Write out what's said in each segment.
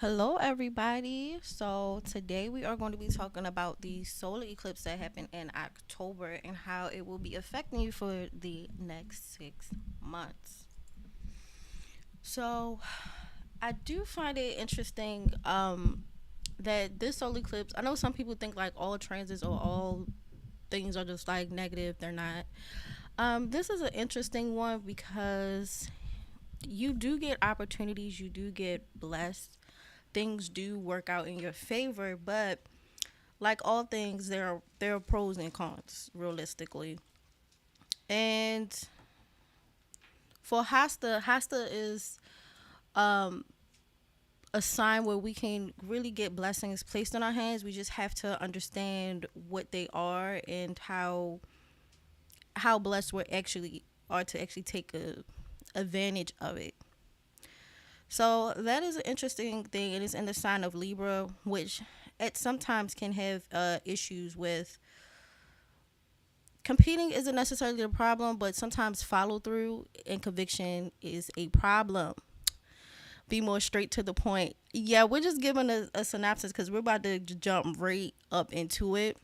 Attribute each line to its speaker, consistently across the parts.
Speaker 1: Hello, everybody. So, today we are going to be talking about the solar eclipse that happened in October and how it will be affecting you for the next 6 months. So, I do find it interesting that this solar eclipse, I know some people think like all transits or all things are just like negative, they're not. This is an interesting one because you do get opportunities, you do get blessed, things do work out in your favor, but like all things, there are pros and cons, realistically. And for Hasta is um a sign where we can really get blessings placed in our hands. We just have to understand what they are and how blessed we actually are to actually take advantage of it. So that is an interesting thing. It is in the sign of Libra, which it sometimes can have issues with. Competing isn't necessarily a problem, but sometimes follow through and conviction is a problem. Be more straight to the point. Yeah, we're just giving a synopsis because we're about to jump right up into it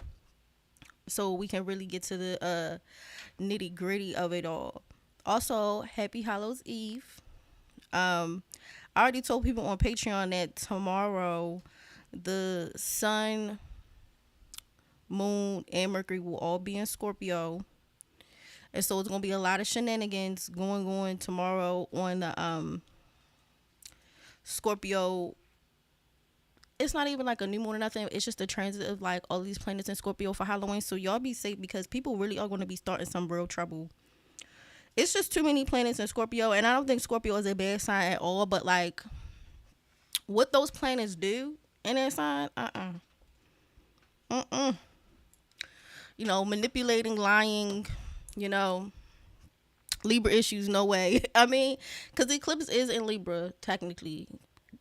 Speaker 1: so we can really get to the nitty gritty of it all. Also, happy Hallows Eve. I already told people on Patreon that tomorrow the sun, moon, and Mercury will all be in Scorpio. And so it's gonna be a lot of shenanigans going tomorrow on the Scorpio. It's not even like a new moon or nothing. It's just a transit of like all these planets in Scorpio for Halloween. So y'all be safe because people really are gonna be starting some real trouble. It's just too many planets in Scorpio, and I don't think Scorpio is a bad sign at all. But like what those planets do in that sign, manipulating, lying, you know, Libra issues, no way. I mean, because the eclipse is in Libra, technically,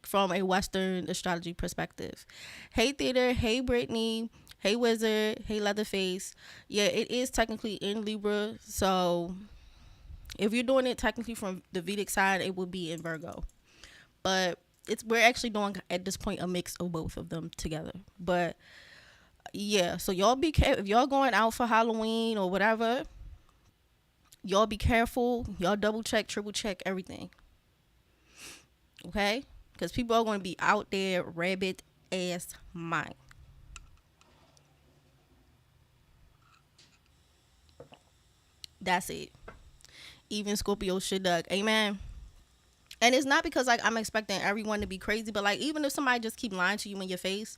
Speaker 1: from a Western astrology perspective. Hey, Theater. Hey, Brittany. Hey, Wizard. Hey, Leatherface. Yeah, it is technically in Libra. So, if you're doing it technically from the Vedic side, it would be in Virgo. But we're actually doing at this point a mix of both of them together. But yeah, so y'all be careful if y'all going out for Halloween or whatever. Y'all be careful. Y'all double check, triple check everything. Okay? Because people are going to be out there rabbit ass mine. That's it. Even Scorpio should duck. Amen. And it's not because like I'm expecting everyone to be crazy, but like even if somebody just keep lying to you in your face,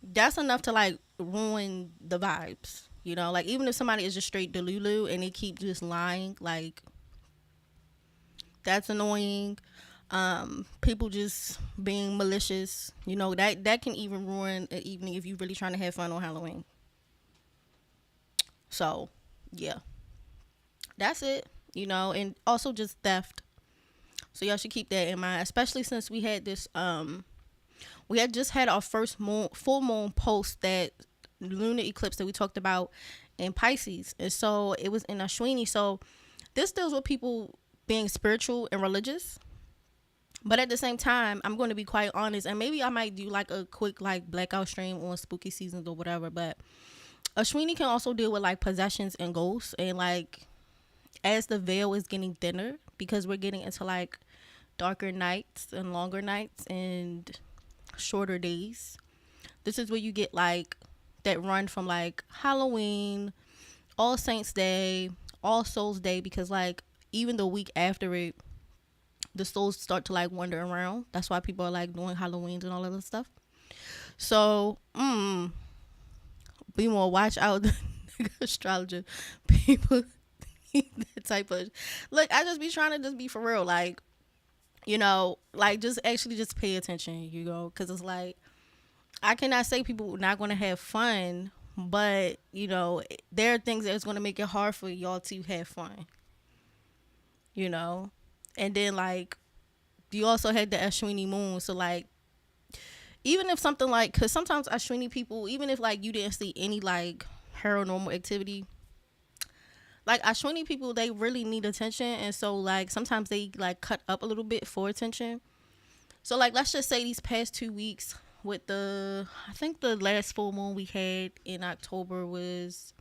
Speaker 1: that's enough to like ruin the vibes. You know, like even if somebody is just straight delulu and they keep just lying, like that's annoying. People just being malicious, that can even ruin an evening if you're really trying to have fun on Halloween. So yeah, that's it. And also just theft. So y'all should keep that in mind, especially since we had just had our first full moon post that lunar eclipse that we talked about in Pisces, and so it was in Ashwini. So this deals with people being spiritual and religious, but at the same time, I'm going to be quite honest, and maybe I might do like a quick like blackout stream on spooky seasons or whatever. But Ashwini can also deal with like possessions and ghosts, and like as the veil is getting thinner because we're getting into like darker nights and longer nights and shorter days. This is where you get like that run from like Halloween, All Saints Day, All Souls Day, because like even the week after it, the souls start to like wander around. That's why people are like doing Halloweens and all of that stuff. So, be more watch out, astrologer people. That type of look. I just be trying to just be for real, like like just actually just pay attention, because it's like I cannot say people are not going to have fun, but there are things that's going to make it hard for y'all to have fun, you know, and then like you also had the Ashwini moon, so like even if something like because sometimes Ashwini people, even if like you didn't see any like paranormal activity, like Ashwini people, they really need attention, and so like sometimes they like cut up a little bit for attention. So like let's just say these past 2 weeks with I think the last full moon we had in October was,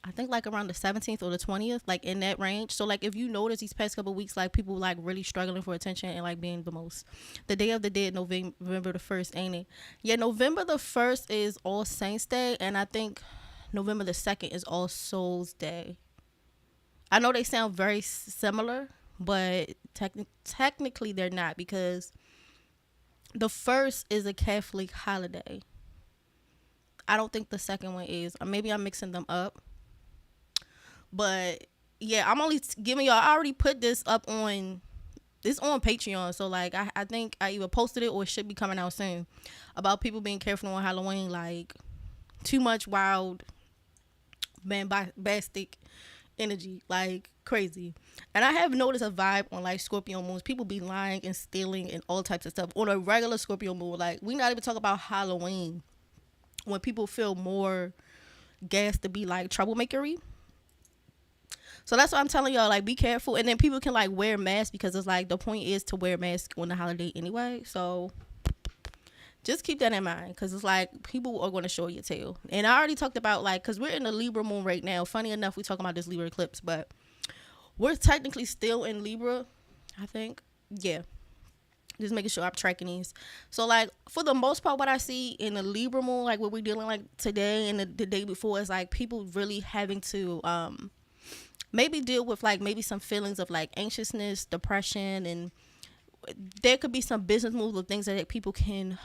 Speaker 1: I think, like around the 17th or the 20th, like in that range. So like if you notice these past couple of weeks, like people like really struggling for attention and like being the most. The Day of the Dead, November the 1st, ain't it? Yeah, November the 1st is All Saints Day, and I think November the 2nd is All Souls Day. I know they sound very similar, but technically they're not, because the first is a Catholic holiday. I don't think the second one is. Or maybe I'm mixing them up. But yeah, I'm only giving y'all. I already put this up on. It's on Patreon, so like I think I either posted it or it should be coming out soon, about people being careful on Halloween. Like too much wild, bombastic energy, like crazy. And I have noticed a vibe on like Scorpio moons. People be lying and stealing and all types of stuff on a regular Scorpio moon. Like we not even talk about Halloween, when people feel more gas to be like troublemakery. So that's what I'm telling y'all, like be careful. And then people can like wear masks, because it's like the point is to wear masks on the holiday anyway. So just keep that in mind, because it's like people are going to show your tail. And I already talked about like, because we're in the Libra moon right now. Funny enough, we talking about this Libra eclipse, but we're technically still in Libra, I think. Yeah. Just making sure I'm tracking these. So like for the most part, what I see in the Libra moon, like what we're dealing like today and the day before, is like people really having to maybe deal with like maybe some feelings of like anxiousness, depression, and there could be some business moves or things that people can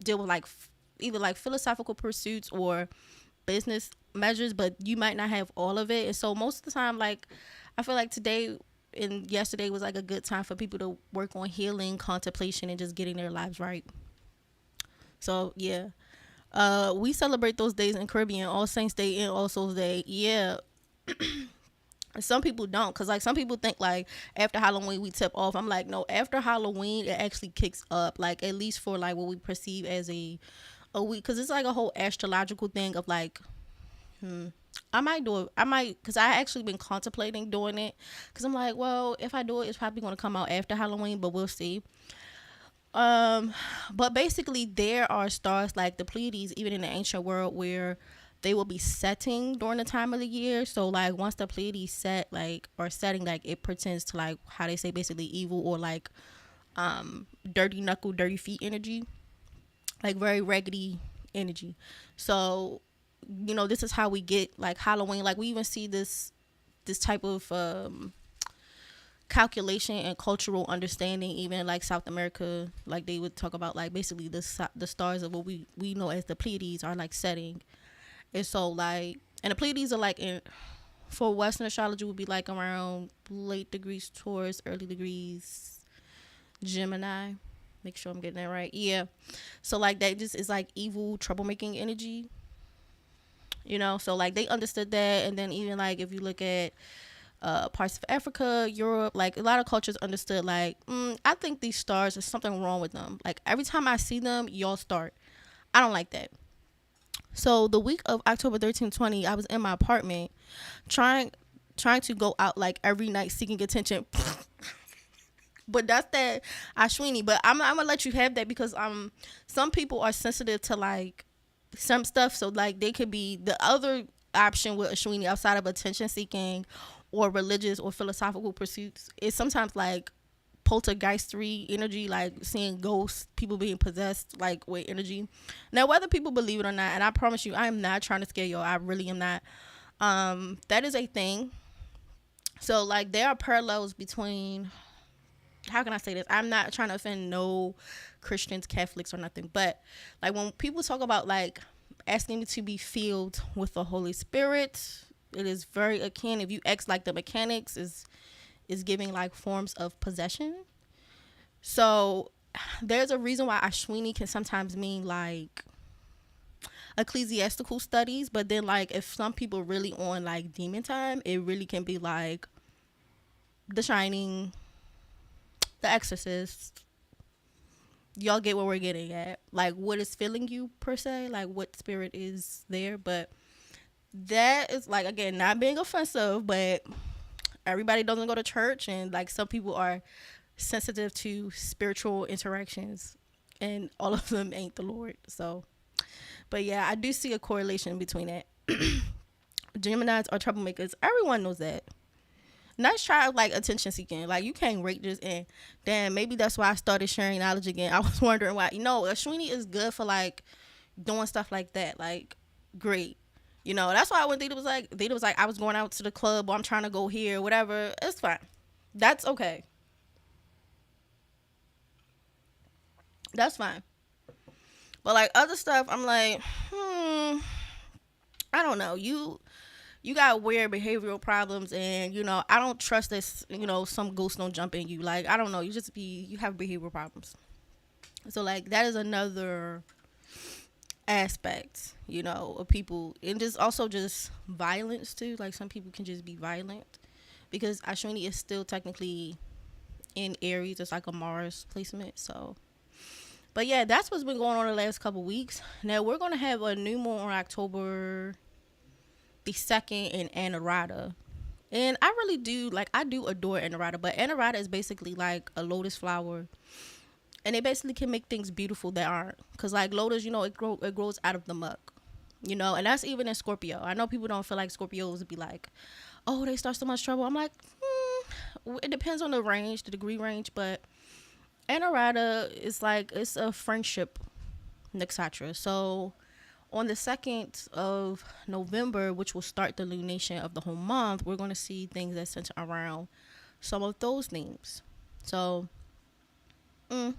Speaker 1: deal with, like either like philosophical pursuits or business measures, but you might not have all of it. And so most of the time, like I feel like today and yesterday was like a good time for people to work on healing, contemplation, and just getting their lives right. So yeah, we celebrate those days in Caribbean, All Saints Day and All Souls Day. Yeah. Some people don't, because like some people think like after Halloween we tip off. I'm like, no, after Halloween it actually kicks up, like at least for like what we perceive as a week, because it's like a whole astrological thing of like I might do it. I might, because I actually been contemplating doing it, because I'm like, well, if I do it, it's probably going to come out after Halloween, but we'll see. But basically there are stars like the Pleiades, even in the ancient world, where they will be setting during the time of the year. So like once the Pleiades set, like, or setting, like it pertains to like how they say basically evil, or like dirty knuckle, dirty feet energy, like very raggedy energy. So you know, this is how we get like Halloween. Like we even see this type of calculation and cultural understanding, even like South America. Like they would talk about like basically the stars of what we know as the Pleiades are like setting. And so like, and the Pleiades are like for Western astrology would be like around late degrees Taurus, early degrees Gemini. Make sure I'm getting that right. Yeah. So like that just is like evil, troublemaking energy. You know, so like they understood that. And then even like if you look at parts of Africa, Europe, like a lot of cultures understood like, I think these stars, there's something wrong with them. Like every time I see them, y'all start. I don't like that. So the week of October 13th, 20, I was in my apartment trying to go out like every night seeking attention. But that's that Ashwini. But I'm gonna let you have that, because some people are sensitive to like some stuff. So like they could be the other option with Ashwini outside of attention seeking or religious or philosophical pursuits is sometimes like poltergeistery energy, like seeing ghosts, people being possessed like with energy. Now whether people believe it or not, and I promise you I am not trying to scare y'all, I really am not, that is a thing. So like there are parallels between, how can I say this, I'm not trying to offend no Christians, Catholics, or nothing, but like when people talk about like asking to be filled with the Holy Spirit, it is very akin, if you ask like the mechanics, is giving like forms of possession. So there's a reason why Ashwini can sometimes mean like ecclesiastical studies, but then like if some people really on like demon time, it really can be like The Shining, The Exorcist. Y'all get what we're getting at, like what is filling you per se, like what spirit is there. But that is like, again, not being offensive, but everybody doesn't go to church, and like some people are sensitive to spiritual interactions, and all of them ain't the Lord. So, but yeah, I do see a correlation between that. Geminis are troublemakers. Everyone knows that. Let's try like attention seeking. Like you can't rate this, and damn, maybe that's why I started sharing knowledge again. I was wondering why. Ashwini is good for like doing stuff like that. Like great. That's why when Theta was like, I was going out to the club, or I'm trying to go here, whatever. It's fine. That's okay. That's fine. But like other stuff, I'm like, I don't know. You got weird behavioral problems, and I don't trust this. Some ghosts don't jump in you. Like I don't know. You have behavioral problems. So like that is another aspect, of people, and just also just violence too. Like some people can just be violent because Ashwini is still technically in Aries. It's like a Mars placement. So, but yeah, that's what's been going on the last couple weeks. Now we're gonna have a new moon on October the 2nd in Anurata. And I really do, I do adore Anurata, but Anurata is basically like a lotus flower. And they basically can make things beautiful that aren't. Because like lotus, it grows out of the muck. And that's even in Scorpio. I know people don't feel like Scorpios would be like, oh, they start so much trouble. I'm like, it depends on the range, the degree range. But Anurata is like, it's a friendship nakshatra. So on the 2nd of November, which will start the lunation of the whole month, we're going to see things that center around some of those themes. So, but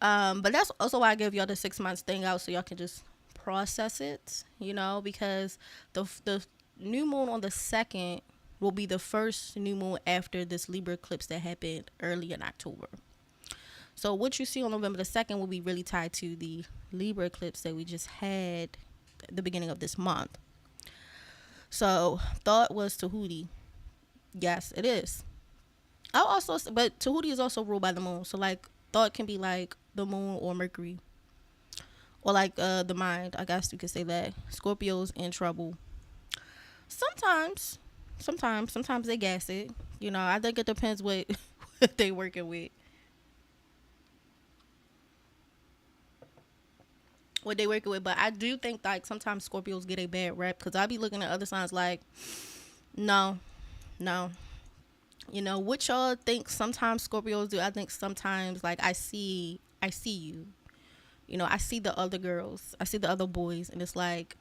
Speaker 1: that's also why I give y'all the 6 months thing out so y'all can just process it, because the new moon on the 2nd will be the first new moon after this Libra eclipse that happened early in October. So what you see on November the 2nd will be really tied to the Libra eclipse that we just had at the beginning of this month. So thought was Tahuti. Yes, it is. But Tahuti is also ruled by the moon. So like thought can be like the moon or Mercury. Or like the mind. I guess you could say that. Scorpio's in trouble. Sometimes they gas it. I think it depends what they working with. What they working with, but I do think like sometimes Scorpios get a bad rep because I be looking at other signs like, no, what y'all think sometimes Scorpios do. I think sometimes like I see you, I see the other girls, I see the other boys, and it's like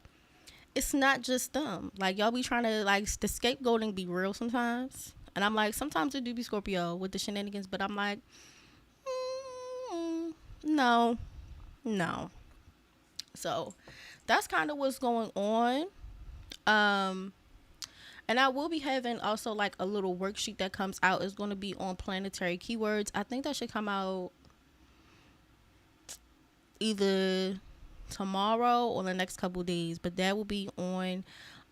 Speaker 1: it's not just them. Like y'all be trying to like the scapegoating be real sometimes, and I'm like sometimes it do be Scorpio with the shenanigans, but I'm like, no. So that's kind of what's going on. And I will be having also like a little worksheet that comes out. It's going to be on planetary keywords. I think that should come out either tomorrow or the next couple days, but that will be on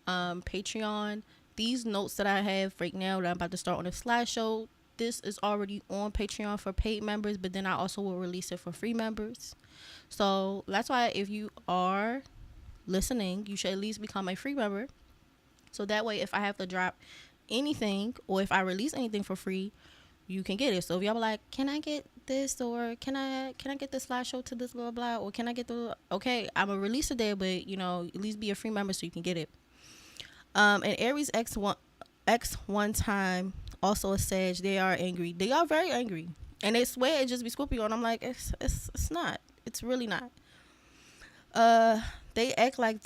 Speaker 1: Patreon. These notes that I have right now that I'm about to start on a slideshow, this is already on Patreon for paid members, but then I also will release it for free members. So that's why if you are listening, you should at least become a free member. So that way, if I have to drop anything or if I release anything for free, you can get it. So if y'all be like, can I get this, or can I get the slideshow to this blah blah, or can I get the I'm gonna release it there, but at least be a free member so you can get it. And Aries X one time also a Sag. They are angry. They are very angry, and they swear it just be Scorpio, and I'm like, it's not. It's really not. They act like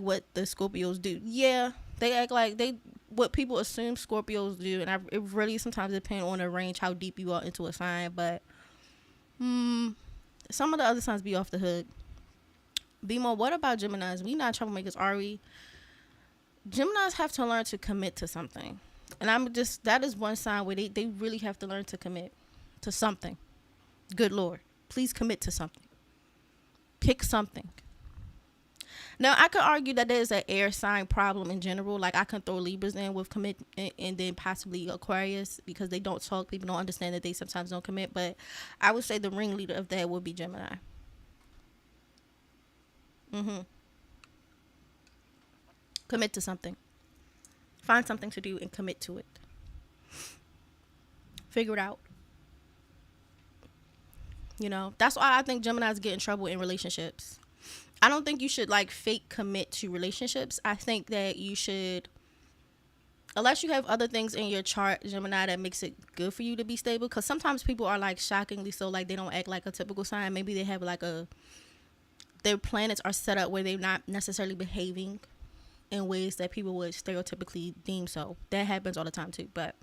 Speaker 1: what the Scorpios do. Yeah, they act like what people assume Scorpios do, and it really sometimes depends on the range, how deep you are into a sign. But some of the other signs be off the hook. BMORE, what about Geminis? We not troublemakers, are we? Geminis have to learn to commit to something, and that is one sign where they really have to learn to commit to something. Good Lord. Please commit to something. Pick something. Now, I could argue that there's an air sign problem in general. Like, I can throw Libras in with commit and then possibly Aquarius because they don't talk. People don't understand that they sometimes don't commit. But I would say the ringleader of that would be Gemini. Commit to something. Find something to do and commit to it. Figure it out. You know, that's why I think Geminis get in trouble in relationships. I don't think you should like fake commit to relationships. I think that you should, unless you have other things in your chart, Gemini, that makes it good for you to be stable. Because sometimes people are like shockingly so, like they don't act like a typical sign. Maybe they have like their planets are set up where they're not necessarily behaving in ways that people would stereotypically deem so. That happens all the time too. But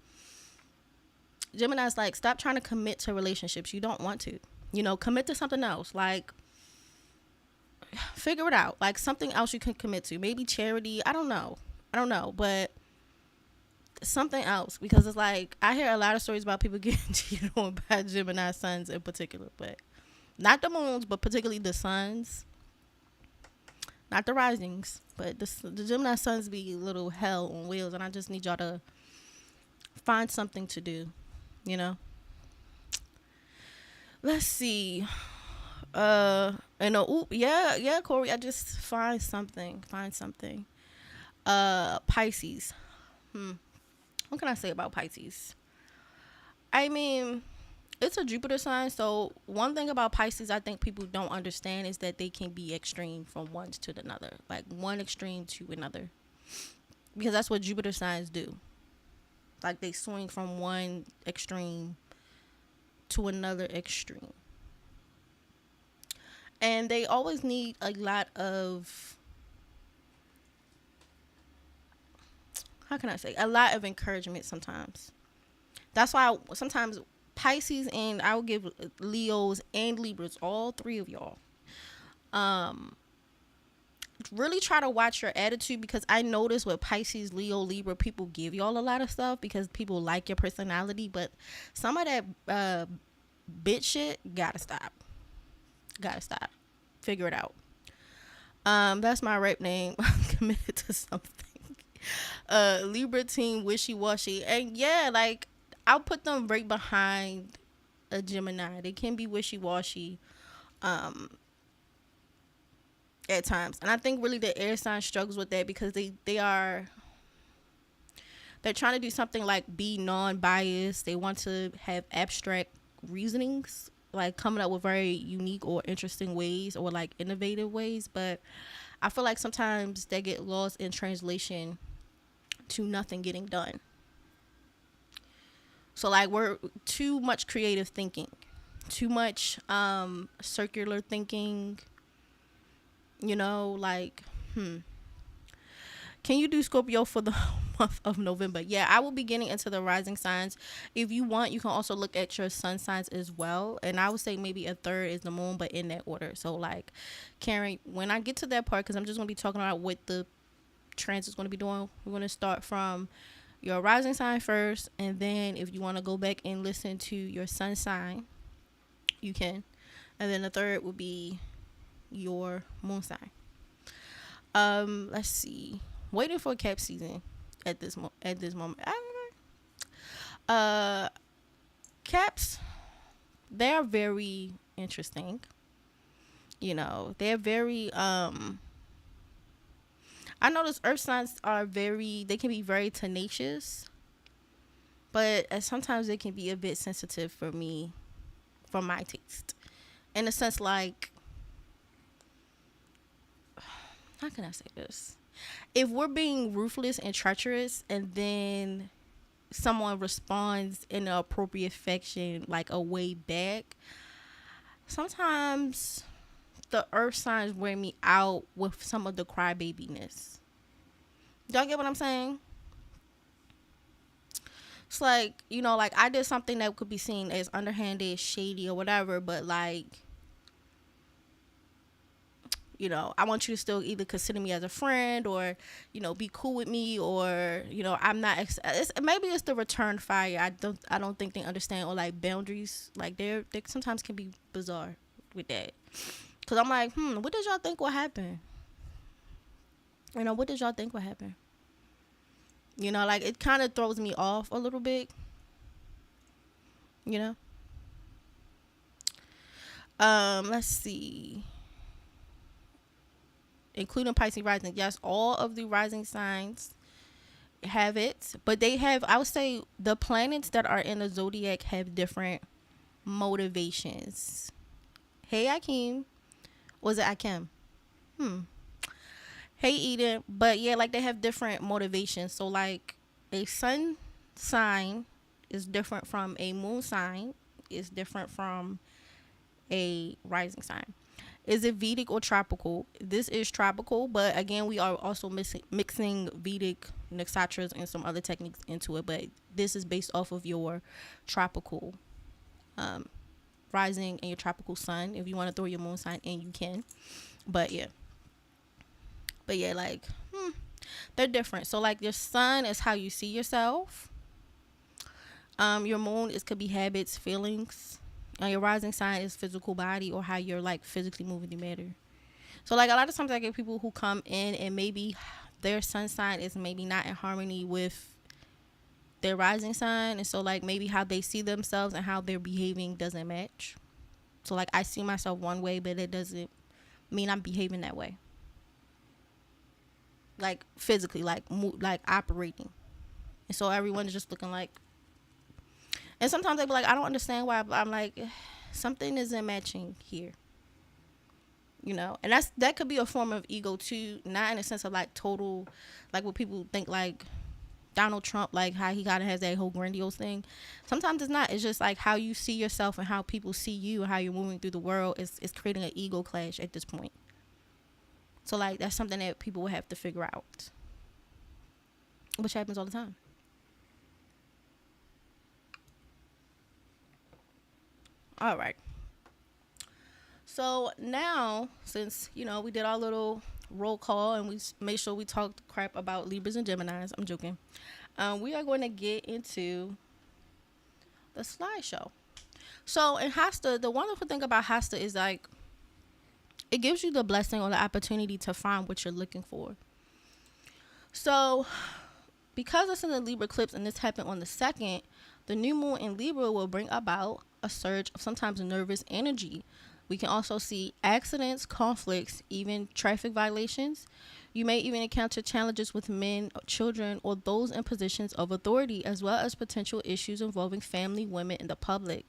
Speaker 1: Gemini's like, stop trying to commit to relationships. You don't want to. You know, commit to something else. Like, figure it out. Like, something else you can commit to. Maybe charity. I don't know. But something else. Because it's like, I hear a lot of stories about people getting cheated on by Gemini suns in particular. But not the moons, but particularly the suns. Not the risings. But the Gemini suns be a little hell on wheels. And I just need y'all to find something to do. You know? Let's see. Yeah, Corey, I just find something. Pisces. What can I say about Pisces? I mean, it's a Jupiter sign, so one thing about Pisces I think people don't understand is that they can be extreme from one to another. Like, one extreme to another. Because that's what Jupiter signs do. Like, they swing from one extreme to another extreme. And they always need a lot of, how can I say, a lot of encouragement sometimes. That's why sometimes Pisces, and I will give Leos and Libras, all three of y'all, really try to watch your attitude, because I notice with Pisces, Leo, Libra, people give y'all a lot of stuff because people like your personality, but some of that bitch shit gotta stop. Figure it out. That's my rap name. I'm committed to something. Libra team wishy-washy, and yeah, like, I'll put them right behind a Gemini. They can be wishy-washy at times, and I think really the air sign struggles with that because they're trying to do something like be non-biased. They want to have abstract reasonings, like coming up with very unique or interesting ways or like innovative ways, but I feel like sometimes they get lost in translation to nothing getting done. So like, we're too much creative thinking, too much circular thinking, you know, like can you do Scorpio for the month of November? Yeah, I will be getting into the rising signs. If you want, you can also look at your sun signs as well. And I would say maybe a third is the moon, but in that order. So like, Karen, when I get to that part, because I'm just going to be talking about what the transit is going to be doing, we're going to start from your rising sign first. And then if you want to go back and listen to your sun sign, you can. And then the third will be your moon sign. Let's see. Waiting for cap season at this moment. Caps, they're very interesting. You know, they're very I notice earth signs they can be very tenacious, but sometimes they can be a bit sensitive for me, for my taste. In a sense, like, how can I say this? If we're being ruthless and treacherous and then someone responds in an appropriate fashion, like a way back, sometimes the earth signs wear me out with some of the crybabiness. Y'all get what I'm saying? It's like, you know, like, I did something that could be seen as underhanded, shady, or whatever, but like, you know, I want you to still either consider me as a friend or, you know, be cool with me, or, you know, I'm not. Maybe it's the return fire. I don't think they understand, or like boundaries. Like they sometimes can be bizarre with that. Cause I'm like, what did y'all think would happen? You know, what did y'all think would happen? You know, like, it kind of throws me off a little bit. You know. Let's see. Including Pisces rising. Yes, all of the rising signs have it, but they have, I would say the planets that are in the zodiac have different motivations. Hey Akeem. Was it Akim? Hey Eden. But yeah, like they have different motivations. So like a sun sign is different from a moon sign, is different from a rising sign. Is it Vedic or tropical? This is tropical, but again, we are also mixing Vedic nakshatras and some other techniques into it. But this is based off of your tropical rising and your tropical sun. If you want to throw your moon sign in, you can. But yeah, like they're different. So like your sun is how you see yourself. Your moon could be habits, feelings. Your rising sign is physical body, or how you're like physically moving through matter. So like a lot of times I get people who come in and maybe their sun sign is maybe not in harmony with their rising sign, and so like maybe how they see themselves and how they're behaving doesn't match. So like I see myself one way, but it doesn't mean I'm behaving that way. Like physically, like operating, and so everyone is just looking like. And sometimes they be like, I don't understand why. But I'm like, something isn't matching here. You know, and that could be a form of ego too, not in a sense of like total, like what people think like Donald Trump, like how he kind of has that whole grandiose thing. Sometimes it's not. It's just like how you see yourself and how people see you and how you're moving through the world is creating an ego clash at this point. So like that's something that people will have to figure out, which happens all the time. All right. So now, since, we did our little roll call and we made sure we talked crap about Libras and Geminis, I'm joking. We are going to get into the slideshow. So in Hasta, the wonderful thing about Hasta is like, it gives you the blessing or the opportunity to find what you're looking for. So because it's in the Libra eclipse and this happened on the 2nd, the new moon in Libra will bring about a surge of sometimes nervous energy. We can also see accidents, conflicts, even traffic violations. You may even encounter challenges with men, children, or those in positions of authority, as well as potential issues involving family, women, and the public.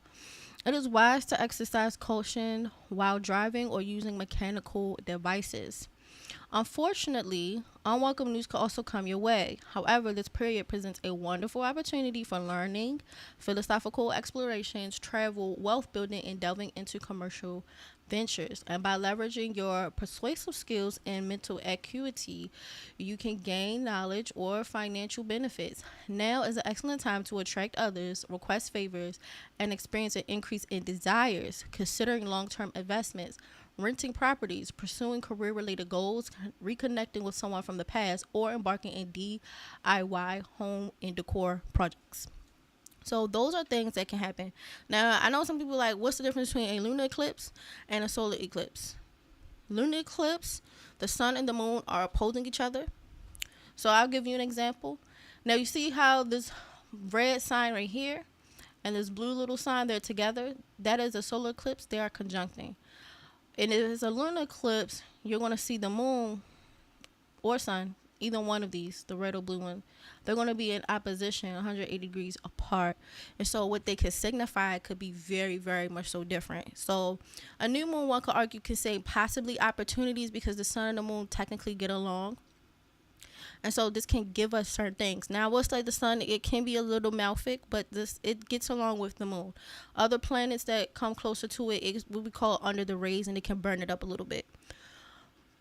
Speaker 1: It is wise to exercise caution while driving or using mechanical devices. Unfortunately, unwelcome news could also come your way. However, this period presents a wonderful opportunity for learning, philosophical explorations, travel, wealth building, and delving into commercial ventures. And by leveraging your persuasive skills and mental acuity, you can gain knowledge or financial benefits. Now is an excellent time to attract others, request favors, and experience an increase in desires, considering long-term investments, renting properties, pursuing career-related goals, reconnecting with someone from the past, or embarking in DIY home and decor projects. So those are things that can happen. Now, I know some people are like, what's the difference between a lunar eclipse and a solar eclipse? Lunar eclipse, the sun and the moon are opposing each other. So I'll give you an example. Now, you see how this red sign right here and this blue little sign, they're together? That is a solar eclipse. They are conjuncting. And if it's a lunar eclipse, you're going to see the moon or sun, either one of these, the red or blue one, they're going to be in opposition 180 degrees apart. And so what they could signify could be very, very much so different. So a new moon, one could argue, could say possibly opportunities because the sun and the moon technically get along. And so this can give us certain things. Now, I will say the sun, it can be a little malefic, but it gets along with the moon. Other planets that come closer to it is what we call under the rays, and it can burn it up a little bit.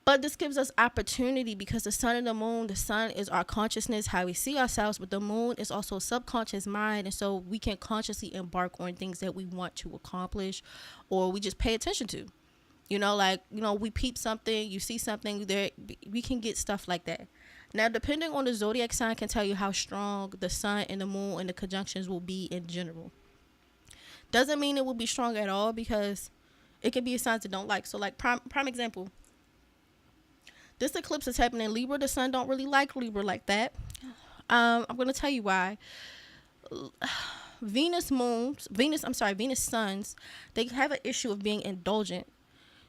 Speaker 1: But this gives us opportunity because the sun and the sun is our consciousness, how we see ourselves, but the moon is also subconscious mind. And so we can consciously embark on things that we want to accomplish or we just pay attention to. We peep something, you see something there, we can get stuff like that. Now, depending on the zodiac sign can tell you how strong the sun and the moon and the conjunctions will be in general. Doesn't mean it will be strong at all because it can be a sign that don't like. So like prime example, this eclipse is happening in Libra. The sun don't really like Libra like that. I'm going to tell you why. Venus suns, they have an issue of being indulgent.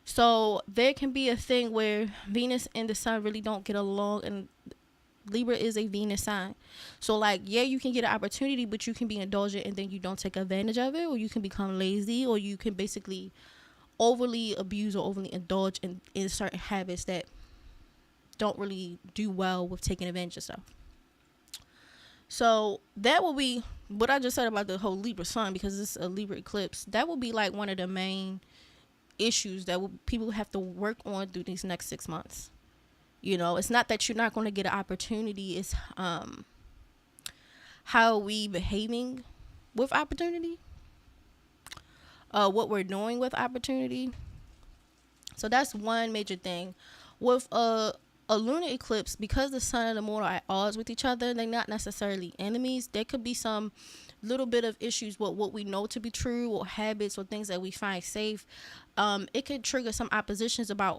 Speaker 1: So there can be a thing where Venus and the sun really don't get along, and Libra is a Venus sign. So like, yeah, you can get an opportunity, but you can be indulgent and then you don't take advantage of it, or you can become lazy, or you can basically overly abuse or overly indulge in certain habits that don't really do well with taking advantage of stuff. So that will be what I just said about the whole Libra sun, because it's a Libra eclipse. That will be like one of the main issues that people have to work on through these next 6 months. You know, it's not that you're not going to get an opportunity. It's how we behaving with opportunity, what we're doing with opportunity. So that's one major thing. With a lunar eclipse, because the sun and the moon are at odds with each other, they're not necessarily enemies. There could be some little bit of issues with what we know to be true, or habits or things that we find safe. It could trigger some oppositions about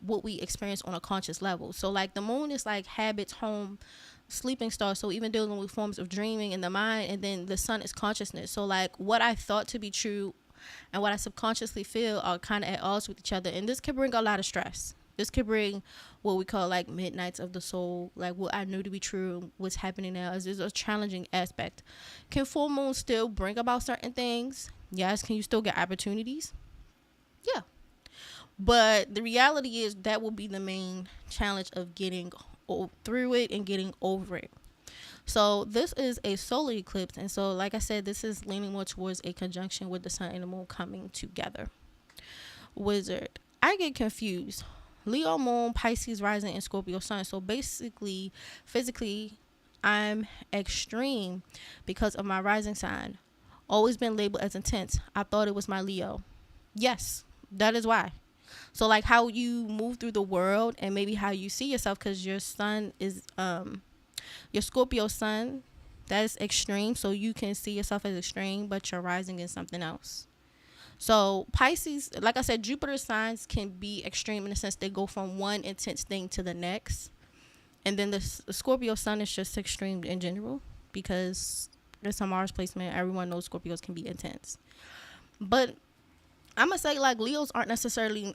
Speaker 1: what we experience on a conscious level. So like the moon is like habits, home, sleeping star, so even dealing with forms of dreaming in the mind, and then the sun is consciousness. So like what I thought to be true and what I subconsciously feel are kind of at odds with each other, and this could bring a lot of stress. This could bring what we call like midnights of the soul, like what I knew to be true, what's happening now. Is a challenging aspect. Can full moon still bring about certain things? Yes. Can you still get opportunities? Yeah. But the reality is that will be the main challenge of getting through it and getting over it. So this is a solar eclipse, and so like I said, this is leaning more towards a conjunction with the sun and the moon coming together. Wizard, I get confused. Leo moon, Pisces rising, and Scorpio sun. So basically, physically, I'm extreme because of my rising sign. Always been labeled as intense. I thought it was my Leo. Yes, that is why. So like how you move through the world and maybe how you see yourself, because your sun is your Scorpio sun, that is extreme. So you can see yourself as extreme, but your rising is something else. So Pisces, like I said, Jupiter signs can be extreme in the sense they go from one intense thing to the next. And then the Scorpio sun is just extreme in general, because it's a Mars placement. Everyone knows Scorpios can be intense. But I'm going to say like Leos aren't necessarily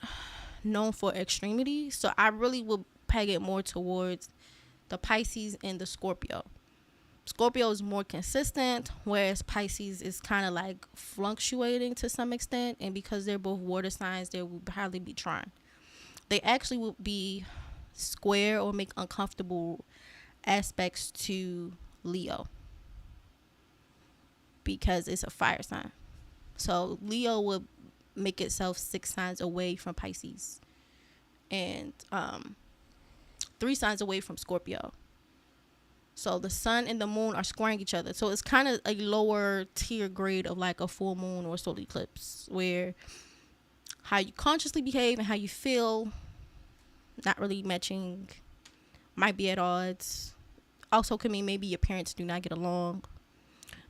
Speaker 1: known for extremity. So I really would peg it more towards the Pisces and the Scorpio. Scorpio is more consistent, whereas Pisces is kind of like fluctuating to some extent. And because they're both water signs, they will probably be trine. They actually would be square or make uncomfortable aspects to Leo, because it's a fire sign. So Leo would make itself 6 signs away from Pisces, and 3 signs away from Scorpio. So the sun and the moon are squaring each other. So it's kind of a lower tier grade of like a full moon or solar eclipse, where how you consciously behave and how you feel not really matching, might be at odds. Also could mean maybe your parents do not get along,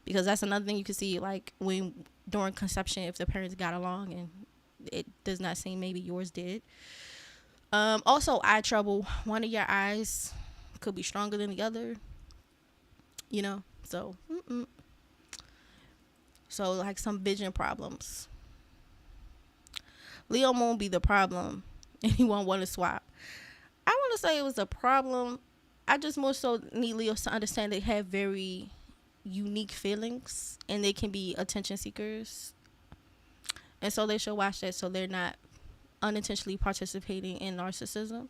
Speaker 1: because that's another thing you can see, like when during conception, if the parents got along, and it does not seem maybe yours did. Also eye trouble. One of your eyes could be stronger than the other, you know. So like some vision problems. Leo moon be the problem. Anyone want to swap? I want to say it was a problem. I just more so need Leos to understand they have very unique feelings and they can be attention seekers, and so they should watch that so they're not unintentionally participating in narcissism,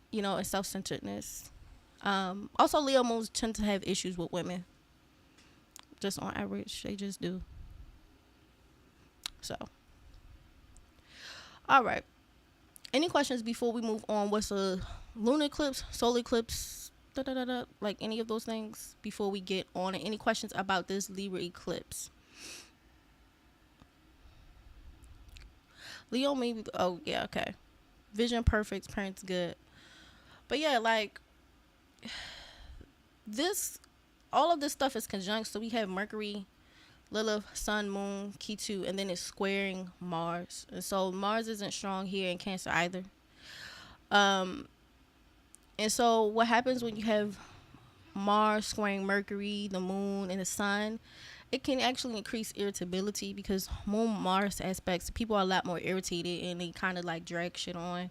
Speaker 1: you know, and self-centeredness. Also Leo moons tend to have issues with women, just on average. They just do. So all right, any questions before we move on? What's a lunar eclipse, solar eclipse, like any of those things before we get on? And any questions about this Libra eclipse? Leo maybe. Oh yeah, okay. Vision perfect, parents good. But yeah, like this, all of this stuff is conjunct. So we have Mercury, Lilith, Sun, Moon, Ketu, and then it's squaring Mars. And so Mars isn't strong here in Cancer either. And so what happens when you have Mars squaring Mercury, the Moon, and the Sun? It can actually increase irritability, because Moon Mars aspects, people are a lot more irritated and they kind of like drag shit on.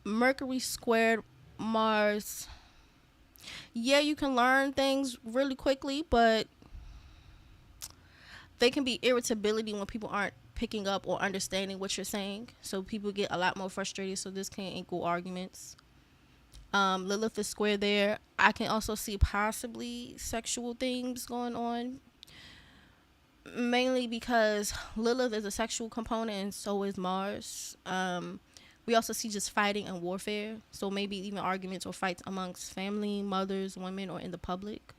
Speaker 1: Mercury squared Mars, yeah, you can learn things really quickly, but they can be irritability when people aren't picking up or understanding what you're saying. So people get a lot more frustrated. So this can equal arguments. Lilith is square there. I can also see possibly sexual things going on, mainly because Lilith is a sexual component and so is Mars. We also see just fighting and warfare. So maybe even arguments or fights amongst family, mothers, women, or in the public.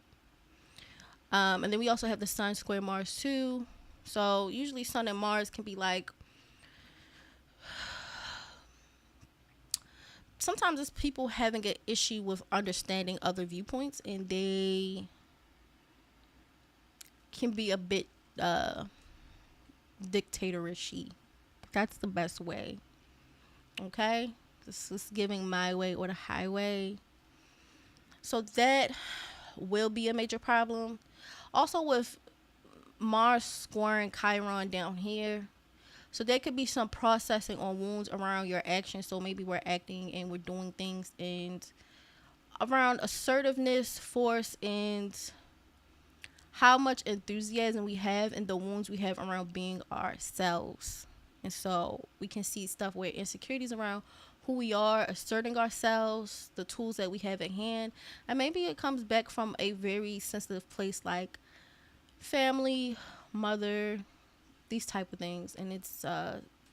Speaker 1: And then we also have the Sun square Mars too. So usually Sun and Mars can be like, sometimes it's people having an issue with understanding other viewpoints, and they can be a bit dictatorish-y. That's the best way. Okay? This is giving my way or the highway. So that will be a major problem. Also with Mars squaring Chiron down here, so there could be some processing on wounds around your actions. So maybe we're acting and we're doing things and around assertiveness, force, and how much enthusiasm we have and the wounds we have around being ourselves. And so we can see stuff where insecurities around who we are, asserting ourselves, the tools that we have at hand. And maybe it comes back from a very sensitive place like family, mother, these type of things. And it's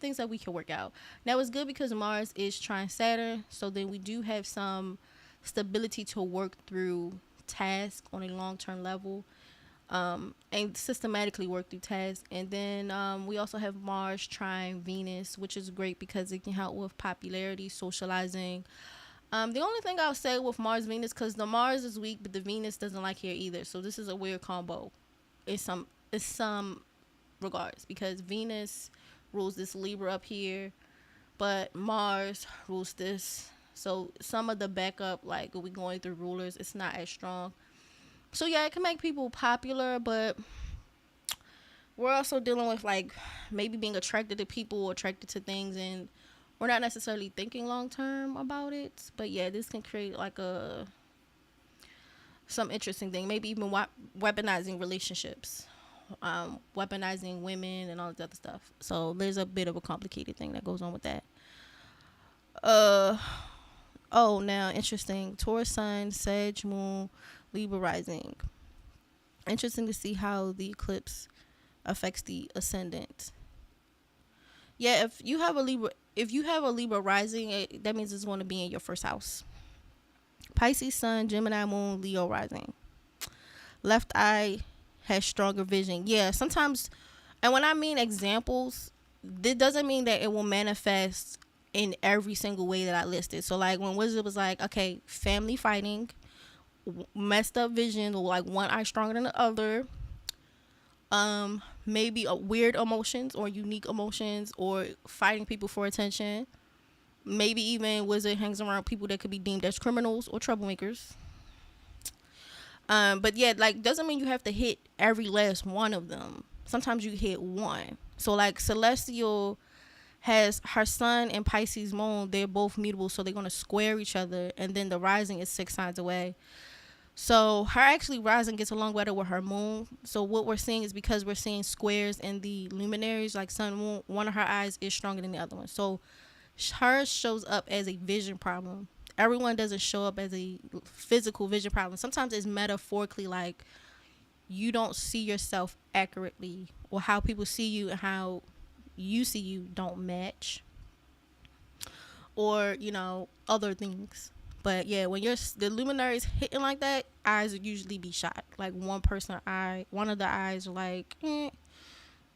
Speaker 1: things that we can work out. Now it's good because Mars is trine Saturn. So then we do have some stability to work through tasks on a long-term level. And systematically work through tasks. And then we also have Mars trine Venus, which is great because it can help with popularity, socializing. The only thing I'll say with Mars Venus, because the Mars is weak but the Venus doesn't like here either, so this is a weird combo in some regards, because Venus rules this Libra up here but Mars rules this, so some of the backup, like we going through rulers, it's not as strong. So yeah, it can make people popular, but we're also dealing with like maybe being attracted to people or attracted to things, and we're not necessarily thinking long term about it. But yeah, this can create like some interesting thing. Maybe even weaponizing relationships, weaponizing women and all this other stuff. So there's a bit of a complicated thing that goes on with that. Oh, now interesting. Taurus sun, Sag moon, Libra rising. Interesting to see how the eclipse affects the ascendant. Yeah, if you have a Libra rising, that means it's going to be in your first house. Pisces sun, Gemini moon, Leo rising. Left eye has stronger vision. Yeah, sometimes, and when I mean examples, that doesn't mean that it will manifest in every single way that I listed. So like when Wizard was like, okay, family fighting, messed up vision, or like one eye stronger than the other, maybe weird emotions or unique emotions, or fighting people for attention. Maybe even Wizard hangs around people that could be deemed as criminals or troublemakers. But yeah, like doesn't mean you have to hit every last one of them. Sometimes you hit one. So like Celestial has her sun and Pisces moon, they're both mutable, so they're going to square each other, and then the rising is 6 signs away. So her actually rising gets along better with her moon. So what we're seeing is, because we're seeing squares in the luminaries, like sun, moon, one of her eyes is stronger than the other one. So hers shows up as a vision problem. Everyone doesn't show up as a physical vision problem. Sometimes it's metaphorically, like you don't see yourself accurately, or how people see you and how you see you don't match, or other things. But yeah, when the luminaries hitting like that, eyes would usually be shot. Like one of the eyes are like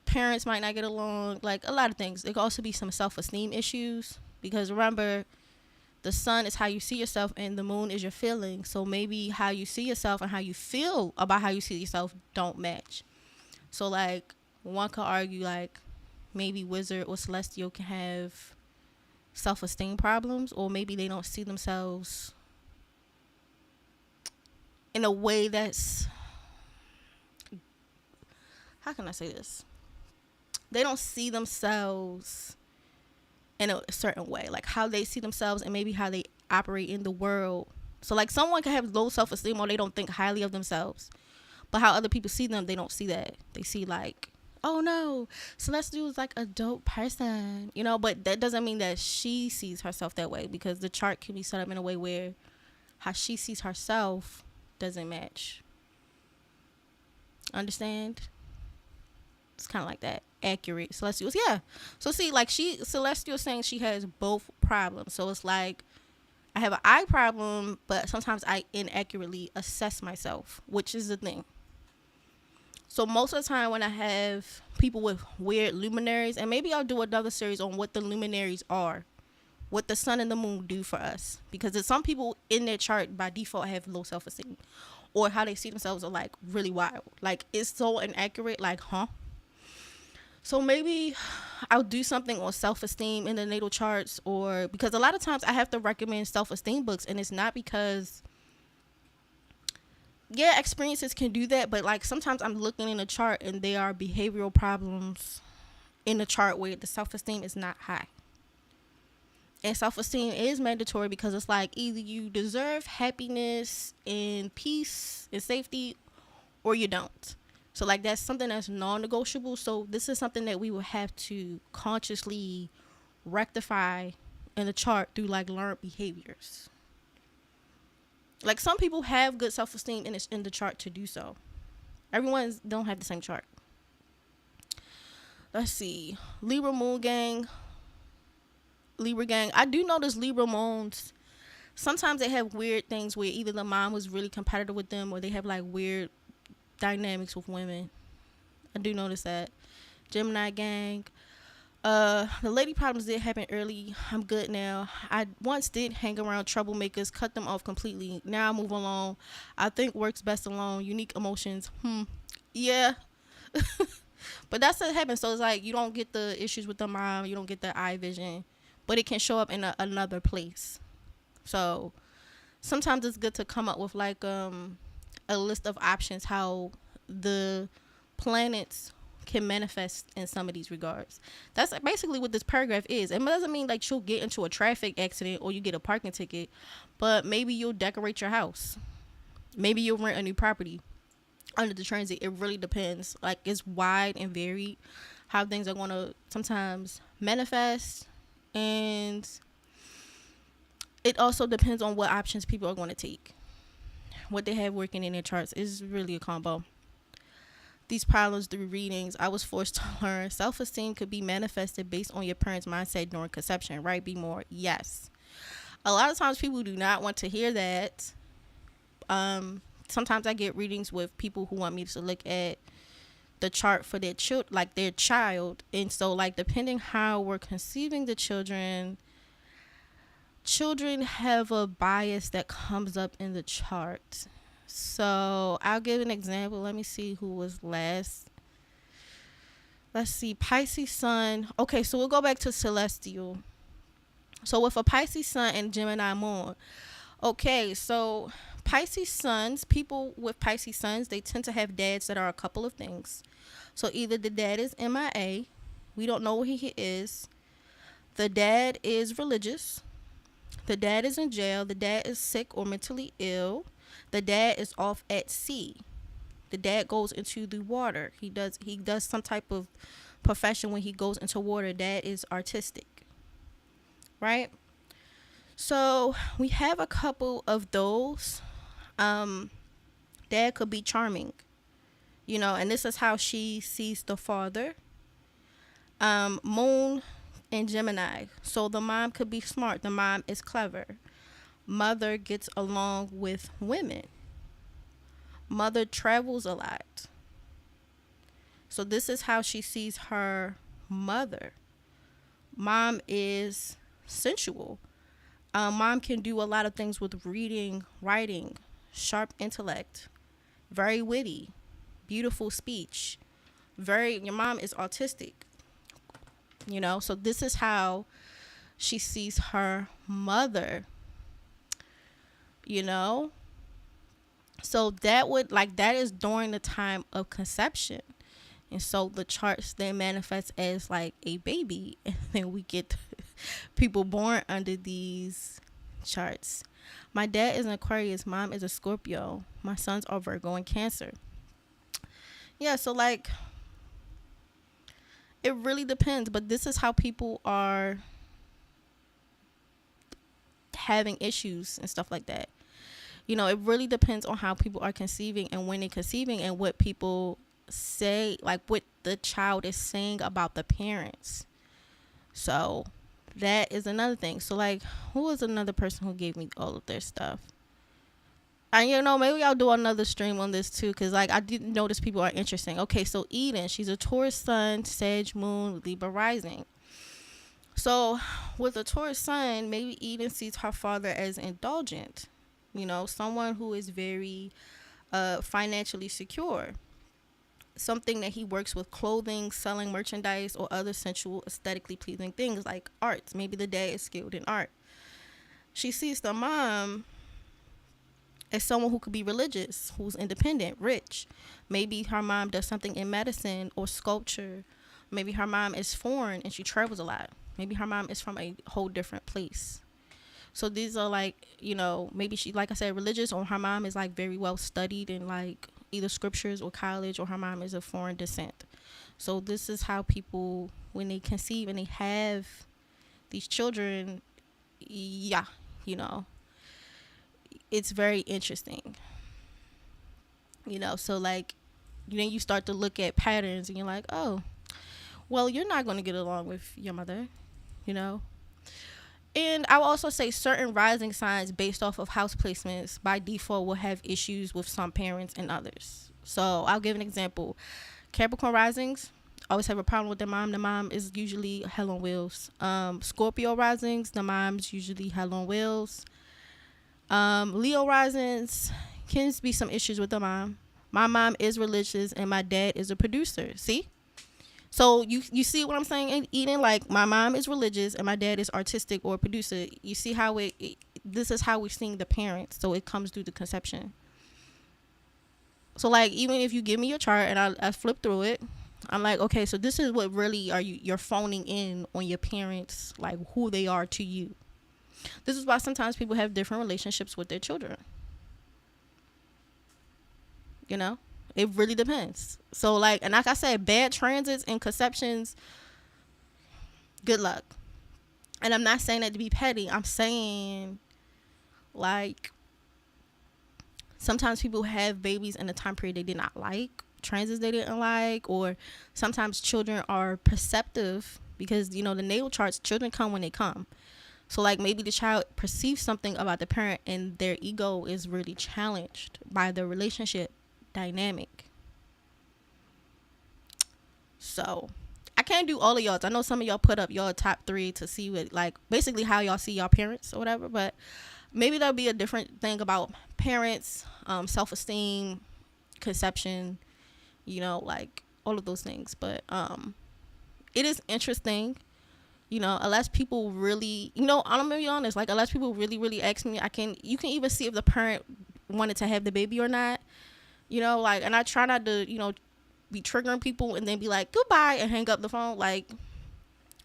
Speaker 1: parents might not get along, like a lot of things. It could also be some self-esteem issues, because remember, the sun is how you see yourself and the moon is your feelings. So maybe how you see yourself and how you feel about how you see yourself don't match. So like one could argue like maybe Wizard or Celestial can have self-esteem problems, or maybe they don't see themselves in a way that's, how can I say this? They don't see themselves in a certain way, like how they see themselves and maybe how they operate in the world. So like someone can have low self-esteem or they don't think highly of themselves, but how other people see them, they don't see that. They see like, oh no, Celestial is like a dope person, you know, but that doesn't mean that she sees herself that way, because the chart can be set up in a way where how she sees herself doesn't match. Understand? It's kind of like that. Accurate. Celestials, yeah. So see, like Celestial saying she has both problems. So it's like, I have an eye problem, but sometimes I inaccurately assess myself, which is the thing. So most of the time when I have people with weird luminaries, and maybe I'll do another series on what the luminaries are, what the sun and the moon do for us, because there's some people in their chart by default have low self-esteem, or how they see themselves are like really wild. Like it's so inaccurate, like, huh? So maybe I'll do something on self-esteem in the natal charts, or because a lot of times I have to recommend self-esteem books, and it's not because, yeah, experiences can do that, but like sometimes I'm looking in the chart and there are behavioral problems in the chart where the self-esteem is not high. And self-esteem is mandatory because it's like either you deserve happiness and peace and safety, or you don't. So like that's something that's non-negotiable. So this is something that we will have to consciously rectify in the chart through like learned behaviors. Like some people have good self-esteem in the chart to do so. Everyone don't have the same chart. Let's see. Libra moon gang. Libra gang. I do notice Libra moons, sometimes they have weird things where either the mom was really competitive with them, or they have like weird dynamics with women. I do notice that. Gemini gang. The lady problems did happen early. I'm good now. I once did hang around troublemakers, cut them off completely. Now I move along. I think works best alone. Unique emotions. Yeah. But that's what happens. So it's like you don't get the issues with the mom. You don't get the eye vision. But it can show up in another place. So sometimes it's good to come up with like a list of options how the planets can manifest in some of these regards. That's basically what this paragraph is. It doesn't mean like you'll get into a traffic accident or you get a parking ticket, but maybe you'll decorate your house. Maybe you'll rent a new property under the transit. It really depends. Like it's wide and varied how things are going to sometimes manifest, and it also depends on what options people are going to take. What they have working in their charts is really a combo. These problems through readings, I was forced to learn. Self-esteem could be manifested based on your parents' mindset during conception, right? BMORE, yes. A lot of times people do not want to hear that. Sometimes I get readings with people who want me to look at the chart for their their child. And so like depending how we're conceiving the children have a bias that comes up in the chart. So I'll give an example. Let me see who was last. Let's see, Pisces sun. Okay, so we'll go back to celestial. So with a Pisces sun and Gemini moon. Okay, so Pisces suns, people with Pisces suns, they tend to have dads that are a couple of things. So either the dad is MIA, we don't know where he is. The dad is religious. The dad is in jail. The dad is sick or mentally ill. The dad is off at sea. The dad goes into the water. He does some type of profession when he goes into water. Dad is artistic. Right? So we have a couple of those. Dad could be charming. You know, and this is how she sees the father. Moon and Gemini. So the mom could be smart. The mom is clever. Mother gets along with women. Mother travels a lot. So this is how she sees her mother. Mom is sensual. Mom can do a lot of things with reading, writing, sharp intellect, very witty, beautiful speech. Your mom is autistic. You know, so this is how she sees her mother. You know, so that is during the time of conception. And so the charts then manifest as like a baby, and then we get people born under these charts. My dad is an Aquarius, mom is a Scorpio. My sons are Virgo and Cancer. Yeah, so like it really depends, but this is how people are having issues and stuff like that. You know, it really depends on how people are conceiving and when they're conceiving and what people say, like what the child is saying about the parents. So that is another thing. So like, who was another person who gave me all of their stuff? And you know, maybe I'll do another stream on this too, because like I didn't notice people are interesting. Okay, so Eden, she's a Taurus sun, Sag moon, Libra rising. So with a Taurus sun, maybe Eden sees her father as indulgent, you know, someone who is very financially secure. Something that he works with clothing, selling merchandise, or other sensual, aesthetically pleasing things like arts. Maybe the dad is skilled in art. She sees the mom as someone who could be religious, who's independent, rich. Maybe her mom does something in medicine or sculpture. Maybe her mom is foreign and she travels a lot. Maybe her mom is from a whole different place. So these are like, you know, maybe she, like I said, religious, or her mom is like very well studied in like either scriptures or college, or her mom is of foreign descent. So this is how people, when they conceive and they have these children, yeah, you know, it's very interesting. You know, so like, then you start to look at patterns and you're like, oh, well, you're not going to get along with your mother, you know. And I will also say certain rising signs based off of house placements by default will have issues with some parents and others. So I'll give an example. Capricorn risings always have a problem with their mom. The mom is usually hell on wheels. Scorpio risings, the mom's usually hell on wheels. Leo risings can be some issues with the mom. My mom is religious and my dad is a producer. See? So you see what I'm saying, Eden? Like, my mom is religious and my dad is artistic or a producer. You see how this is how we're seeing the parents. So it comes through the conception. So like, even if you give me your chart and I flip through it, I'm like, okay, so this is what really you're phoning in on your parents, like who they are to you. This is why sometimes people have different relationships with their children. You know? It really depends. So like, and like I said, bad transits and conceptions, good luck. And I'm not saying that to be petty. I'm saying like, sometimes people have babies in a time period they did not like, transits they didn't like, or sometimes children are perceptive because, you know, the natal charts, children come when they come. So like, maybe the child perceives something about the parent and their ego is really challenged by the relationship dynamic. So I can't do all of y'all. I know some of y'all put up y'all top 3 to see what, like, basically how y'all see y'all parents or whatever, but maybe there'll be a different thing about parents, self-esteem, conception, you know, like all of those things. But it is interesting, you know, unless people really, you know, I'm gonna be honest, like, unless people really ask me, you can even see if the parent wanted to have the baby or not. You know, like, and I try not to, you know, be triggering people and then be like, goodbye, and hang up the phone. Like,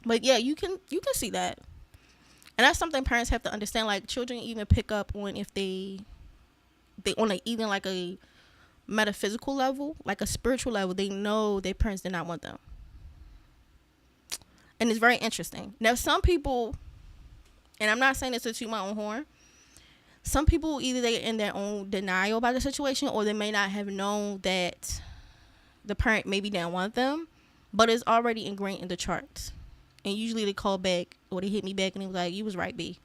Speaker 1: but yeah, you can see that. And that's something parents have to understand. Like, children even pick up on if they on even like a metaphysical level, like a spiritual level, they know their parents did not want them. And it's very interesting. Now, some people, and I'm not saying this to toot my own horn, some people, either they're in their own denial about the situation, or they may not have known that the parent maybe didn't want them, but it's already ingrained in the charts. And usually they call back, or they hit me back and they was like, you was right, B.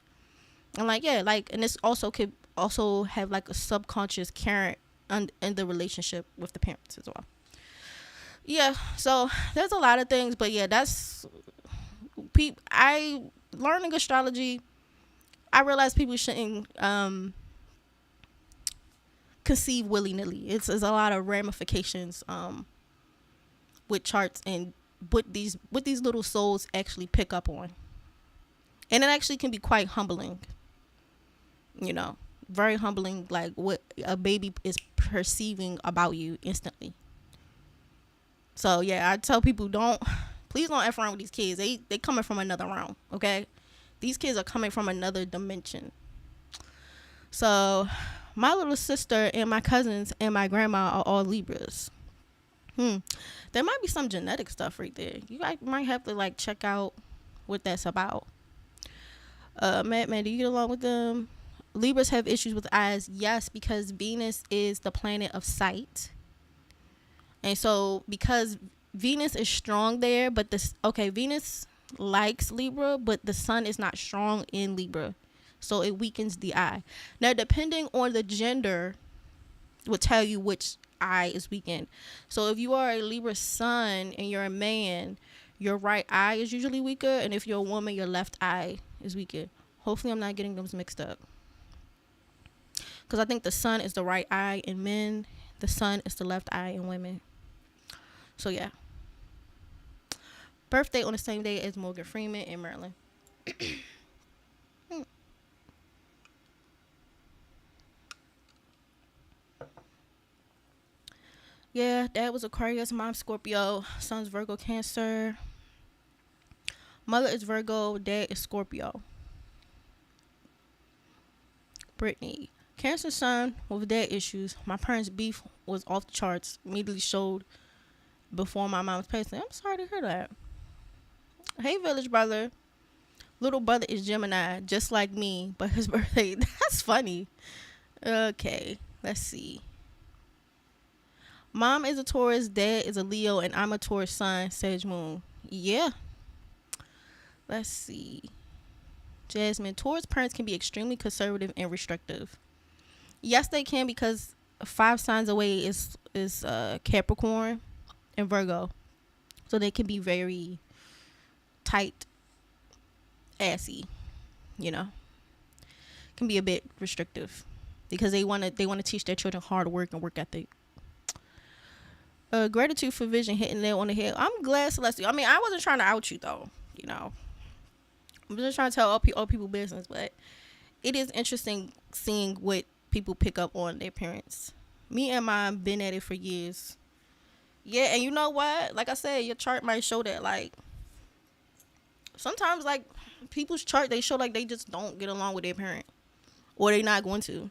Speaker 1: I'm like, yeah, like, and this also could also have like a subconscious caring in the relationship with the parents as well. Yeah, so there's a lot of things, but yeah, that's I learning astrology, I realized people shouldn't conceive willy-nilly. It's a lot of ramifications with charts and what these little souls actually pick up on. And it actually can be quite humbling. You know, very humbling, like what a baby is perceiving about you instantly. So yeah, I tell people, please don't F around with these kids. They coming from another realm, okay? These kids are coming from another dimension. So my little sister and my cousins and my grandma are all Libras. There might be some genetic stuff right there. You guys might have to like check out what that's about. Man, do you get along with them? Libras have issues with eyes, yes, because Venus is the planet of sight. And so because Venus is strong there, but Venus likes Libra, but the sun is not strong in Libra. So it weakens the eye. Now, depending on the gender, will tell you which eye is weakened. So if you are a Libra sun and you're a man, your right eye is usually weaker. And if you're a woman, your left eye is weaker. Hopefully I'm not getting those mixed up. Because I think the sun is the right eye in men. The sun is the left eye in women. So yeah. Birthday on the same day as Morgan Freeman in Maryland. Yeah, dad was Aquarius, mom Scorpio, son's Virgo, Cancer. Mother is Virgo, dad is Scorpio. Brittany, Cancer son with dad issues. My parents' beef was off the charts. Immediately showed before my mom's passing. I'm sorry to hear that. Hey, village brother. Little brother is Gemini, just like me, but his birthday. That's funny. Okay, let's see. Mom is a Taurus, dad is a Leo, and I'm a Taurus sun, Sag moon. Yeah. Let's see. Jasmine, Taurus parents can be extremely conservative and restrictive. Yes, they can, because 5 signs away is Capricorn and Virgo. So they can be very tight, assy, Can be a bit restrictive because they want to teach their children hard work and work ethic. Gratitude for vision, hitting nail on the head. I'm glad, Celeste. I mean, I wasn't trying to out you though, I'm just trying to tell all people business, but it is interesting seeing what people pick up on their parents. Me and mine been at it for years. Yeah, and you know what? Like I said, your chart might show that. Like sometimes, like people's chart, they show like they just don't get along with their parent, or they not going to,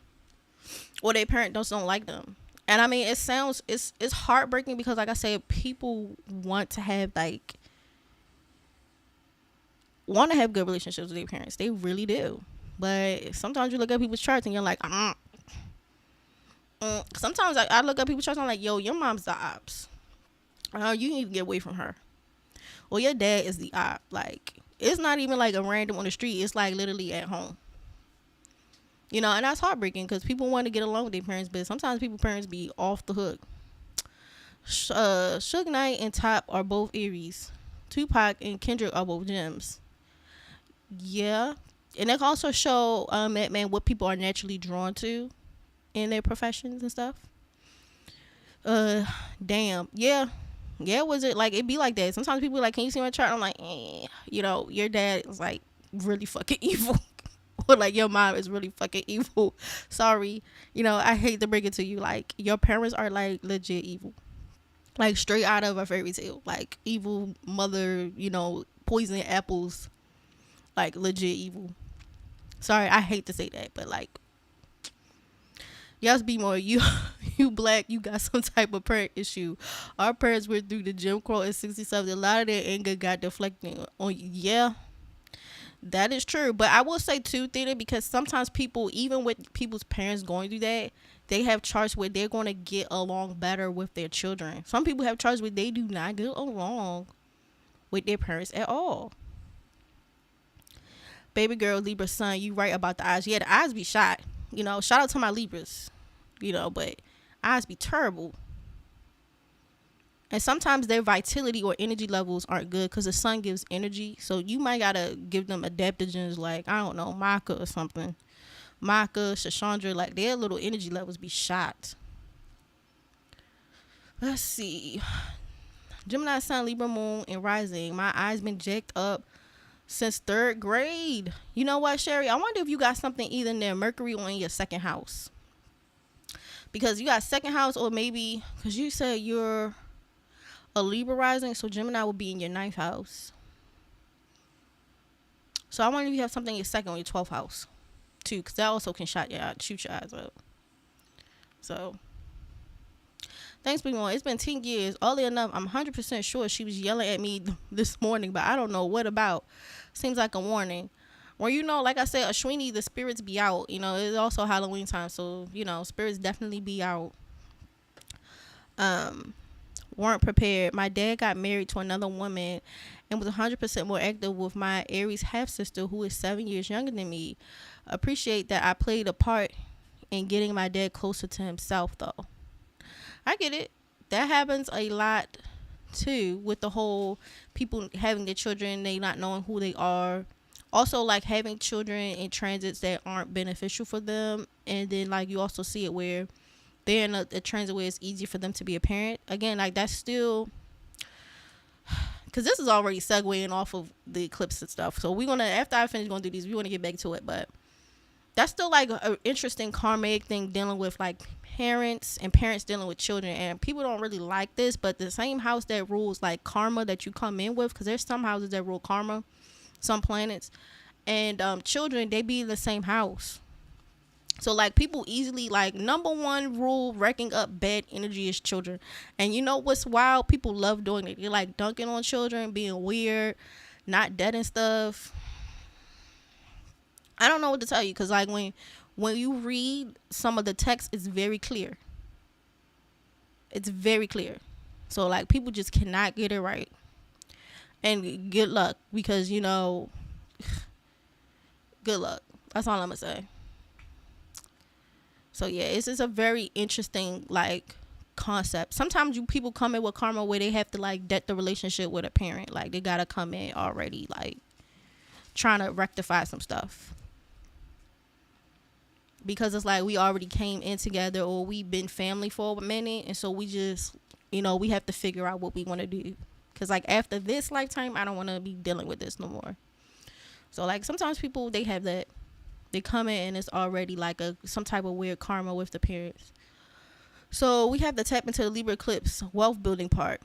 Speaker 1: or their parent just don't like them. And I mean, it's heartbreaking because, like I said, people want to have good relationships with their parents. They really do. But sometimes you look at people's charts and you're like, Sometimes I look at people's charts and I'm like, yo, your mom's the ops. You need to get away from her. Well, your dad is the op. Like, it's not even like a random on the street. It's like literally at home. And that's heartbreaking because people want to get along with their parents, but sometimes people's parents be off the hook. Suge Knight and Top are both Aries. Tupac and Kendrick are both Gems. Yeah. And they can also show what people are naturally drawn to in their professions and stuff. Damn. Yeah. Yeah, was it like it be like that? Sometimes people are like, can you see my chart? I'm like, your dad is like really fucking evil. Or like your mom is really fucking evil. Sorry. I hate to bring it to you. Like your parents are like legit evil. Like straight out of a fairy tale. Like evil mother, poison apples. Like legit evil. Sorry, I hate to say that, but like yes, BMORE, you black, you got some type of parent issue. Our parents went through the Jim Crow in 67. A lot of their anger got deflected on you. Yeah. That is true. But I will say too, Theta, because sometimes people, even with people's parents going through that, they have charts where they're going to get along better with their children. Some people have charts where they do not get along with their parents at all. Baby girl, Libra sun, you right about the eyes. Yeah, the eyes be shot. Shout out to my Libras. But eyes be terrible. And sometimes their vitality or energy levels aren't good because the sun gives energy. So you might got to give them adaptogens like, I don't know, maca or something. Maca, Shashandra, like their little energy levels be shot. Let's see. Gemini sun, Libra moon, and rising. My eyes been jacked up since 3rd grade. You know what, Sherry? I wonder if you got something either in there, Mercury or in your 2nd house. Because you got 2nd house, or maybe, because you said you're a Libra rising, so Gemini will be in your 9th house. So I wonder if you have something in your 2nd or your 12th house. too, because that also can shoot your eyes up. So thanks, BMORE. It's been 10 years. Oddly enough, I'm 100% sure she was yelling at me this morning, but I don't know what about. Seems like a warning. Or, like I said, Ashwini, the spirits be out. It's also Halloween time, so, spirits definitely be out. Weren't prepared. My dad got married to another woman and was 100% more active with my Aries half-sister, who is 7 years younger than me. Appreciate that I played a part in getting my dad closer to himself, though. I get it. That happens a lot too, with the whole people having their children, they not knowing who they are. Also, like, having children in transits that aren't beneficial for them, and then like you also see it where they're in a transit where it's easy for them to be a parent. Again, like, that's still, because this is already segueing off of the eclipse and stuff, so we're gonna, after I finish going through these, we want to get back to it. But that's still like an interesting karmic thing, dealing with like parents and parents dealing with children. And people don't really like this, but the same house that rules like karma that you come in with, because there's some houses that rule karma, some planets, and children, they be in the same house. So like, people easily, like, number one rule wrecking up bad energy is children. And you know what's wild? People love doing it. They like dunking on children, being weird, not dead and stuff. I don't know what to tell you, because like when you read some of the text, it's very clear. It's very clear. So like, people just cannot get it right. And good luck, because good luck. That's all I'm gonna say. So yeah, it's just a very interesting like concept. Sometimes people come in with karma where they have to like debt the relationship with a parent. Like, they gotta come in already like trying to rectify some stuff, because it's like we already came in together, or we've been family for a minute, and so we just we have to figure out what we want to do, because like, after this lifetime, I don't want to be dealing with this no more. So like, sometimes people, they have that, they come in and it's already like some type of weird karma with the parents. So we have to tap into the Libra eclipse wealth building part.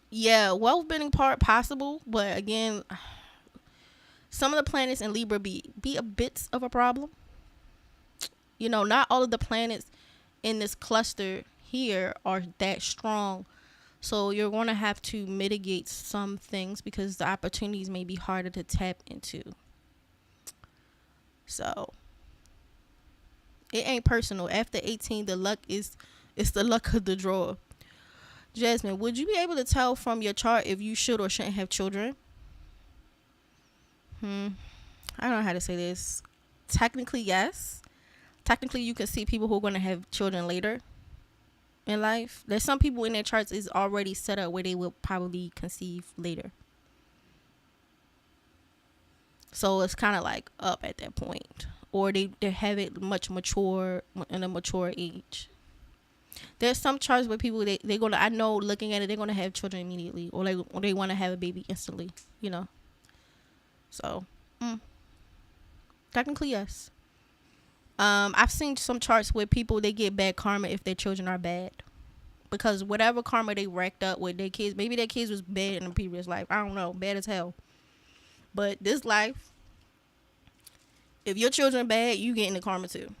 Speaker 1: Yeah, wealth building part possible, but again, some of the planets in Libra be a bit of a problem. Not all of the planets in this cluster here are that strong. So you're going to have to mitigate some things, because the opportunities may be harder to tap into. So it ain't personal. After 18, the luck it's the luck of the draw. Jasmine, would you be able to tell from your chart if you should or shouldn't have children? I don't know how to say this. Technically, yes. Technically, you can see people who are going to have children later in life. There's some people in their charts is already set up where they will probably conceive later. So it's kind of like up at that point, or they have it much mature in a mature age. There's some charts where people they're gonna, I know, looking at it, they're gonna have children immediately, or they want to have a baby instantly. So technically, yes. I've seen some charts where people, they get bad karma if their children are bad, because whatever karma they racked up with their kids, maybe their kids was bad in a previous life, I don't know, bad as hell. But this life, if your children bad, you getting the karma too.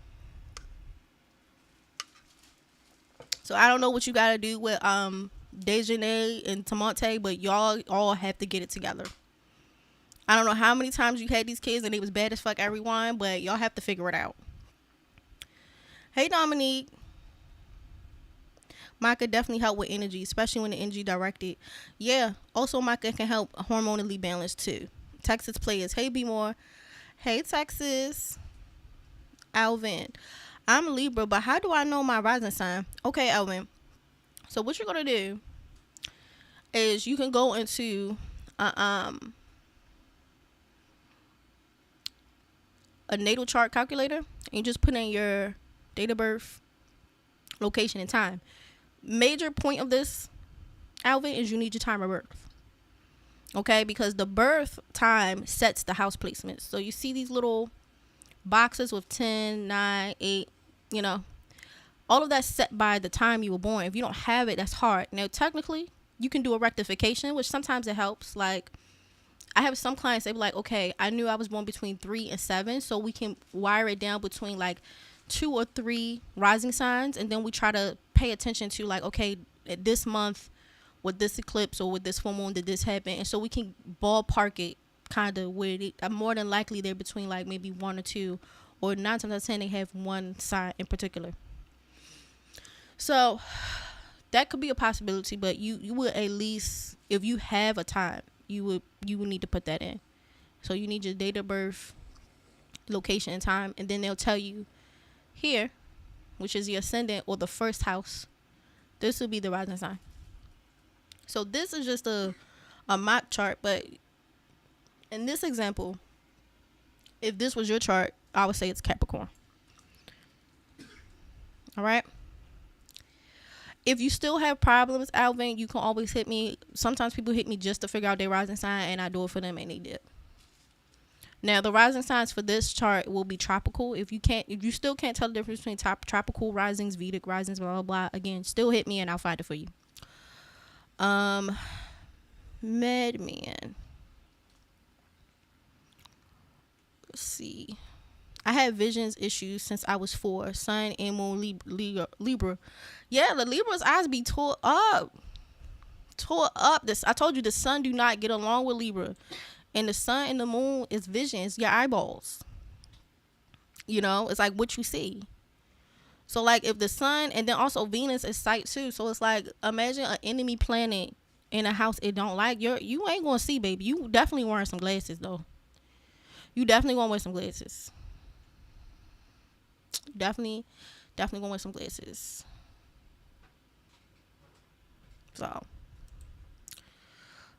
Speaker 1: So I don't know what you gotta do with Dejanay and Tamonte, but y'all all have to get it together. I don't know how many times you had these kids and they was bad as fuck everyone, but y'all have to figure it out. Hey Dominique. Micah definitely help with energy, especially when the energy directed. Yeah, also Micah can help hormonally balance too. Texas players. Hey BMORE. Hey Texas. Alvin. I'm Libra, but how do I know my rising sign? Okay, Alvin. So what you're gonna do is you can go into a natal chart calculator and you just put in your date of birth, location, and time. Major point of this, Alvin, is you need your time of birth. Okay, because the birth time sets the house placements. So you see these little boxes with 10, 9, 8, all of that's set by the time you were born. If you don't have it, that's hard. Now, technically, you can do a rectification, which sometimes it helps. Like, I have some clients, they be like, okay, I knew I was born between 3 and 7, so we can wire it down between like 2 or 3 rising signs, and then we try to pay attention to like, okay, this month with this eclipse or with this full moon did this happen, and so we can ballpark it kind of where more than likely they're between like maybe 1 or 2, or 9 times out of 10 they have one sign in particular. So that could be a possibility, but you would at least, if you have a time, you would need to put that in. So you need your date of birth, location, and time, and then they'll tell you here, which is the ascendant or the first house, this will be the rising sign. So this is just a mock chart, but in this example, if this was your chart, I would say it's Capricorn. All right. If you still have problems, Alvin, you can always hit me. Sometimes people hit me just to figure out their rising sign, and I do it for them, and they did. Now, the rising signs for this chart will be tropical. If you still can't tell the difference between tropical risings, Vedic risings, blah, blah, blah, again, still hit me and I'll find it for you. Madman. Let's see. I had visions issues since I was 4. Sun and moon Libra. Yeah, the Libra's eyes be tore up. I told you the sun do not get along with Libra. And the sun and the moon is visions, your eyeballs. You know, it's like what you see. So like if the sun, and then also Venus is sight too. So it's like, imagine an enemy planet in a house it don't like. You ain't gonna see, baby. You definitely wearing some glasses though. You definitely gonna wear some glasses. Definitely gonna wear some glasses. So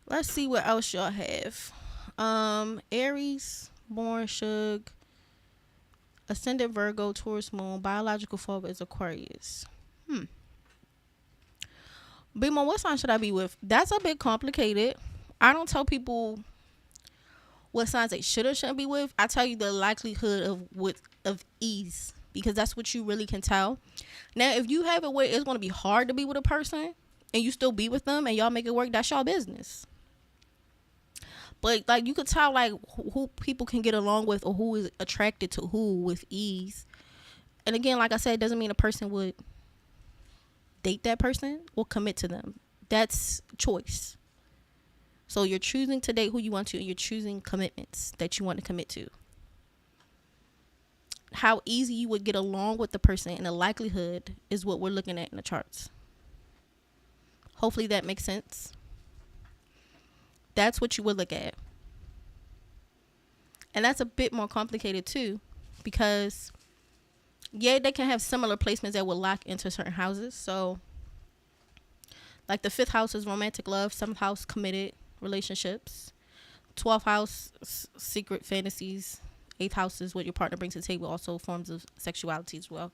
Speaker 1: let's see what else y'all have. Aries, born Shug, ascendant Virgo, Taurus moon, biological father is Aquarius. BMORE, what sign should I be with? That's a bit complicated. I don't tell people what signs they should or shouldn't be with. I tell you the likelihood of ease, because that's what you really can tell. Now, if you have it where it's going to be hard to be with a person and you still be with them and y'all make it work, that's y'all business. But like you could tell like who people can get along with or who is attracted to who with ease. And again, like I said, it doesn't mean a person would date that person or commit to them. That's choice. So you're choosing to date who you want to, and you're choosing commitments that you want to commit to. How easy you would get along with the person and the likelihood is what we're looking at in the charts. Hopefully that makes sense. That's what you would look at. And that's a bit more complicated too, because yeah, they can have similar placements that will lock into certain houses. So like the 5th house is romantic love, 7th house committed relationships, 12th house secret fantasies, 8th house is what your partner brings to the table, also forms of sexuality as well.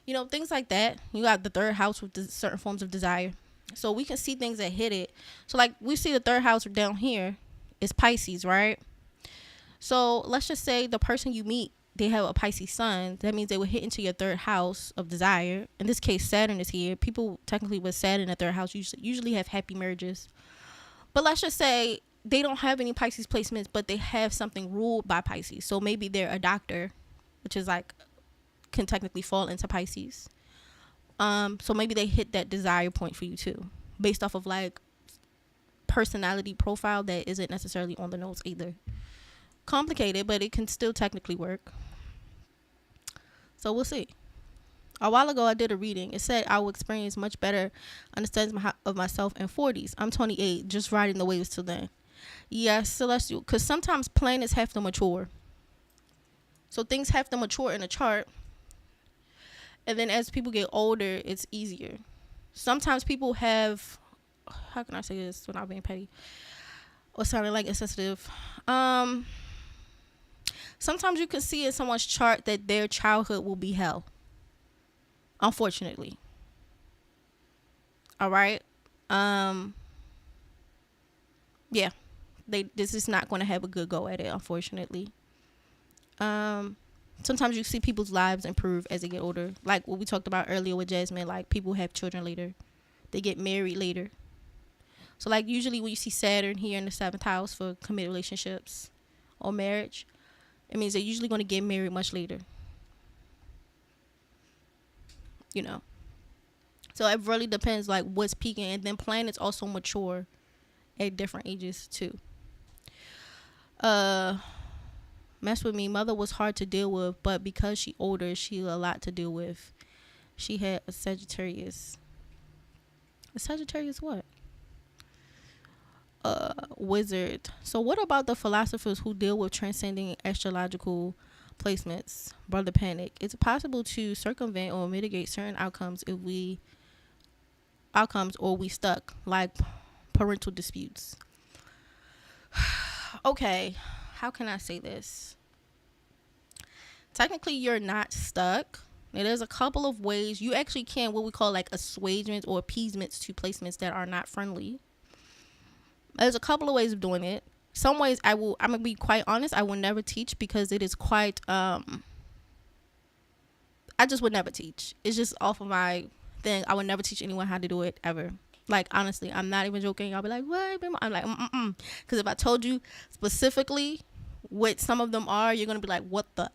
Speaker 1: You know, things like that. You got the 3rd house with certain forms of desire. So we can see things that hit it. So like we see the 3rd house down here is Pisces, right? So let's just say the person you meet, they have a Pisces sun. That means they would hit into your 3rd house of desire. In this case, Saturn is here. People technically with Saturn in the 3rd house usually have happy marriages. But let's just say they don't have any Pisces placements, but they have something ruled by Pisces. So maybe they're a doctor, which is like, can technically fall into Pisces. So maybe they hit that desire point for you too, based off of like personality profile that isn't necessarily on the nose either. Complicated, but it can still technically work. So we'll see. A while ago, I did a reading. It said I will experience much better understanding of myself in 40s. I'm 28, just riding the waves till then. Yes, celestial, because sometimes planets have to mature. So things have to mature in a chart. And then as people get older, it's easier. Sometimes people have, how can I say this without being petty or sounding like insensitive? Sometimes you can see in someone's chart that their childhood will be hell. Unfortunately. All right. Yeah. This is not going to have a good go at it, unfortunately. Sometimes you see people's lives improve as they get older. Like what we talked about earlier with Jasmine, like people have children later. They get married later. So like usually when you see Saturn here in the 7th house for committed relationships or marriage, it means they're usually going to get married much later. You know. So it really depends like what's peaking, and then planets also mature at different ages too. Mess with me. Mother was hard to deal with, but because she older, she a lot to deal with. She had a Sagittarius. A Sagittarius what? Wizard. So what about the philosophers who deal with transcending astrological placements? Brother Panic. It's possible to circumvent or mitigate certain outcomes or we stuck, like parental disputes. Okay, how can I say this? Technically, you're not stuck. There's a couple of ways you actually can what we call like assuagements or appeasements to placements that are not friendly. There's a couple of ways of doing it. Some ways I'm gonna be quite honest, I will never teach because it is quite I just would never teach. It's just off of my thing. I would never teach anyone how to do it ever. Like honestly, I'm not even joking. I'll be like, what? I'm like, because if I told you specifically what some of them are, you're gonna be like, what the?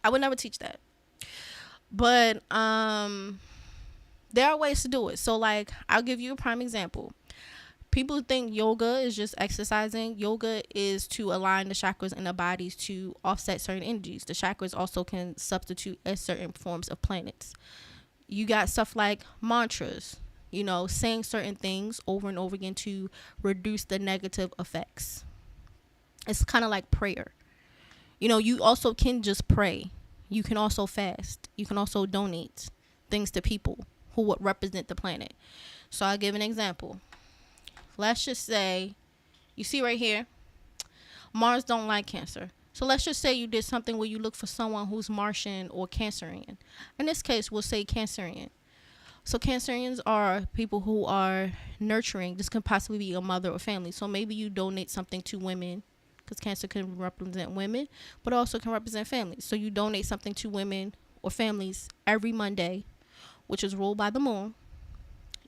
Speaker 1: I would never teach that. But there are ways to do it. So like, I'll give you a prime example. People think yoga is just exercising. Yoga is to align the chakras in the bodies to offset certain energies. The chakras also can substitute as certain forms of planets. You got stuff like mantras, you know, saying certain things over and over again to reduce the negative effects. It's kind of like prayer. You know, you also can just pray. You can also fast. You can also donate things to people who would represent the planet. So I'll give an example. Let's just say, you see right here, Mars don't like Cancer. So let's just say you did something where you look for someone who's Martian or Cancerian. In this case, we'll say Cancerian. So Cancerians are people who are nurturing. This can possibly be a mother or family. So maybe you donate something to women, because Cancer can represent women, but also can represent families. So you donate something to women or families every Monday, which is ruled by the moon.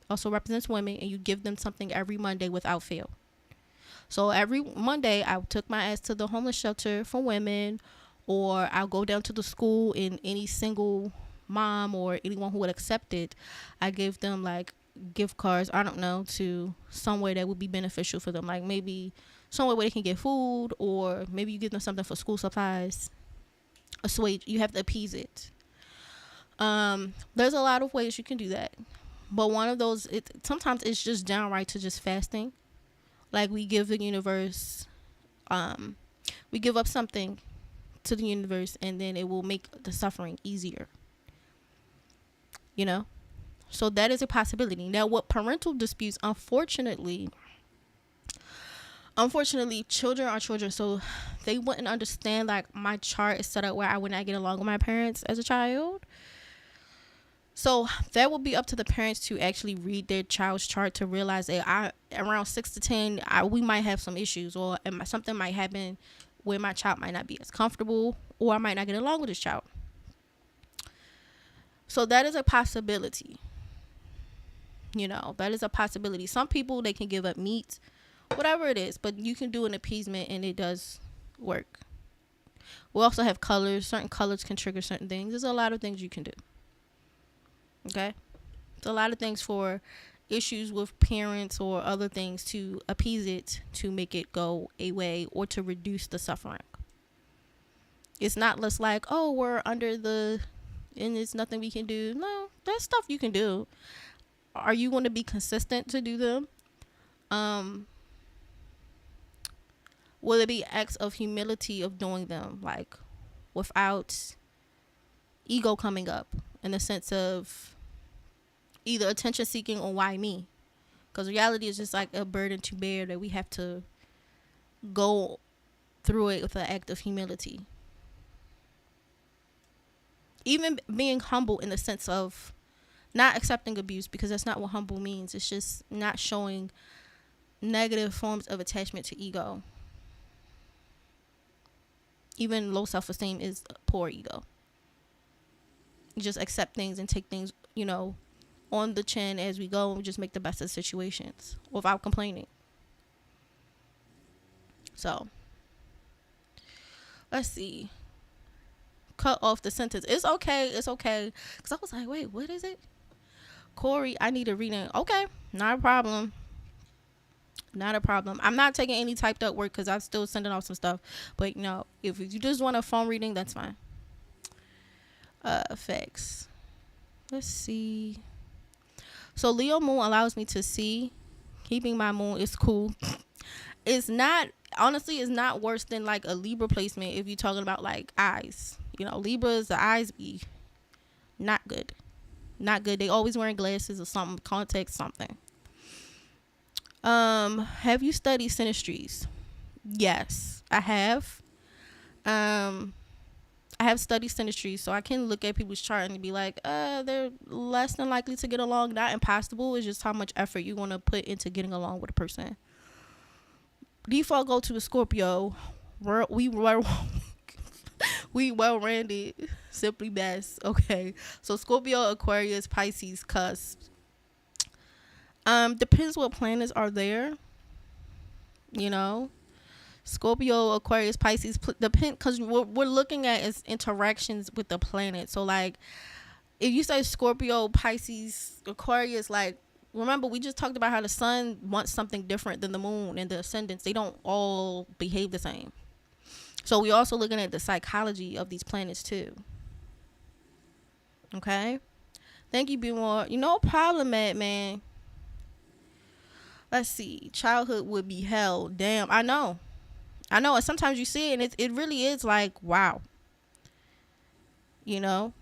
Speaker 1: Also represents women, and you give them something every Monday without fail. So every Monday, I took my ass to the homeless shelter for women, or I'll go down to the school, and any single mom or anyone who would accept it, I give them like gift cards, I don't know, to somewhere that would be beneficial for them. Like maybe somewhere where they can get food, or maybe you give them something for school supplies. Assuage, you have to appease it. There's a lot of ways you can do that. But one of those, sometimes it's just downright to just fasting. Like we give the universe, we give up something to the universe, and then it will make the suffering easier. You know? So that is a possibility. Now, what parental disputes, unfortunately, children are children, so they wouldn't understand, like, my chart is set up where I would not get along with my parents as a child. So that will be up to the parents to actually read their child's chart to realize that around 6 to 10, we might have some issues, or something might happen where my child might not be as comfortable, or I might not get along with this child. So that is a possibility. You know, that is a possibility. Some people, they can give up meat, whatever it is, but you can do an appeasement and it does work. We also have colors. Certain colors can trigger certain things. There's a lot of things you can do. Okay? It's a lot of things for issues with parents or other things to appease it, to make it go away, or to reduce the suffering. It's not less like, oh, we're under the, and there's nothing we can do. No, there's stuff you can do. Are you going to be consistent to do them? Will it be acts of humility of doing them, like without ego coming up, in the sense of either attention seeking or why me? Because reality is just like a burden to bear that we have to go through it with an act of humility. Even being humble in the sense of not accepting abuse, because that's not what humble means. It's just not showing negative forms of attachment to ego. Even low self-esteem is poor ego. You just accept things and take things, you know, on the chin as we go, and we just make the best of situations without complaining. So let's see. Cut off the sentence. It's okay. It's okay. Because I was like, wait, what is it? Corey, I need a reading. Okay, not a problem. Not a problem. I'm not taking any typed up work because I'm still sending off some stuff. But, you know, if you just want a phone reading, that's fine. Effects. Let's see. So, Leo moon allows me to see. Keeping my moon is cool. It's not, honestly, it's not worse than like a Libra placement if you're talking about like eyes. You know, Libras, the eyes be not good. Not good. They always wearing glasses or something, contacts, something. Have you studied synastries? Yes, I have. I have studied synastries, so I can look at people's chart and be like, they're less than likely to get along. Not impossible. It's just how much effort you want to put into getting along with a person. Default go to a Scorpio. We well-rounded, simply best. Okay, so Scorpio, Aquarius, Pisces, cusp. Depends what planets are there. You know, Scorpio, Aquarius, Pisces depend, because what we're looking at is interactions with the planet. So like, if you say Scorpio, Pisces, Aquarius, like, remember we just talked about how the sun wants something different than the moon and the ascendants. They don't all behave the same. So we're also looking at the psychology of these planets too. Okay. Thank you, BMORE. You no problem, man. Let's see. Childhood would be hell. Damn. I know. And sometimes you see it and it really is like, wow. You know.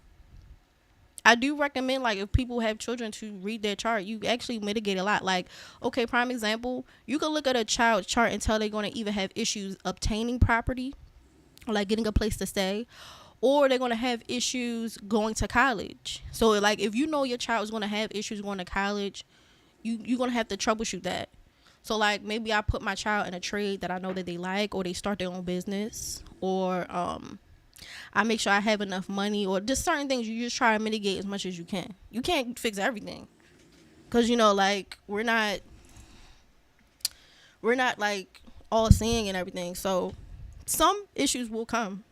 Speaker 1: I do recommend, like, if people have children, to read their chart. You actually mitigate a lot. Like, okay, prime example, you can look at a child's chart and tell they're going to either have issues obtaining property, like getting a place to stay, or they're going to have issues going to college. So, like, if you know your child is going to have issues going to college, you're going to have to troubleshoot that. So, like, maybe I put my child in a trade that I know that they like, or they start their own business, or I make sure I have enough money, or just certain things you just try to mitigate as much as you can. You can't fix everything, because, you know, like, we're not like all seeing and everything. So some issues will come,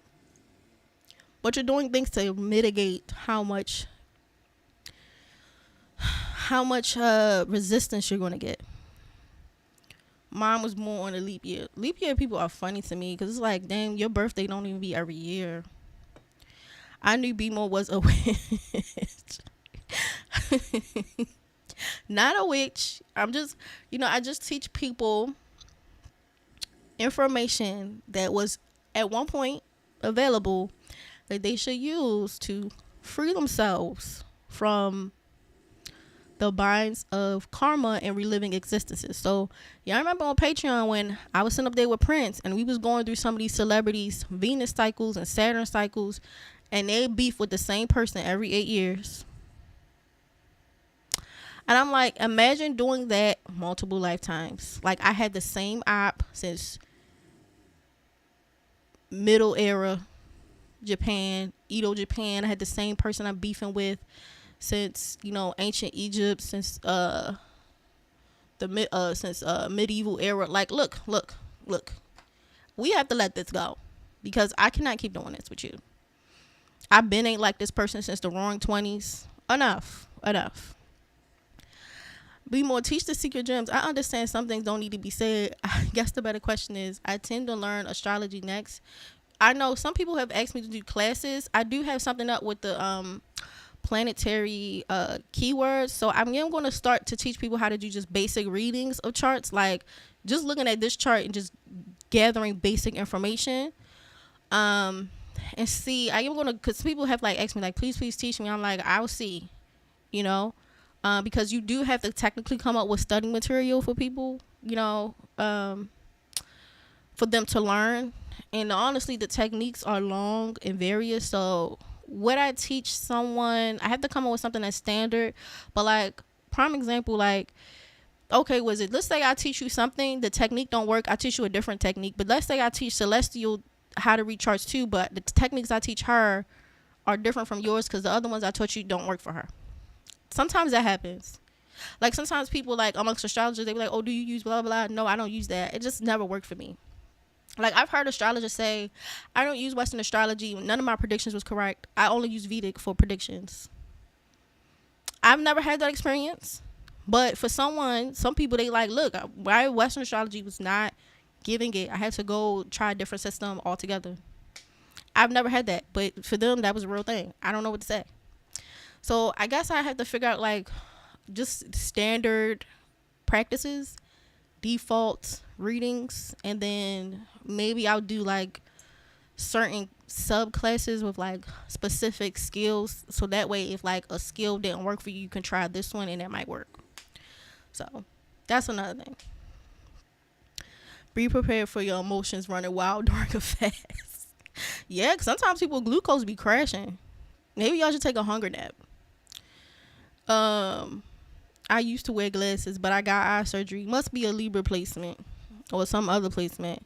Speaker 1: but you're doing things to mitigate how much resistance you're going to get. Mine was more on a leap year. Leap year people are funny to me, because it's like, dang, your birthday don't even be every year. I knew BMORE was a witch. Not a witch. I'm just, I just teach people information that was at one point available that they should use to free themselves from the binds of karma and reliving existences. So, yeah, I remember on Patreon when I was sitting up there with Prince and we was going through some of these celebrities' Venus cycles and Saturn cycles, and they beef with the same person every 8 years. And I'm like, imagine doing that multiple lifetimes. Like, I had the same op since Middle Era Japan, Edo Japan. I had the same person I'm beefing with since, ancient Egypt, since medieval era. Like, look, we have to let this go, because I cannot keep doing this with you. I've been ain't like this person since the roaring 20s. Enough. BMORE, teach the secret gems. I understand some things don't need to be said. I guess the better question is, I tend to learn astrology next. I know some people have asked me to do classes. I do have something up with the planetary keywords, so I'm going to start to teach people how to do just basic readings of charts, like just looking at this chart and just gathering basic information, and see. I am going to, because people have like asked me like, please teach me. I'm like, I'll see, because you do have to technically come up with study material for people, for them to learn. And honestly, the techniques are long and various, so what I teach someone, I have to come up with something that's standard. But like, prime example, like, okay, let's say I teach you something, the technique don't work, I teach you a different technique. But let's say I teach Celestial how to read charts too, but the techniques I teach her are different from yours, because the other ones I taught you don't work for her. Sometimes that happens. Like sometimes people like amongst astrologers, they be like, oh, do you use blah blah? No, I don't use that. It just never worked for me. Like I've heard astrologers say, I don't use Western astrology. None of my predictions was correct. I only use Vedic for predictions. I've never had that experience. But for some people, they like, look, my Western astrology was not giving it. I had to go try a different system altogether. I've never had that. But for them, that was a real thing. I don't know what to say. So I guess I have to figure out like just standard practices, default readings, and then maybe I'll do like certain subclasses with like specific skills, so that way if like a skill didn't work for you, you can try this one and it might work. So that's another thing. Be prepared for your emotions running wild during a fast. Yeah, cause sometimes people glucose be crashing. Maybe y'all should take a hunger nap. I used to wear glasses, but I got eye surgery. Must be a Libra placement or some other placement.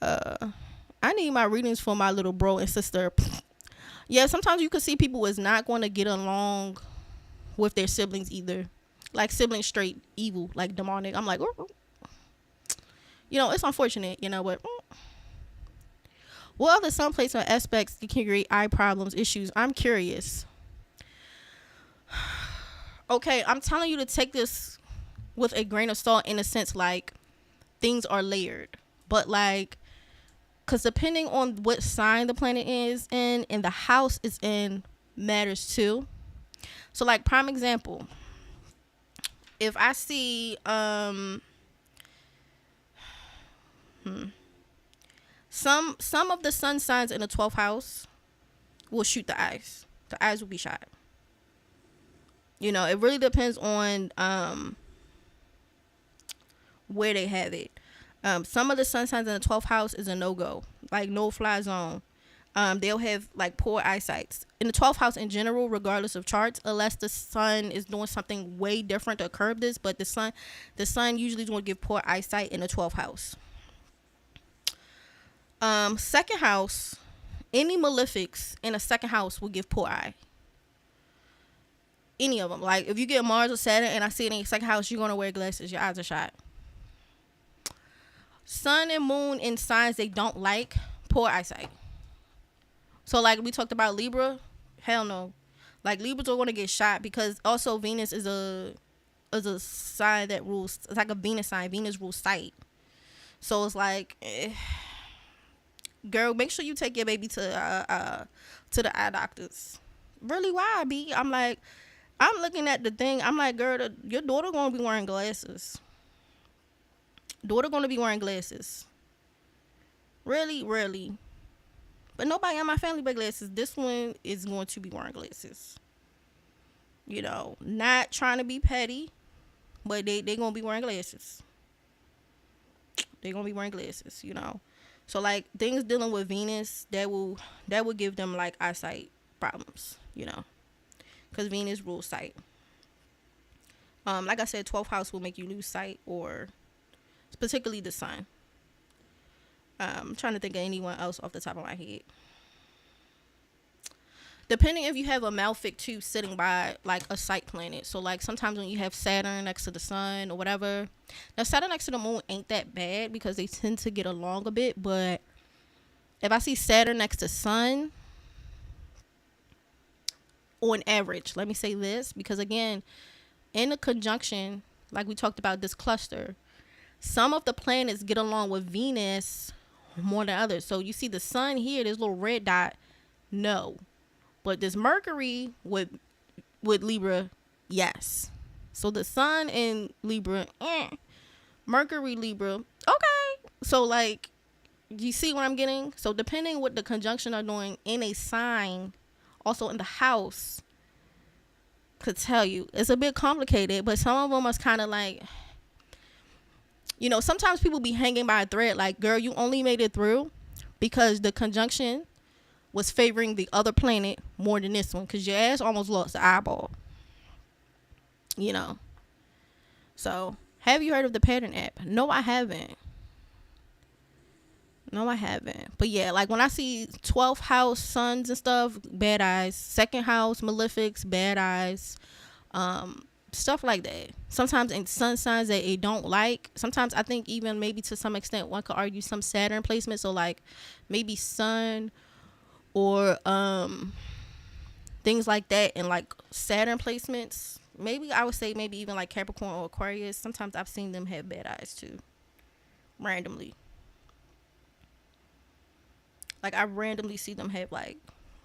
Speaker 1: I need my readings for my little bro and sister. Yeah, sometimes you can see people is not going to get along with their siblings either. Like siblings straight evil, like demonic. I'm like, it's unfortunate, but what other sun placement aspects can create eye problems, issues? I'm curious. Okay, I'm telling you to take this with a grain of salt in a sense, like things are layered, but like, because depending on what sign the planet is in and the house it's in matters too. So like prime example, if I see some of the sun signs in the 12th house will shoot the eyes. The eyes will be shot. It really depends on where they have it. Some of the sun signs in the 12th house is a no-go, like no-fly zone. They'll have like poor eyesight. In the 12th house in general, regardless of charts, unless the sun is doing something way different to curb this, but the sun usually is going to give poor eyesight in the 12th house. Second house, any malefics in a second house will give poor eye. Any of them. Like if you get Mars or Saturn and I see it in your second house, you're going to wear glasses. Your eyes are shot. Sun and moon in signs they don't like, poor eyesight. So like we talked about Libra, hell no. Like Libras are going to get shot because also Venus is a sign that rules. It's like a Venus sign. Venus rules sight. So it's like, girl, make sure you take your baby to the eye doctors. Really, why, B? I'm like, I'm looking at the thing. I'm like, girl, your daughter going to be wearing glasses. Daughter going to be wearing glasses. Really, really. But nobody in my family wear glasses. This one is going to be wearing glasses. Not trying to be petty, but they going to be wearing glasses. They're going to be wearing glasses, So, like, things dealing with Venus, that will give them, like, eyesight problems, because Venus rules sight. Like I said, 12th house will make you lose sight, or particularly the sun. I'm trying to think of anyone else off the top of my head. Depending if you have a malefic too sitting by like a sight planet. So like sometimes when you have Saturn next to the sun or whatever. Now Saturn next to the moon ain't that bad because they tend to get along a bit. But if I see Saturn next to sun, on average, let me say this, because again, in a conjunction, like we talked about this cluster, some of the planets get along with Venus more than others. So you see the sun here, this little red dot, no. But this Mercury with Libra, yes. So the sun in Libra, Mercury Libra, okay. So like, you see what I'm getting? So depending what the conjunction are doing in a sign, also in the house, could tell you. It's a bit complicated, but some of them is kind of like, sometimes people be hanging by a thread like, girl, you only made it through because the conjunction was favoring the other planet more than this one, because your ass almost lost the eyeball. So, have you heard of the Pattern app? No, I haven't. No, I haven't. But yeah, like when I see 12th house suns and stuff, bad eyes. Second house malefics, bad eyes. Stuff like that. Sometimes in sun signs that it don't like. Sometimes I think even maybe to some extent one could argue some Saturn placement. So like maybe sun or things like that, and like Saturn placements. Maybe I would say maybe even like Capricorn or Aquarius. Sometimes I've seen them have bad eyes too, randomly. Like I randomly see them have like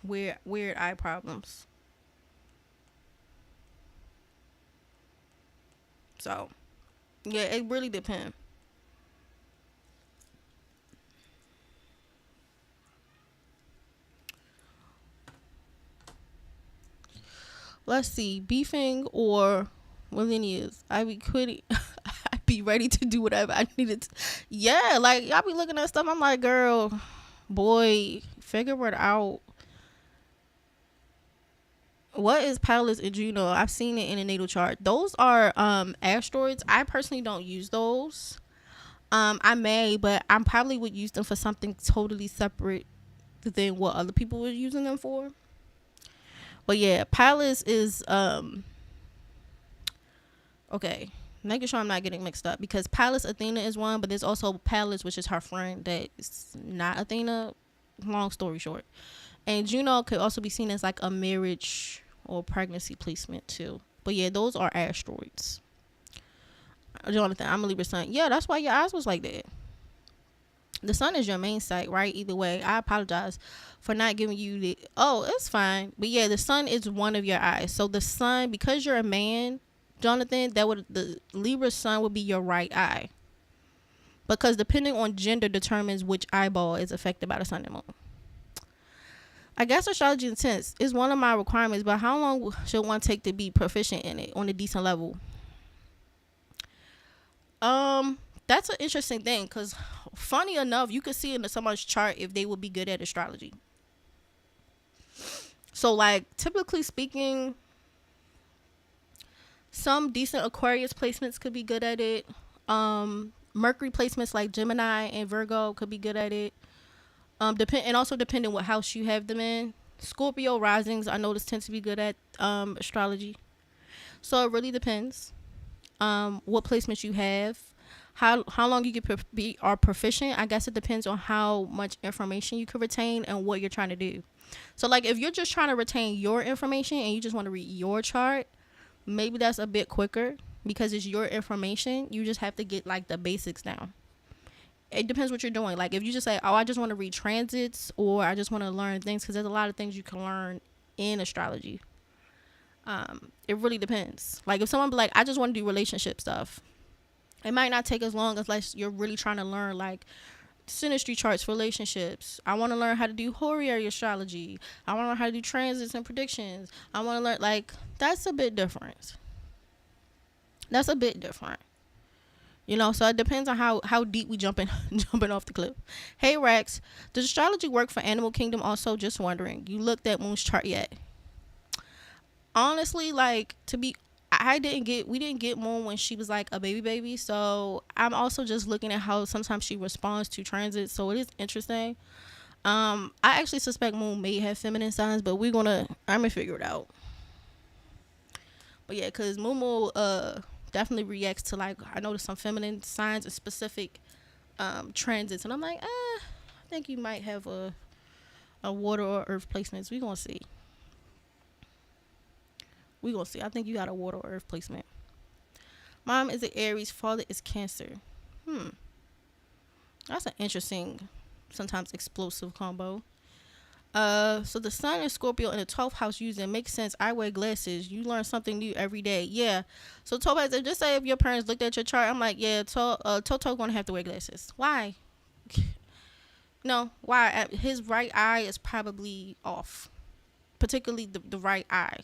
Speaker 1: weird eye problems. So yeah, it really depends. Let's see, beefing or millennials. I be quitting. I be ready to do whatever I needed to. Yeah, like y'all be looking at stuff. I'm like, girl, boy, figure it out. What is Pallas and Juno? I've seen it in a natal chart. Those are asteroids. I personally don't use those. I may, but I probably would use them for something totally separate than what other people were using them for. But yeah, Pallas is okay. Making sure I'm not getting mixed up, because Pallas Athena is one, but there's also Pallas, which is her friend that is not Athena. Long story short, and Juno could also be seen as like a marriage or pregnancy placement too. But yeah, those are asteroids. Jonathan, I'm a Libra sun. Yeah, that's why your eyes was like that. The sun is your main site, right? Either way, I apologize for not giving you the. Oh, it's fine. But yeah, the sun is one of your eyes. So the sun, because you're a man, Jonathan, that would the Libra sun would be your right eye. Because depending on gender determines which eyeball is affected by the sun and moon. I guess astrology intense is one of my requirements, but how long should one take to be proficient in it on a decent level? That's an interesting thing, because funny enough, you could see in someone's chart if they would be good at astrology. So like typically speaking, some decent Aquarius placements could be good at it. Mercury placements like Gemini and Virgo could be good at it. And also depending what house you have them in. Scorpio risings I noticed tend to be good at astrology. So it really depends what placements you have. How long you can are proficient. I guess it depends on how much information you can retain and what you're trying to do. So like if you're just trying to retain your information and you just want to read your chart, maybe that's a bit quicker because it's your information. You just have to get like the basics down. It depends what you're doing. Like if you just say, oh, I just want to read transits, or I just want to learn things, because there's a lot of things you can learn in astrology. It really depends. Like if someone be like, I just want to do relationship stuff, it might not take as long as like you're really trying to learn like synastry charts, relationships. I want to learn how to do horary astrology. I want to learn how to do transits and predictions. I want to learn, like, that's a bit different. That's a bit different. You know, so it depends on how deep we jumping off the cliff. Hey Rex, does astrology work for Animal Kingdom also? Just wondering. You looked at Moon's chart yet? Honestly, like, we didn't get Moon when she was like a baby, so I'm also just looking at how sometimes she responds to transit, so it is interesting. I actually suspect Moon may have feminine signs, but I'm gonna figure it out. But yeah, because Moon definitely reacts to, like, I noticed some feminine signs and specific transits, and I'm like, I think you might have a water or earth placements. We gonna see. I think you got a water or earth placement. Mom is an Aries, father is Cancer. That's an interesting, sometimes explosive combo. So the sun is Scorpio in the 12th house using makes sense. I wear glasses. You learn something new every day. Yeah. So Topaz, just say if your parents looked at your chart, I'm like, yeah, Toto gonna have to wear glasses. Why? No, why? His right eye is probably off, particularly the right eye.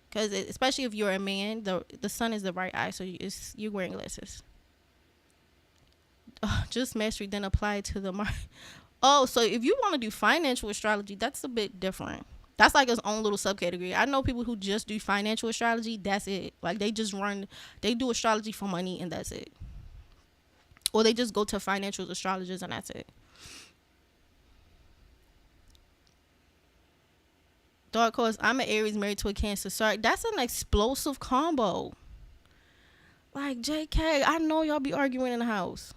Speaker 1: Because especially if you're a man, the sun is the right eye, so you're wearing glasses. Just mastery, then apply to the market. Oh, so if you want to do financial astrology, that's a bit different. That's like its own little subcategory. I know people who just do financial astrology. That's it. Like they do astrology for money and that's it. Or they just go to financial astrologers and that's it. Dark horse, I'm an Aries married to a Cancer. Sorry, that's an explosive combo. Like, JK, I know y'all be arguing in the house.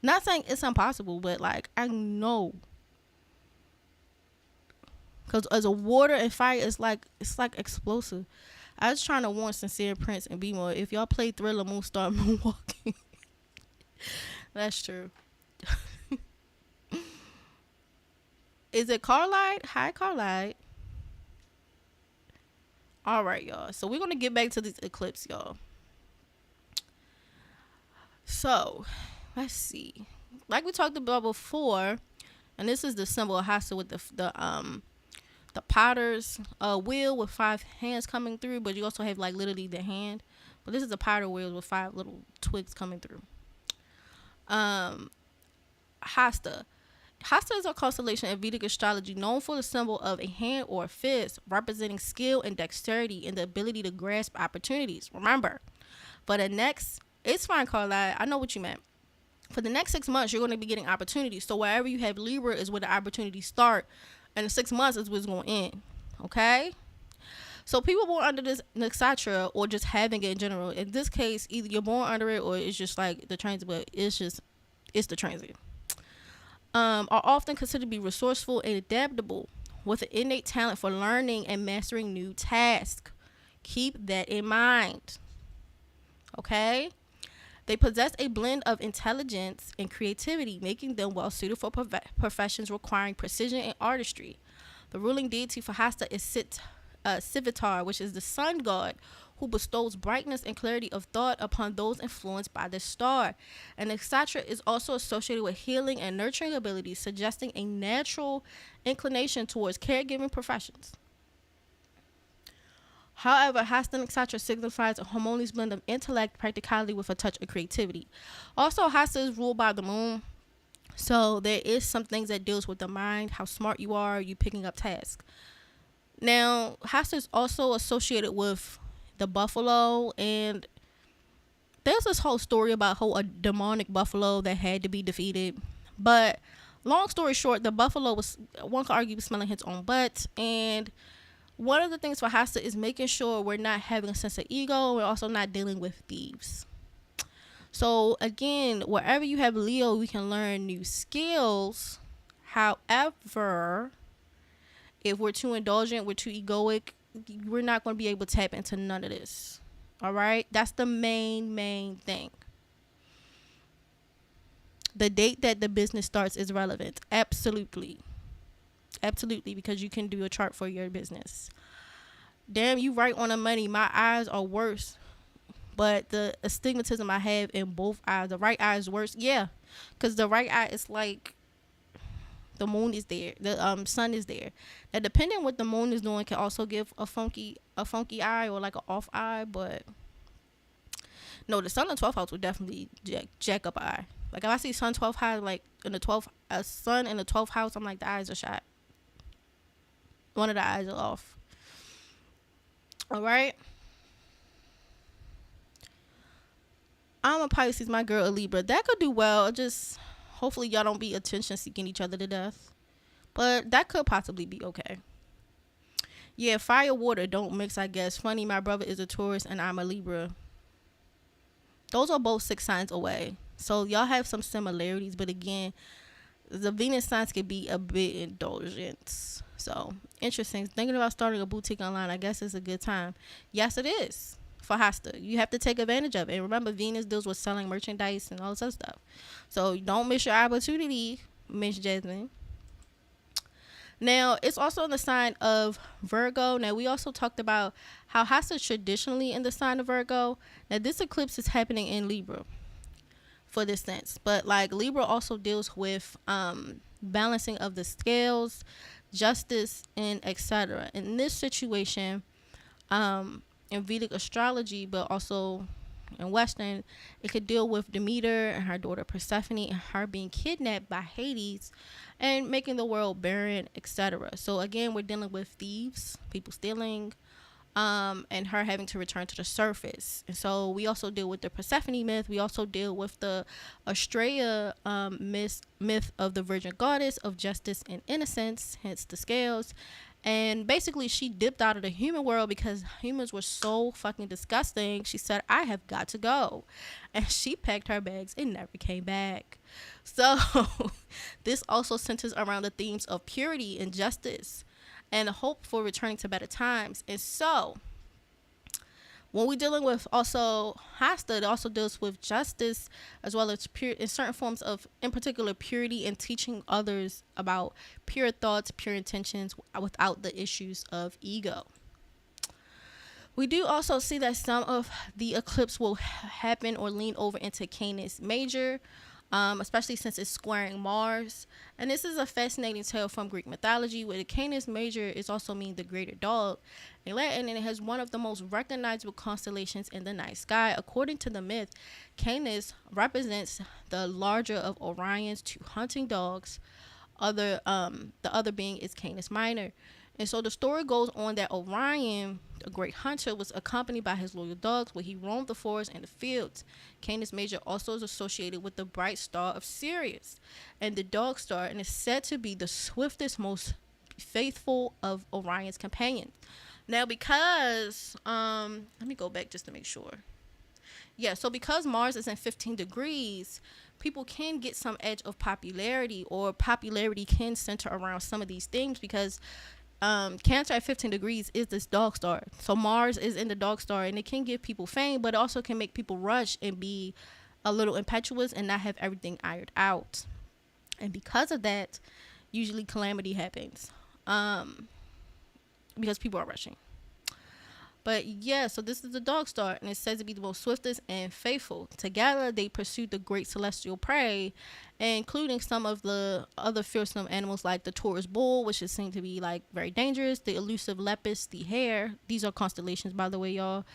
Speaker 1: Not saying it's impossible, but like, I know. Because as a water and fire, it's like explosive. I was trying to warn Sincere Prince and BMORE. If y'all play Thriller, Moonstar, Moonwalking. That's true. Is it Carlight? Hi, Carlight. All right, y'all. So we're going to get back to this eclipse, y'all. So, let's see. Like we talked about before, and this is the symbol of Hasta with the potter's wheel with 5 hands coming through, but you also have like literally the hand. But this is a potter wheel with 5 little twigs coming through. Hasta. Hasta is a constellation in Vedic astrology known for the symbol of a hand or a fist, representing skill and dexterity and the ability to grasp opportunities. Remember, for the next, it's fine, Carla, I know what you meant. For the next 6 months, you're going to be getting opportunities. So wherever you have Libra is where the opportunities start, and the 6 months is what's going to end. Okay? So people born under this nakshatra, or just having it in general, in this case, either you're born under it or it's just like the transit, but it's the transit. Are often considered to be resourceful and adaptable with an innate talent for learning and mastering new tasks. Keep that in mind. Okay? They possess a blend of intelligence and creativity, making them well suited for professions requiring precision and artistry. The ruling deity for Hasta is Civitar, which is the sun god, who bestows brightness and clarity of thought upon those influenced by the star. And nakshatra is also associated with healing and nurturing abilities, suggesting a natural inclination towards caregiving professions. However, Hasta nakshatra signifies a harmonious blend of intellect, practicality with a touch of creativity. Also, Hasta is ruled by the moon, so there is some things that deals with the mind, how smart you are, you picking up tasks. Now, Hasta is also associated with the buffalo, and there's this whole story about a demonic buffalo that had to be defeated. But long story short, the buffalo was, one could argue, smelling its own butt. And one of the things for Hasta is making sure we're not having a sense of ego. We're also not dealing with thieves. So again, wherever you have Leo, we can learn new skills. However, if we're too indulgent, we're too egoic, we're not going to be able to tap into none of this. All right? That's the main thing. The date that the business starts is relevant. Absolutely, because you can do a chart for your business. Damn, you right on the money. My eyes are worse, but the astigmatism I have in both eyes, the right eye is worse. Yeah, because the right eye is like, the moon is there, the sun is there. Now, depending what the moon is doing, can also give a funky eye or like an off eye. But no, the sun in 12th house would definitely jack up an eye. Like if I see sun 12th house, like in the 12th, sun in the 12th house, I'm like, the eyes are shot. One of the eyes are off. All right. I'm a Pisces, my girl a Libra. That could do well. Just hopefully y'all don't be attention seeking each other to death. But that could possibly be okay. Yeah, fire, water don't mix, I guess. Funny, my brother is a Taurus and I'm a Libra. Those are both 6 signs away. So y'all have some similarities. But again, the Venus signs can be a bit indulgent. So, interesting. Thinking about starting a boutique online, I guess it's a good time. Yes, it is. For Hasta, you have to take advantage of it. And remember, Venus deals with selling merchandise and all this other stuff. So don't miss your opportunity, Miss Jasmine. Now, it's also in the sign of Virgo. Now, we also talked about how Hasta is traditionally in the sign of Virgo. Now, this eclipse is happening in Libra for this sense. But like Libra also deals with balancing of the scales, justice, and etc. In this situation, in Vedic astrology, but also in Western, it could deal with Demeter and her daughter Persephone and her being kidnapped by Hades and making the world barren, etc. So again, we're dealing with thieves, people stealing, and her having to return to the surface. And so we also deal with the Persephone myth. We also deal with the Australia myth of the Virgin Goddess of justice and innocence, hence the scales. And basically, she dipped out of the human world because humans were so fucking disgusting. She said, I have got to go. And she packed her bags and never came back. So this also centers around the themes of purity and justice and hope for returning to better times. And so when we're dealing with also Hasta, it also deals with justice as well as pure in certain forms of, in particular, purity and teaching others about pure thoughts, pure intentions without the issues of ego. We do also see that some of the eclipse will happen or lean over into Canis Major, especially since it's squaring Mars. And this is a fascinating tale from Greek mythology, where the Canis Major is also mean the greater dog in Latin, and it has one of the most recognizable constellations in the night sky. According to the myth, Canis represents the larger of Orion's two hunting dogs. The other being is Canis Minor. And so the story goes on that Orion, a great hunter, was accompanied by his loyal dogs where he roamed the forest and the fields. Canis Major also is associated with the bright star of Sirius and the dog star, and is said to be the swiftest, most faithful of Orion's companions. Now, because, let me go back just to make sure. Yeah, so because Mars is in 15 degrees, people can get some edge of popularity, or popularity can center around some of these things, because Cancer at 15 degrees is this dog star. So Mars is in the dog star, and it can give people fame, but it also can make people rush and be a little impetuous and not have everything ironed out. And because of that, usually calamity happens, because people are rushing. But yeah, so this is the dog star, and it says to be the most swiftest and faithful. Together, they pursued the great celestial prey, including some of the other fearsome animals like the Taurus bull, which is seen to be like very dangerous, the elusive lepus, the hare. These are constellations, by the way, y'all.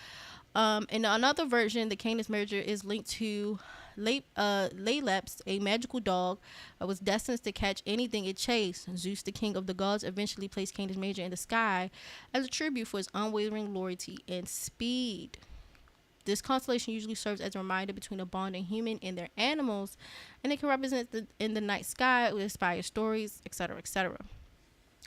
Speaker 1: In another version, the Canis Major is linked to Eclipse, a magical dog that was destined to catch anything it chased. Zeus, the king of the gods, eventually placed Canis Major in the sky as a tribute for his unwavering loyalty and speed. This constellation usually serves as a reminder between a bonding human and their animals, and it can represent in the night sky with inspired stories, etc., etc.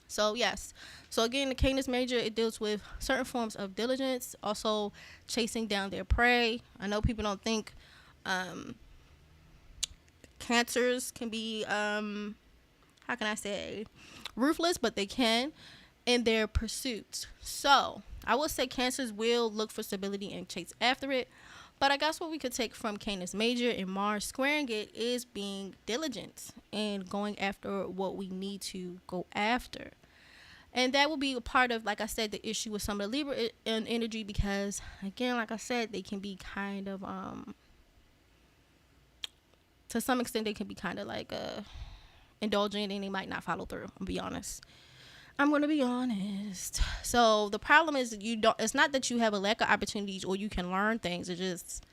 Speaker 1: So yes, so again, the Canis Major, it deals with certain forms of diligence, also chasing down their prey. I know people don't think Cancers can be how can I say, ruthless, but they can in their pursuits. So I would say Cancers will look for stability and chase after it, but I guess what we could take from Canis Major and Mars squaring it is being diligent and going after what we need to go after. And that will be a part of, like I said, the issue with some of the Libra energy, because again, like I said, they can be kind of to some extent they can be kind of like indulgent, and they might not follow through. I'll be honest. I'm going to be honest. So the problem is it's not that you have a lack of opportunities or you can learn things. It's just,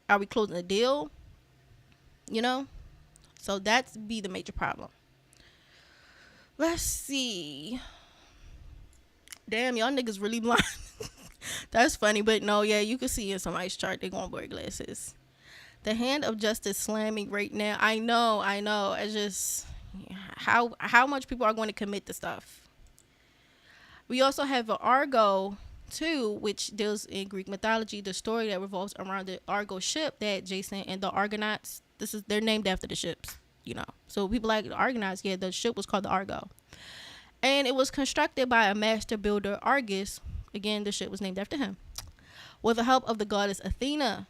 Speaker 1: are we closing the deal? You know? So that's be the major problem. Let's see. Damn, y'all niggas really blind. That's funny, but no, yeah, you can see in somebody's chart they're going to wear glasses. The hand of justice slamming right now. I know. It's just how much people are going to commit to stuff. We also have an Argo too, which deals in Greek mythology, the story that revolves around the Argo ship that Jason and the Argonauts, they're named after the ships, you know. So people like the Argonauts, yeah, the ship was called the Argo. And it was constructed by a master builder, Argus. Again, the ship was named after him, with the help of the goddess Athena.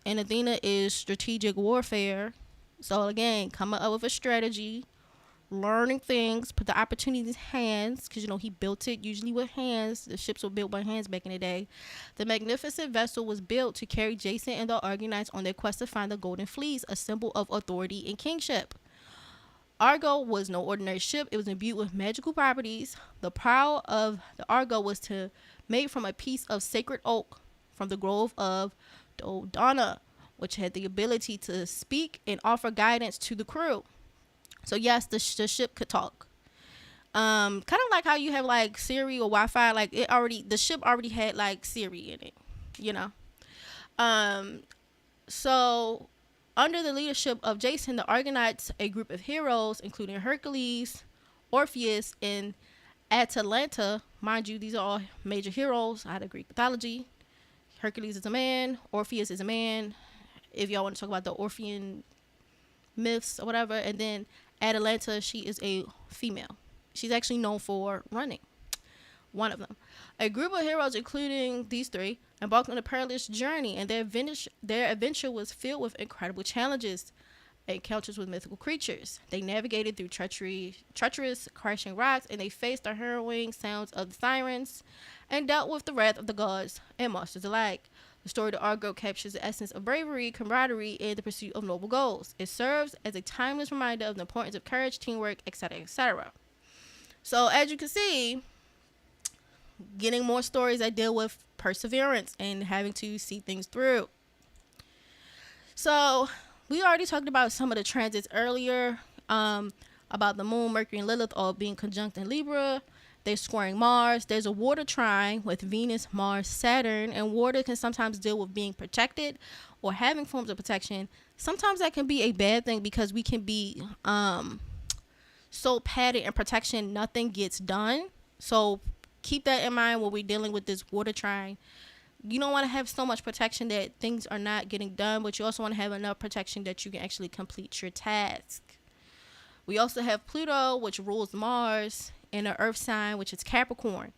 Speaker 1: And Athena is strategic warfare. So again, coming up with a strategy, learning things, put the opportunity in his hands, because, you know, he built it usually with hands. The ships were built by hands back in the day. The magnificent vessel was built to carry Jason and the Argonauts on their quest to find the Golden Fleece, a symbol of authority and kingship. Argo was no ordinary ship. It was imbued with magical properties. The prow of the Argo was made from a piece of sacred oak from the grove of Dodona, which had the ability to speak and offer guidance to the crew. So yes, the ship could talk. Kind of like how you have like Siri or Wi-Fi, like the ship already had like Siri in it, you know. Um, so under the leadership of Jason, the Argonauts, a group of heroes including Hercules, Orpheus, and Atalanta. Mind you, these are all major heroes out of Greek mythology. Hercules is a man, Orpheus is a man, if y'all want to talk about the Orphean myths or whatever. And then Atalanta, she is a female. She's actually known for running. One of them. A group of heroes, including these three, embarked on a perilous journey, and their adventure was filled with incredible challenges, encounters with mythical creatures. They navigated through treacherous, crashing rocks, and they faced the harrowing sounds of the sirens, and dealt with the wrath of the gods and monsters alike. The story of the Argo captures the essence of bravery, camaraderie, and the pursuit of noble goals. It serves as a timeless reminder of the importance of courage, teamwork, etc., etc. So, as you can see, getting more stories that deal with perseverance and having to see things through. So, we already talked about some of the transits earlier, about the moon, Mercury, and Lilith all being conjunct in Libra. They're squaring Mars. There's a water trine with Venus, Mars, Saturn, and water can sometimes deal with being protected or having forms of protection. Sometimes that can be a bad thing because we can be so padded in protection, nothing gets done. So keep that in mind when we're dealing with this water trine. You don't want to have so much protection that things are not getting done, but you also want to have enough protection that you can actually complete your task. We also have Pluto, which rules Mars, and an earth sign, which is Capricorn.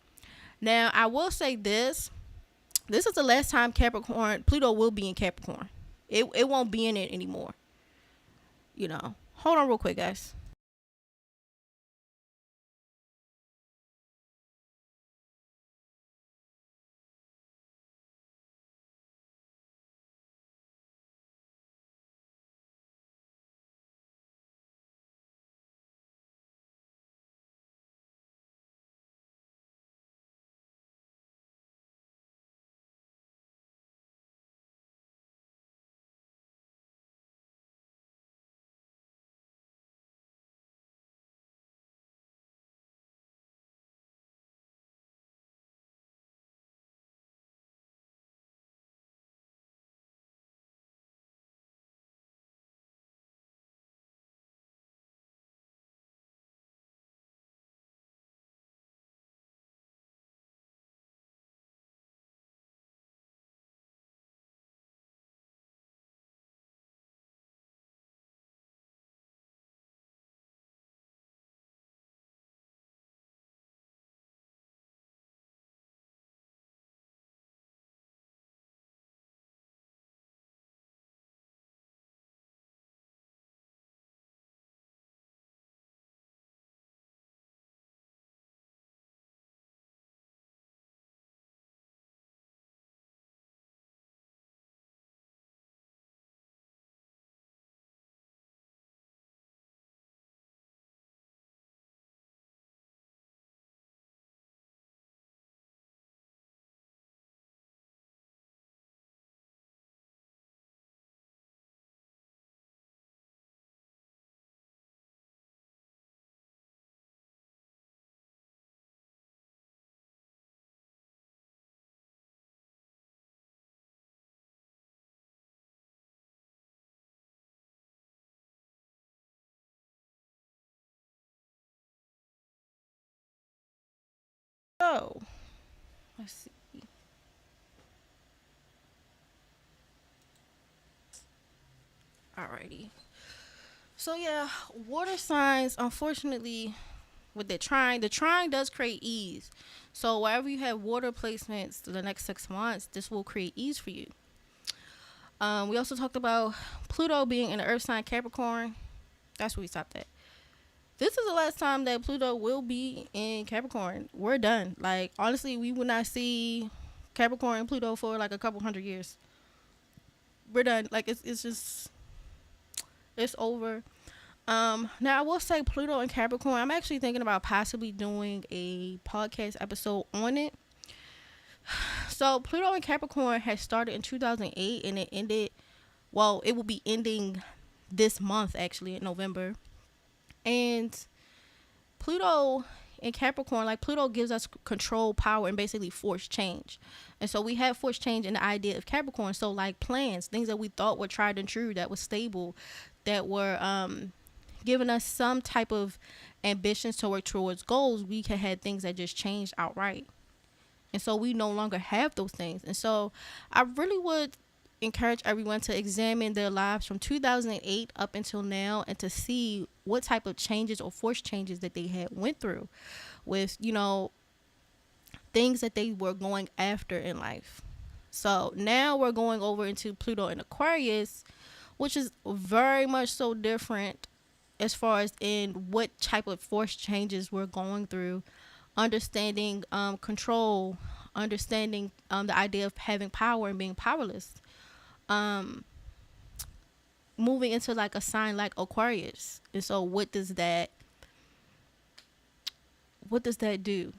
Speaker 1: Now, I will say this is the last time Pluto will be in Capricorn. It won't be in it anymore. You know. Hold on real quick, guys. So, let's see. Alrighty. So yeah, water signs, unfortunately, with the trine does create ease. So wherever you have water placements the next 6 months, this will create ease for you. We also talked about Pluto being in the earth sign Capricorn. That's where we stopped at. This is the last time that Pluto will be in Capricorn. We're done. Like, honestly, we will not see Capricorn and Pluto for like a couple 100 years. We're done. Like, it's just, it's over. Now I will say Pluto and Capricorn, I'm actually thinking about possibly doing a podcast episode on it. So Pluto and Capricorn has started in 2008 and it ended, well, it will be ending this month actually in November. And Pluto in Capricorn, like Pluto gives us control, power, and basically force change. And so we have force change in the idea of Capricorn. So like plans, things that we thought were tried and true, that was stable, that were giving us some type of ambitions to work towards goals, we can have things that just changed outright. And so we no longer have those things. And so I really would encourage everyone to examine their lives from 2008 up until now, and to see what type of changes or force changes that they had went through with, you know, things that they were going after in life. So now we're going over into Pluto and Aquarius, which is very much so different as far as in what type of force changes we're going through, understanding control, understanding the idea of having power and being powerless, moving into like a sign like Aquarius. And so what does that do,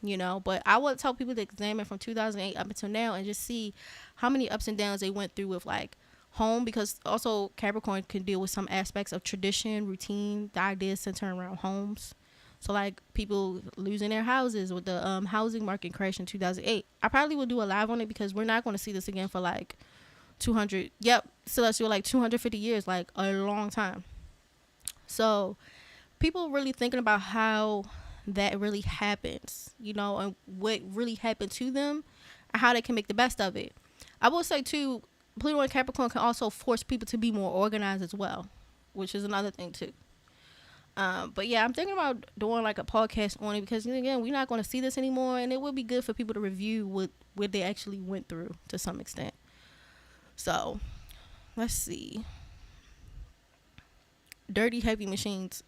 Speaker 1: you know? But I would tell people to examine from 2008 up until now and just see how many ups and downs they went through with like home, because also Capricorn can deal with some aspects of tradition, routine, the ideas centered around homes. So like people losing their houses with the housing market crash in 2008. I probably will do a live on it because we're not going to see this again for like 200, Celestial, like 250 years, like a long time. So people really thinking about how that really happens, you know, and what really happened to them and how they can make the best of it. I will say too, Pluto and Capricorn can also force people to be more organized as well, which is another thing too. But yeah, I'm thinking about doing like a podcast on it because again, we're not going to see this anymore, and it would be good for people to review what they actually went through to some extent. So let's see. Dirty heavy machines.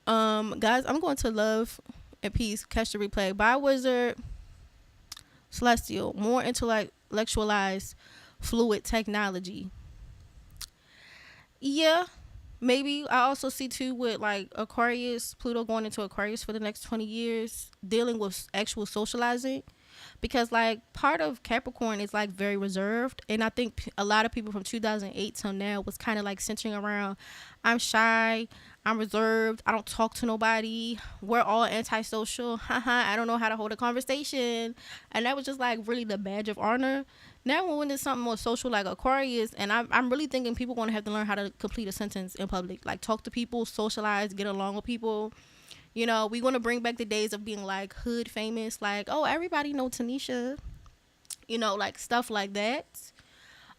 Speaker 1: Guys, I'm going to Love and Peace, Catch the Replay by Wizard, Celestial, more intellectualized, fluid technology. Yeah, maybe I also see too with like Aquarius, Pluto going into Aquarius for the next 20 years, dealing with actual socializing, because like part of Capricorn is like very reserved, and I think a lot of people from 2008 till now was kind of like centering around, I'm shy, I'm reserved, I don't talk to nobody, we're all antisocial, haha, I don't know how to hold a conversation, and that was just like really the badge of honor. Now when it's something more social like Aquarius, and I'm really thinking people going to have to learn how to complete a sentence in public, like talk to people, socialize, get along with people. You know, we want to bring back the days of being like hood famous, like, oh, everybody know Tanisha, you know, like stuff like that.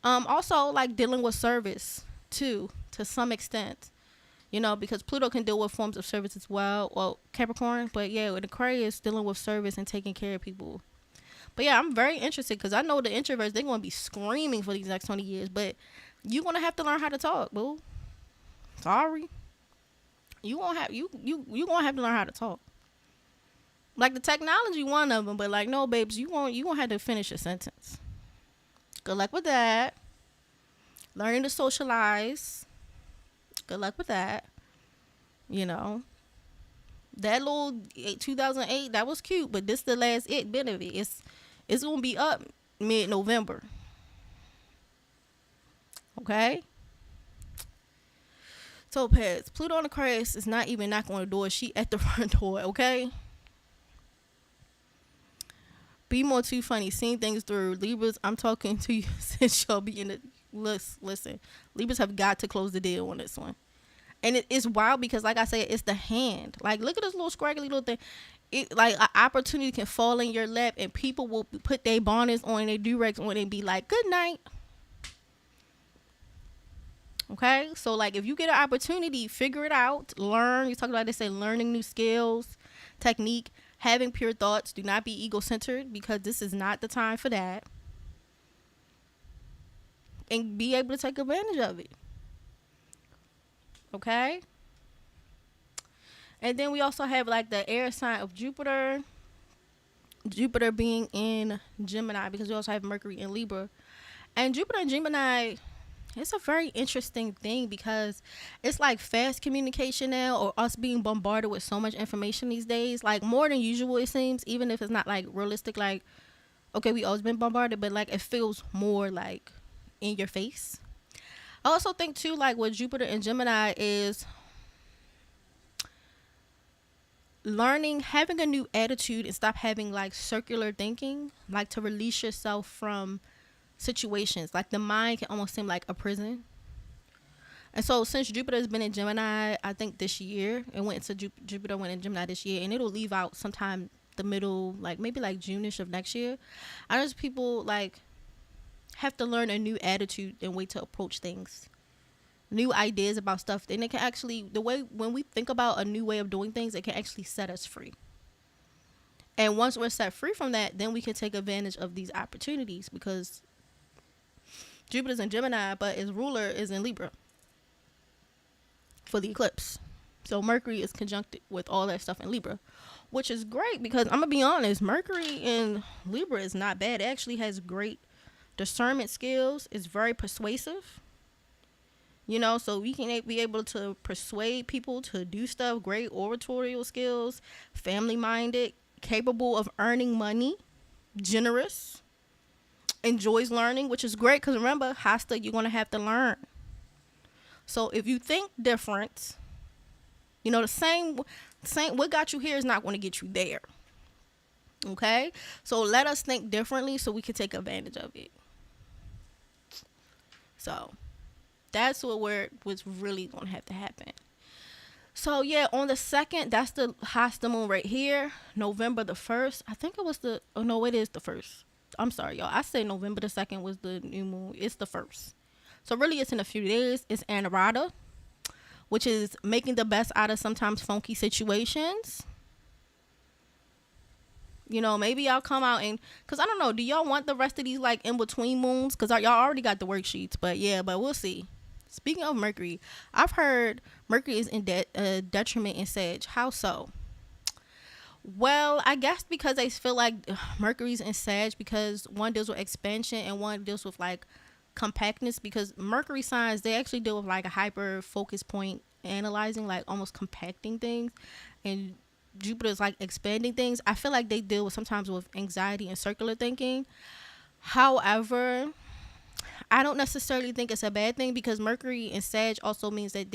Speaker 1: Also like dealing with service too, to some extent, you know, because Pluto can deal with forms of service as well, Capricorn, but yeah, with Aquarius dealing with service and taking care of people. But yeah, I'm very interested because I know the introverts, they're going to be screaming for these next 20 years, but you're going to have to learn how to talk, boo. Sorry. You gonna have to learn how to talk. Like the technology, one of them, but like no, babes, you gonna have to finish a sentence. Good luck with that. Learning to socialize. Good luck with that. You know, that little 2008, that was cute, but this the last bit of it. It's gonna be up mid-November. Okay. Topaz, Pluto on Aquarius is not even knocking on the door. She at the front door, okay? Be more too funny. Seeing things through. Libras, I'm talking to you since y'all be in the... Listen. Libras have got to close the deal on this one. And it's wild because, like I said, it's the hand. Like, look at this little scraggly little thing. It, like, an opportunity can fall in your lap and people will put their bonnets on, their do-rags on, and be like, good night. Okay, so like if you get an opportunity, figure it out, learn. You talk about, they say, learning new skills, technique, having pure thoughts. Do not be ego-centered because this is not the time for that. And be able to take advantage of it. Okay. And then we also have like the air sign of Jupiter. Jupiter being in Gemini, because we also have Mercury in Libra. And Jupiter and Gemini, it's a very interesting thing because it's like fast communication now, or us being bombarded with so much information these days, like more than usual it seems, even if it's not like realistic, like okay, we always been bombarded, but like it feels more like in your face. I also think too, like with Jupiter and Gemini is learning, having a new attitude and stop having like circular thinking, like to release yourself from situations. Like the mind can almost seem like a prison. And so since Jupiter has been in Gemini, I think this year, it went into Jupiter went in Gemini this year, and it'll leave out sometime the middle, like maybe like June-ish of next year. I just people like have to learn a new attitude and way to approach things, new ideas about stuff. Then it can actually, the way when we think about a new way of doing things, it can actually set us free. And once we're set free from that, then we can take advantage of these opportunities, because Jupiter's in Gemini, but its ruler is in Libra for the eclipse. So Mercury is conjuncted with all that stuff in Libra, which is great, because I'm gonna be honest, Mercury in Libra is not bad. It actually has great discernment skills. It's very persuasive, you know, so we can be able to persuade people to do stuff. Great oratorial skills, family minded, capable of earning money, generous, enjoys learning, which is great, because remember, Hasta, you're gonna have to learn. So if you think different, you know, the same what got you here is not going to get you there. Okay? So let us think differently so we can take advantage of it. So that's what's really going to have to happen. So yeah, on the 2nd, that's the Hasta moon right here. November the 1st. I think it was it is the 1st. I'm sorry, y'all. I say November the 2nd was the new moon. It's the 1st. So really, it's in a few days. It's Anurata, which is making the best out of sometimes funky situations. You know, maybe y'all come out and, because I don't know, do y'all want the rest of these like in between moons? Because y'all already got the worksheets, but we'll see. Speaking of Mercury, I've heard Mercury is in detriment in Sag. How so? Well, I guess because they feel like Mercury's in Sag, because one deals with expansion and one deals with like compactness, because Mercury signs, they actually deal with like a hyper focus point, analyzing, like almost compacting things, and Jupiter is like expanding things. I feel like they deal with sometimes with anxiety and circular thinking. However, I don't necessarily think it's a bad thing, because Mercury in Sag also means that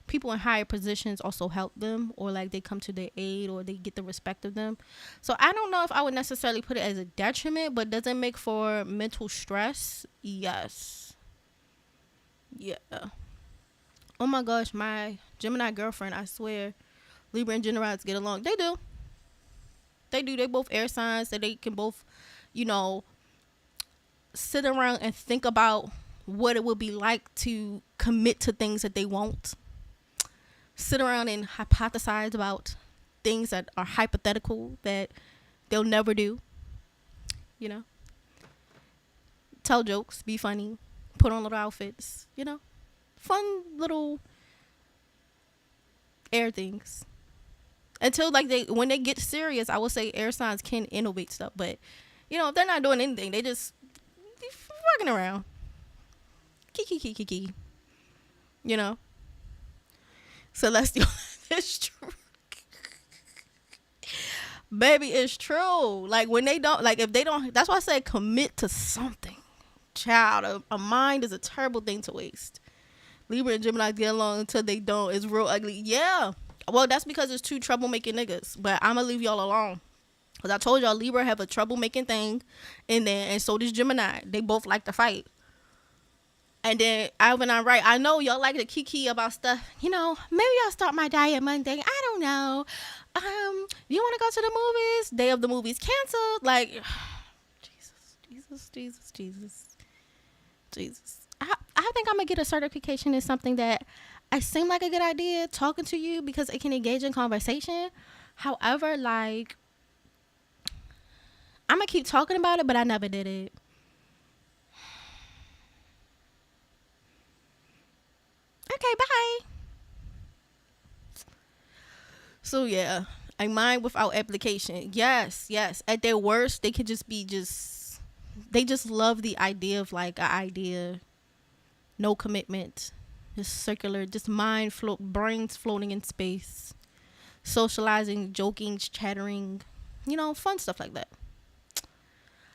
Speaker 1: people in higher positions also help them, or like they come to their aid, or they get the respect of them. So I don't know if I would necessarily put it as a detriment, but does it make for mental stress? Yes. Yeah. Oh my gosh, my Gemini girlfriend, I swear, Libra and Gemini get along. They do. They both air signs, so they can both, you know, sit around and think about what it would be like to commit to things that they won't. Sit around and hypothesize about things that are hypothetical that they'll never do. You know? Tell jokes, be funny, put on little outfits, you know? Fun little air things. Until like when they get serious, I would say air signs can innovate stuff, but you know, if they're not doing anything, they just fucking around. Kiki. You know? Celestial. It's true. Baby, it's true. Like when they don't, like if they don't, that's why I say commit to something. Child, a mind is a terrible thing to waste. Libra and Gemini get along until they don't. It's real ugly. Yeah. Well, that's because it's two troublemaking niggas. But I'm going to leave y'all alone. Because I told y'all Libra have a troublemaking thing in there. And so does Gemini. They both like to fight. And then Alvin, I'm right. I know y'all like to kiki about stuff. You know, maybe I'll start my diet Monday. I don't know. You want to go to the movies? Day of the movies canceled. Like, Jesus. I think I'm going to get a certification in something that I seem like a good idea, talking to you, because it can engage in conversation. However, like, I'm going to keep talking about it, but I never did it. Okay, bye. So, yeah. A mind without application. Yes. At their worst, they could just be they just love the idea of, like, an idea. No commitment. Just circular. Just brains floating in space. Socializing, joking, chattering. You know, fun stuff like that.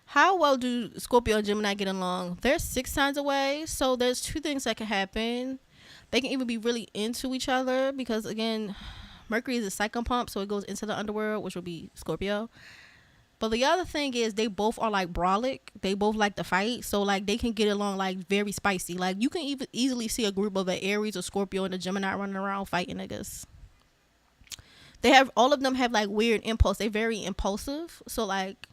Speaker 1: How well do Scorpio and Gemini get along? They're 6 signs away. So, there's 2 things that can happen. They can even be really into each other because, again, Mercury is a cycle pump, so it goes into the underworld, which will be Scorpio. But the other thing is they both are like brolic. They both like to fight. So like they can get along like very spicy. Like you can even easily see a group of an Aries or Scorpio and a Gemini running around fighting niggas. They have, all of them have like weird impulse. They're very impulsive. So like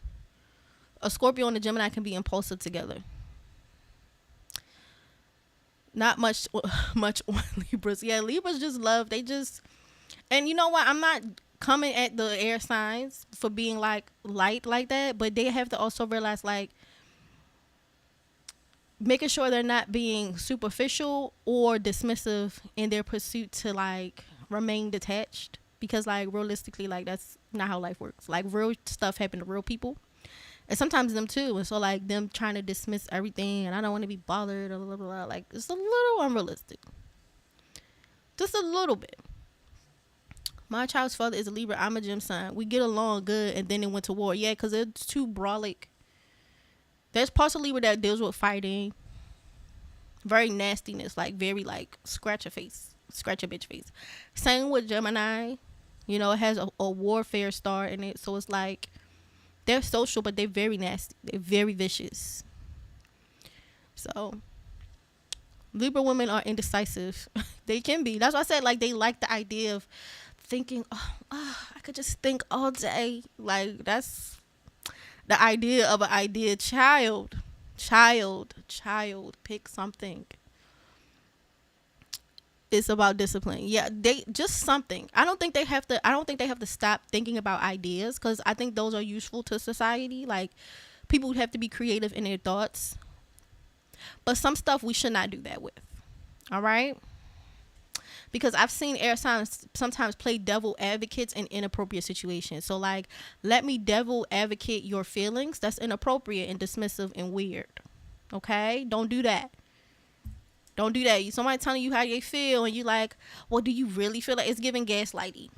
Speaker 1: a Scorpio and a Gemini can be impulsive together. Not much on Libras. Yeah, Libras just love, they just, and you know what? I'm not coming at the air signs for being like light like that, but they have to also realize like making sure they're not being superficial or dismissive in their pursuit to like remain detached, because like realistically like that's not how life works. Like real stuff happen to real people, and sometimes them too, and so like them trying to dismiss everything and I don't want to be bothered or blah, blah, blah, like it's a little unrealistic, just a little bit. My child's father is a Libra. I'm a Gem sign. We get along good, and then it went to war. Yeah, because it's too brolic. There's parts of Libra that deals with fighting. Very nastiness. Like, very, like, scratch a bitch face. Same with Gemini. You know, it has a warfare star in it. So it's like, they're social, but they're very nasty. They're very vicious. So, Libra women are indecisive. They can be. That's why I said, like, they like the idea of thinking, I could just think all day. Like, that's the idea of an idea. Child, pick something. It's about discipline. Yeah, they just something. I don't think they have to stop thinking about ideas, because I think those are useful to society. Like, people have to be creative in their thoughts, but some stuff we should not do that with. All right. Because I've seen air signs sometimes play devil advocates in inappropriate situations. So, like, let me devil advocate your feelings. That's inappropriate and dismissive and weird. Okay? Don't do that. Don't do that. Somebody telling you how they feel, and you like, well, do you really feel like? It's giving gaslighting.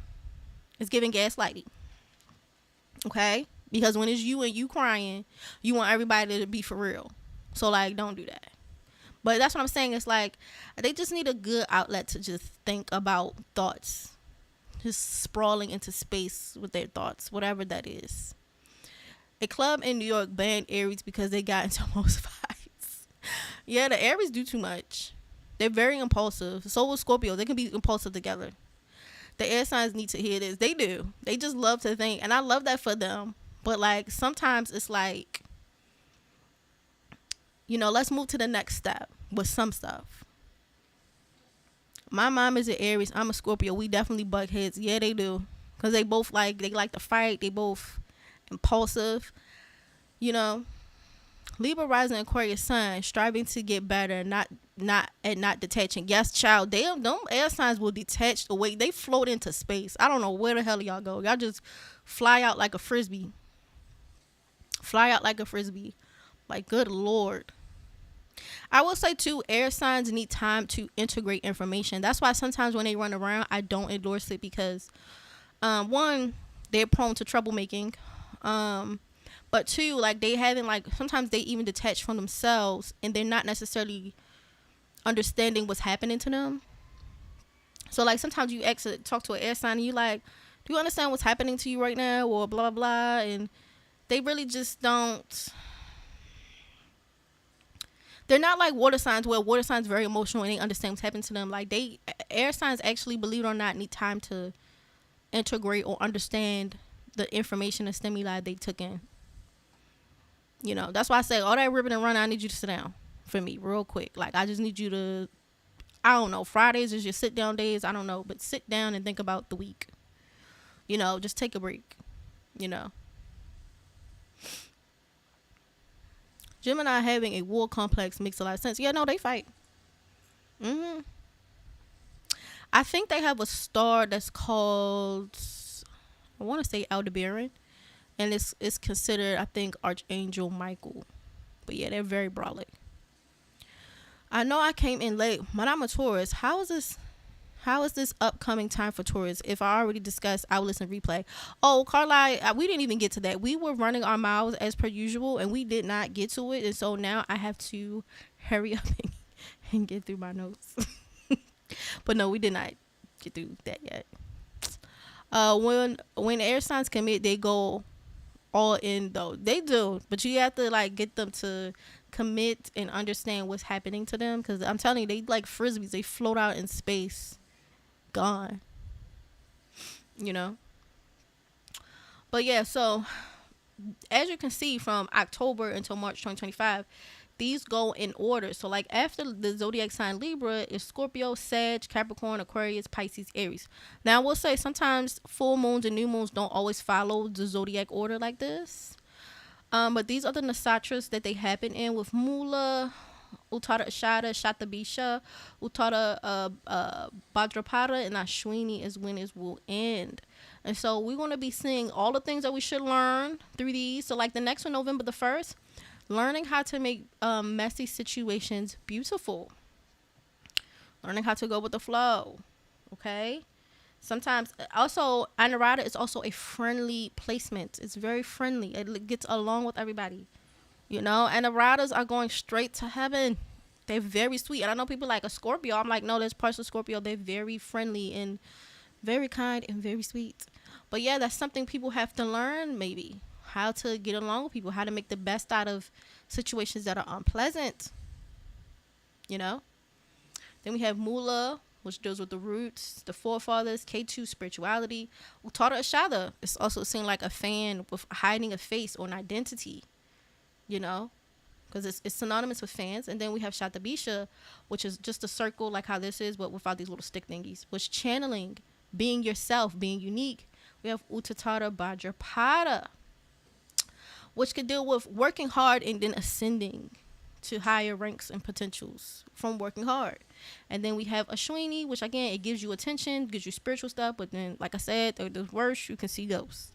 Speaker 1: Okay? Because when it's you and you crying, you want everybody to be for real. So, like, don't do that. But that's what I'm saying. It's like they just need a good outlet to just think about thoughts. Just sprawling into space with their thoughts, whatever that is. A club in New York banned Aries because they got into most fights. Yeah, the Aries do too much. They're very impulsive. So will Scorpio. They can be impulsive together. The air signs need to hear this. They do. They just love to think. And I love that for them. But, like, sometimes it's like, you know, let's move to the next step with some stuff. My mom is an Aries. I'm a Scorpio. We definitely butt heads. Yeah, they do. Because they both like to fight. They both impulsive. You know, Libra rising Aquarius sun, striving to get better, not detaching. Yes, child, them air signs will detach away. They float into space. I don't know where the hell y'all go. Y'all just fly out like a frisbee. Like, good Lord. I will say too, air signs need time to integrate information. That's why sometimes when they run around, I don't endorse it, because one, they're prone to troublemaking, but two, like, they haven't, like, sometimes they even detach from themselves and they're not necessarily understanding what's happening to them. So, like, sometimes you talk to an air sign and you like, do you understand what's happening to you right now, or blah blah blah, and they really just don't. They're not like water signs, where water signs are very emotional and they understand what's happening to them. Like, air signs actually, believe it or not, need time to integrate or understand the information and stimuli they took in. You know, that's why I say all that ribbon and run, I need you to sit down for me real quick. Like, I just need you to, I don't know, Fridays is your sit down days. I don't know, but sit down and think about the week. You know, just take a break, you know. Gemini having a war complex makes a lot of sense. Yeah, no, they fight. I think they have a star that's called, I want to say Aldebaran, and it's considered, I think, Archangel Michael. But yeah, they're very brolic. I know I came in late, but I'm a Taurus. How is this upcoming time for Taurus? If I already discussed, I will listen to replay. Oh, Carly, we didn't even get to that. We were running our mouths as per usual, and we did not get to it. And so now I have to hurry up and get through my notes. But no, we did not get through that yet. When air signs commit, they go all in though. They do, but you have to like get them to commit and understand what's happening to them. Because I'm telling you, they like frisbees. They float out in space, gone. You know. But yeah, so as you can see from October until March 2025, these go in order. So like after the zodiac sign Libra is Scorpio, Sag, Capricorn, Aquarius, Pisces, Aries. Now I will say sometimes full moons and new moons don't always follow the zodiac order like this. But these are the nakshatras that they happen in with Mula, Uttara Ashada, Shatabisha, Uttara Bhadrapada, and Ashwini is when it will end. And so we're going to be seeing all the things that we should learn through these. So like the next one, November the 1st, learning how to make messy situations beautiful. Learning how to go with the flow. Okay? Sometimes, also, Anurada is also a friendly placement. It's very friendly. It gets along with everybody. You know? Anuradas are going straight to heaven. They're very sweet. And I know people like a Scorpio. I'm like, no, there's parts of Scorpio. They're very friendly and very kind and very sweet. But yeah, that's something people have to learn, maybe. How to get along with people. How to make the best out of situations that are unpleasant. You know? Then we have Mula, which deals with the roots, the forefathers. K2, spirituality. Uttara Ashada is also seen like a fan with hiding a face or an identity. You know? Because it's synonymous with fans. And then we have Shatabisha, which is just a circle like how this is, but without these little stick thingies. Which channeling, being yourself, being unique. We have Uttatara Bhadrapada, which could deal with working hard and then ascending to higher ranks and potentials from working hard. And then we have Ashwini, which again, it gives you attention, gives you spiritual stuff. But then, like I said, the worst, you can see ghosts.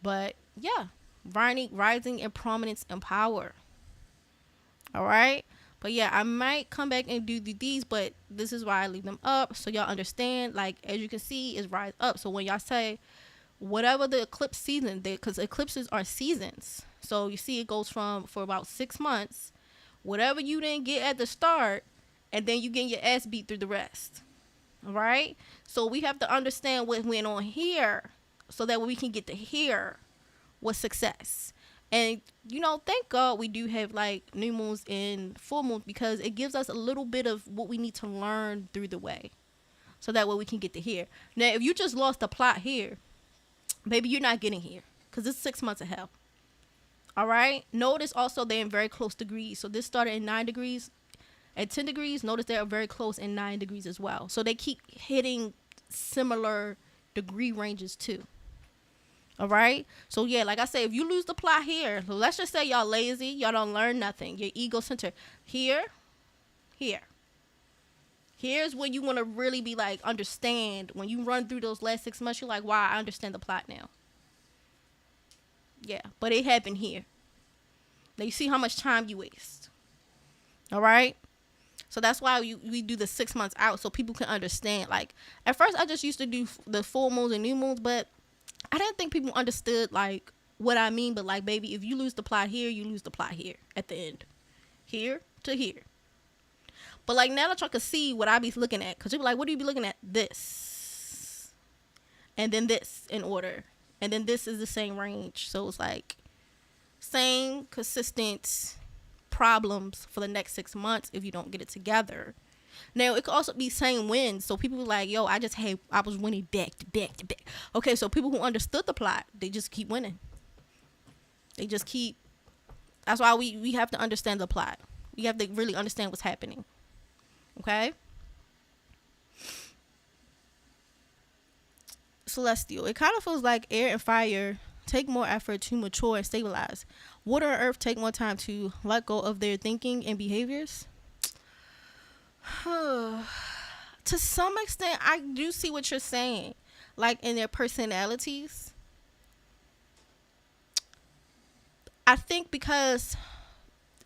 Speaker 1: But yeah, rising in prominence and power. All right. But yeah, I might come back and do these, but this is why I leave them up. So y'all understand, like, as you can see, is rise up. So when y'all say whatever the eclipse season, because eclipses are seasons. So you see it goes for about 6 months. Whatever you didn't get at the start, and then you get your ass beat through the rest. All right? So we have to understand what went on here so that we can get to here with success. And, you know, thank God we do have, like, new moons and full moons because it gives us a little bit of what we need to learn through the way. So that way we can get to here. Now, if you just lost the plot here, baby, you're not getting here because it's 6 months of hell. All right. Notice also they're in very close degrees. So this started in 9 degrees. At 10 degrees, notice they're very close in 9 degrees as well. So they keep hitting similar degree ranges too. All right. So yeah, like I say, if you lose the plot here, let's just say y'all lazy, y'all don't learn nothing. You're egocentric. Here's when you want to really be like, understand. When you run through those last 6 months, you're like, wow, I understand the plot now. Yeah, but it happened here. Now you see how much time you waste. All right. So that's why we do the 6 months out so people can understand. Like at first I just used to do the full moons and new moons, but I didn't think people understood like what I mean. But like, baby, if you lose the plot here, you lose the plot here at the end. Here to here. But like now that y'all can see what I be looking at, because you be like, what do you be looking at? This. And then this in order. And then this is the same range. So it's like same consistent problems for the next 6 months if you don't get it together. Now it could also be same wins. So people be like, yo, I was winning back to back to back. Okay, so people who understood the plot, they just keep winning. That's why we have to understand the plot. We have to really understand what's happening. Okay? Celestial. It kind of feels like air and fire take more effort to mature and stabilize. Water and earth take more time to let go of their thinking and behaviors. To some extent, I do see what you're saying. Like in their personalities. I think because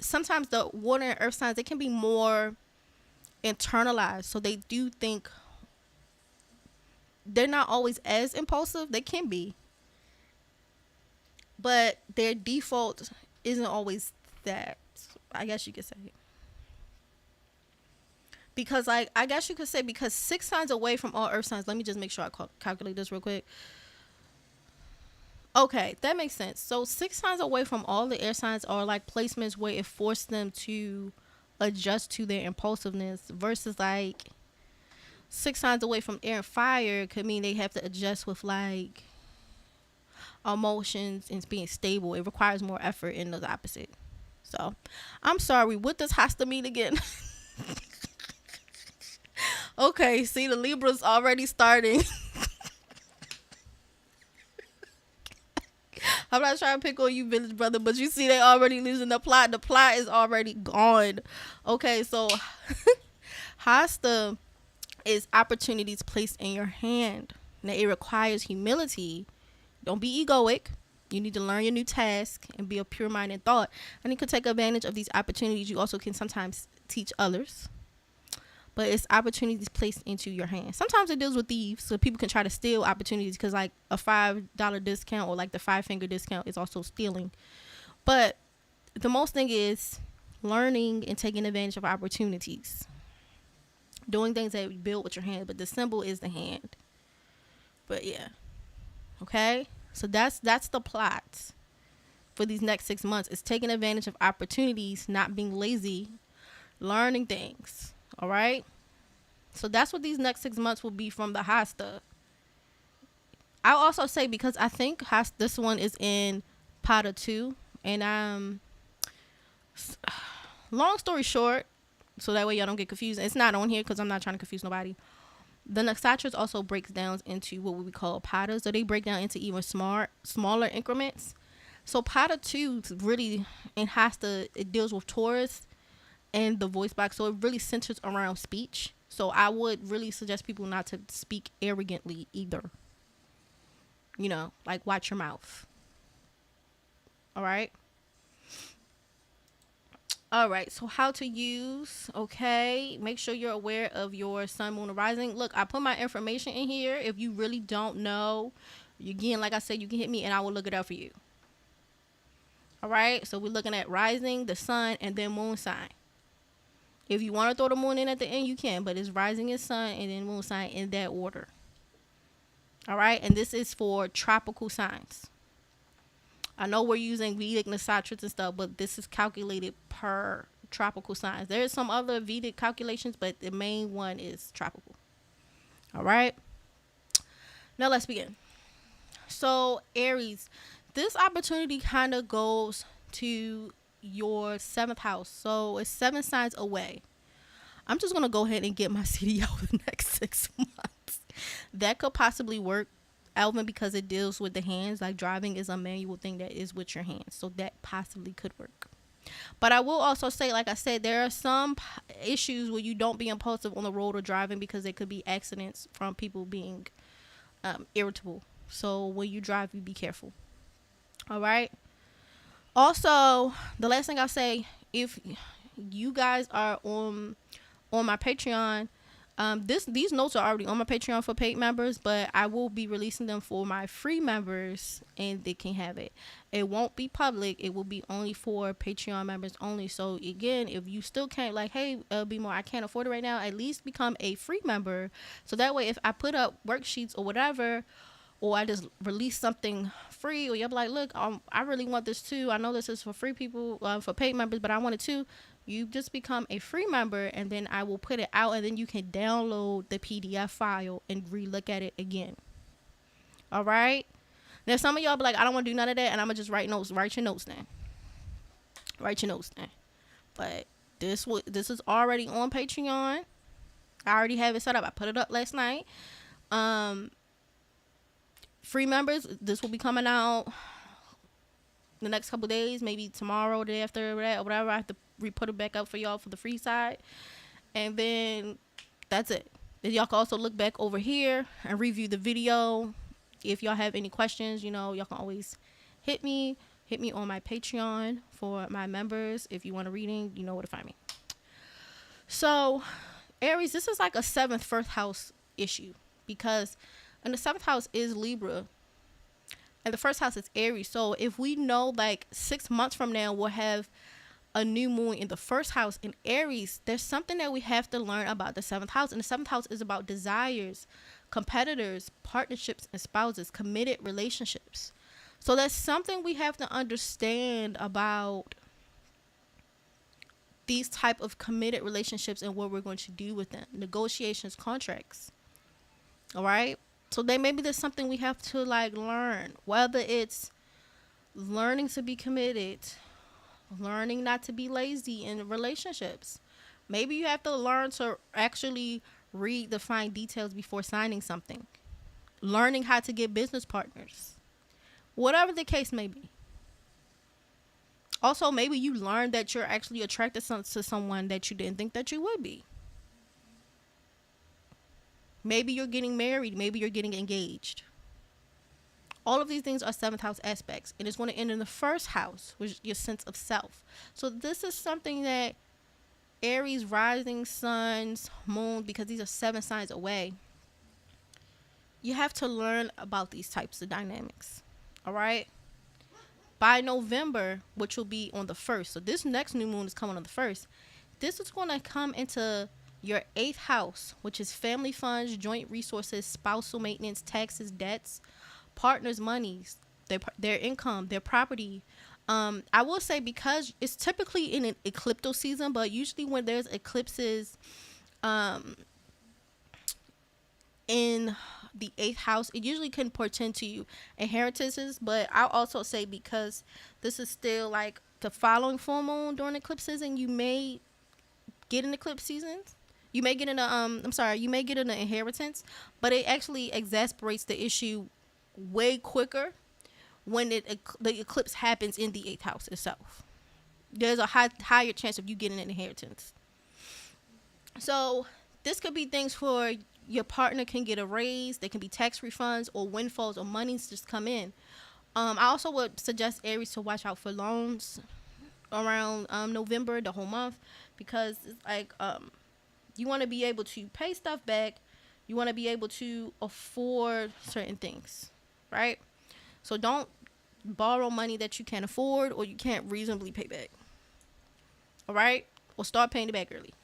Speaker 1: sometimes the water and earth signs, they can be more internalized. So they do think they're not always as impulsive. They can be. But their default isn't always that, I guess you could say. Because like, I guess you could say because 6 signs away from all earth signs. Let me just make sure I calculate this real quick. Okay, that makes sense. So 6 signs away from all the air signs are like placements where it forced them to adjust to their impulsiveness versus like 6 signs away from air and fire could mean they have to adjust with like emotions and being stable. It requires more effort in the opposite. So I'm sorry, what does Hasta mean again? Okay, see the Libra's already starting. I'm not trying to pick on you, village brother, but you see they already losing the plot. The plot is already gone. Okay, so Hasta is opportunities placed in your hand. Now it requires humility. Don't be egoic. You need to learn your new task and be of pure mind and thought. And you can take advantage of these opportunities. You also can sometimes teach others. But it's opportunities placed into your hand. Sometimes it deals with thieves, so people can try to steal opportunities because like a $5 discount or like the 5-finger discount is also stealing. But the most thing is learning and taking advantage of opportunities. Doing things that you build with your hand, but the symbol is the hand. But yeah. Okay? So that's the plot for these next 6 months. It's taking advantage of opportunities, not being lazy, learning things. All right? So that's what these next 6 months will be from the Hasta. I'll also say, because I think this one is in Pada 2. And long story short, so that way y'all don't get confused. It's not on here because I'm not trying to confuse nobody. The nakshatras also breaks down into what we call padas. So they break down into even smaller increments. So Pada 2 really, in Hasta, it deals with Taurus and the voice box. So it really centers around speech. So I would really suggest people not to speak arrogantly either. You know, like watch your mouth. All right. All right, so how to use, okay, make sure you're aware of your sun, moon, and rising. Look, I put my information in here. If you really don't know, again, like I said, you can hit me and I will look it up for you. All right, so we're looking at rising, the sun, and then moon sign. If you want to throw the moon in at the end, you can, but it's rising and sun and then moon sign in that order. All right, and this is for tropical signs. I know we're using Vedic nakshatras and stuff, but this is calculated per tropical signs. There is some other Vedic calculations, but the main one is tropical. All right. Now let's begin. So Aries, this opportunity kind of goes to your 7th house. So it's 7 signs away. I'm just going to go ahead and get my CDO for the next 6 months. That could possibly work, Alvin, because it deals with the hands. Like driving is a manual thing that is with your hands, so that possibly could work. But I will also say, like I said, there are some issues where you don't be impulsive on the road or driving because there could be accidents from people being irritable. So when you drive, you be careful. All right. Also, the last thing I'll say, if you guys are on my Patreon, these notes are already on my Patreon for paid members, but I will be releasing them for my free members and they can have it. It won't be public. It will be only for Patreon members only. So again, if you still can't, like, hey, BMORE, I can't afford it right now, at least become a free member. So that way, if I put up worksheets or whatever, or I just release something free, or you're like, look, I really want this too. I know this is for free people, for paid members, but I want it too. You just become a free member, and then I will put it out, and then you can download the PDF file and re-look at it again. All right? Now, some of y'all be like, I don't want to do none of that, and I'm going to just write notes. Write your notes then. Write your notes then. But this is already on Patreon. I already have it set up. I put it up last night. Free members, this will be coming out the next couple days, maybe tomorrow or the day after that, or whatever. I have to put it back up for y'all for the free side, and then that's it. Then y'all can also look back over here and review the video. If y'all have any questions, y'all can always hit me on my Patreon for my members. If you want a reading, you know where to find me. So Aries, this is like a 7th first house issue, because in the 7th house is Libra and the first house is Aries. So if we know like 6 months from now we'll have a new moon in the first house in Aries, there's something that we have to learn about the 7th house. And the 7th house is about desires, competitors, partnerships, and spouses, committed relationships. So that's something we have to understand about these type of committed relationships and what we're going to do with them. Negotiations, contracts. All right. So maybe there's something we have to like learn, whether it's learning to be committed, learning not to be lazy in relationships. Maybe you have to learn to actually read the fine details before signing something. Learning how to get business partners. Whatever the case may be. Also, maybe you learned that you're actually attracted to someone that you didn't think that you would be. Maybe you're getting married. Maybe you're getting engaged. All of these things are seventh house aspects. And it's going to end in the first house, which is your sense of self. So this is something that Aries, rising, suns, moon, because these are 7 signs away. You have to learn about these types of dynamics. All right? By November, which will be on the 1st. So this next new moon is coming on the 1st. This is going to come into your 8th house, which is family funds, joint resources, spousal maintenance, taxes, debts, partners' monies, their income, their property. I will say, because it's typically in an ecliptic season, but usually when there's eclipses in the 8th house, it usually can portend to you inheritances. But I'll also say, because this is still like the following full moon during eclipse season, you may get an eclipse season. You may get an you may get an inheritance, but it actually exasperates the issue way quicker when the eclipse happens in the 8th house itself. There's a higher chance of you getting an inheritance. So this could be things for your partner can get a raise. There can be tax refunds or windfalls or monies just come in. I also would suggest Aries to watch out for loans around November, the whole month, because it's like you want to be able to pay stuff back. You want to be able to afford certain things, right? So don't borrow money that you can't afford or you can't reasonably pay back. All right? Or start paying it back early.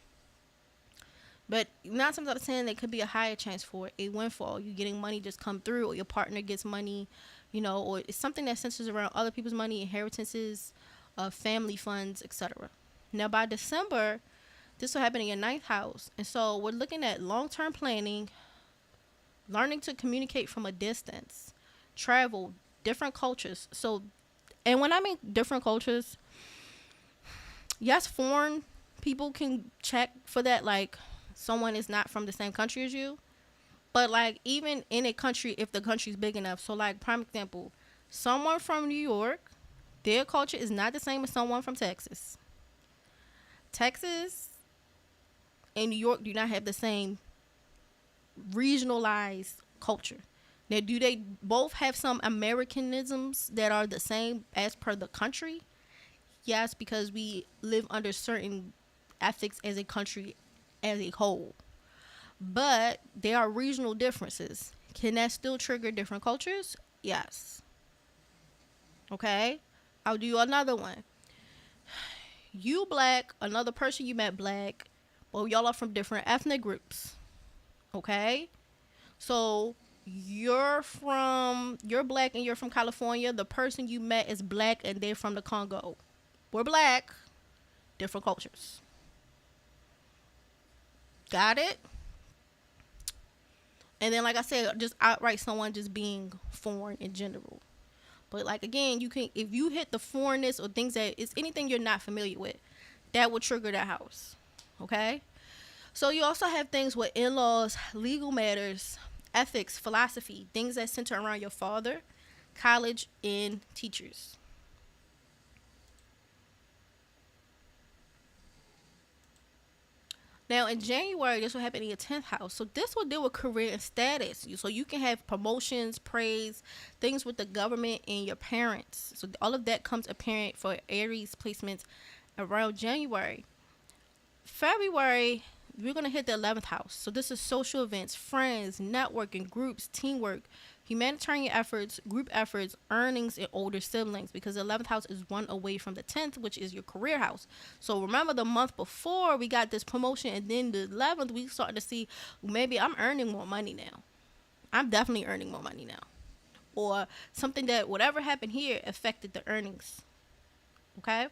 Speaker 1: But 9 times out of 10, there could be a higher chance for a windfall. You getting money just come through, or your partner gets money, or it's something that centers around other people's money, inheritances, family funds, etc. Now, by December, this will happen in your 9th house. And so we're looking at long-term planning, learning to communicate from a distance, travel, different cultures. So, and when I mean different cultures, yes, foreign people can check for that, like someone is not from the same country as you. But like even in a country, if the country's big enough, so like prime example, someone from New York, their culture is not the same as someone from Texas. Texas and New York do not have the same regionalized culture. Now, do they both have some Americanisms that are the same as per the country? Yes, because we live under certain ethics as a country as a whole. But there are regional differences. Can that still trigger different cultures? Yes. Okay? I'll do another one. You black, another person you met black, but y'all are from different ethnic groups. Okay? So you're black and you're from California. The person you met is black and they're from the Congo. We're black, different cultures. Got it? And then, like I said, just outright someone just being foreign in general. But like again, you can, if you hit the foreignness or things that it's anything you're not familiar with, that will trigger that house. Okay? So you also have things with in-laws, legal matters, ethics, philosophy, things that center around your father, college, and teachers. Now, in January, this will happen in your 10th house. So this will deal with career and status. So you can have promotions, praise, things with the government and your parents. So all of that comes apparent for Aries placements around January. February, we're going to hit the 11th house. So this is social events, friends, networking, groups, teamwork, humanitarian efforts, group efforts, earnings, and older siblings, because the 11th house is one away from the 10th, which is your career house. So remember, the month before we got this promotion, and then the 11th we started to see maybe I'm earning more money now. I'm definitely earning more money now. or something that whatever happened here affected the earnings. Okay.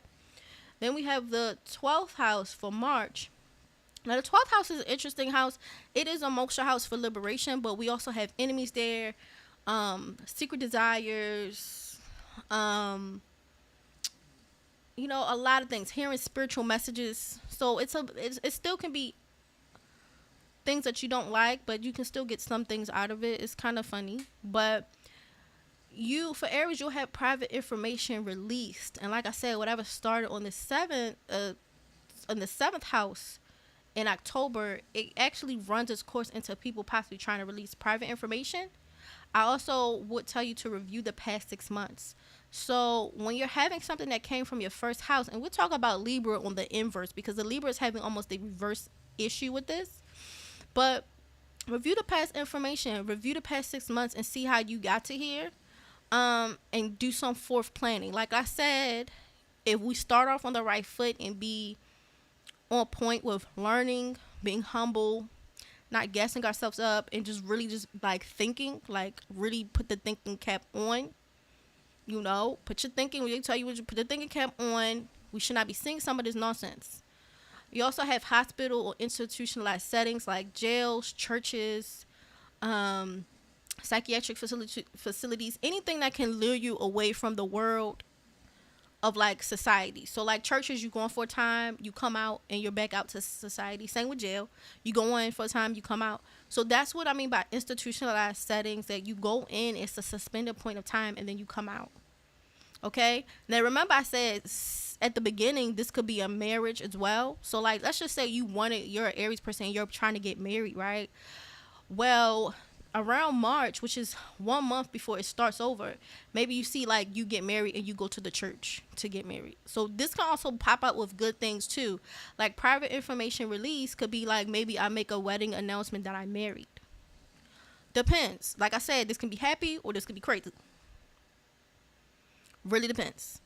Speaker 1: Then we have the 12th house for March. Now, the 12th house is an interesting house. It is a moksha house for liberation, but we also have enemies there, secret desires, a lot of things, hearing spiritual messages. So it still can be things that you don't like, but you can still get some things out of it. It's kind of funny. But for Aries, you'll have private information released. And like I said, whatever started on the 7th house in October, it actually runs its course into people possibly trying to release private information. I also would tell you to review the past 6 months. So when you're having something that came from your first house, and we'll talk about Libra on the inverse, because the Libra is having almost a reverse issue with this. But review the past information, review the past 6 months, and see how you got to here, and do some forth planning. Like I said, if we start off on the right foot and be on point with learning, being humble, not gassing ourselves up, and just really just like thinking, like really put the thinking cap on. Put your thinking, when they tell you to put the thinking cap on, we should not be seeing some of this nonsense. You also have hospital or institutionalized settings like jails, churches, psychiatric facilities, anything that can lure you away from the world of like society. So like churches, you go in for a time, you come out, and you're back out to society. Same with jail. You go in for a time, you come out. So that's what I mean by institutionalized settings, that you go in, it's a suspended point of time, and then you come out. Okay? Now remember I said at the beginning, this could be a marriage as well. So like, let's just say you're an Aries person, you're trying to get married, right? Well, around March, which is 1 month before it starts over, maybe you see like you get married and you go to the church to get married. So this can also pop up with good things too. Like private information release could be like, maybe I make a wedding announcement that I'm married. Depends. Like I said, this can be happy or this could be crazy. Really depends.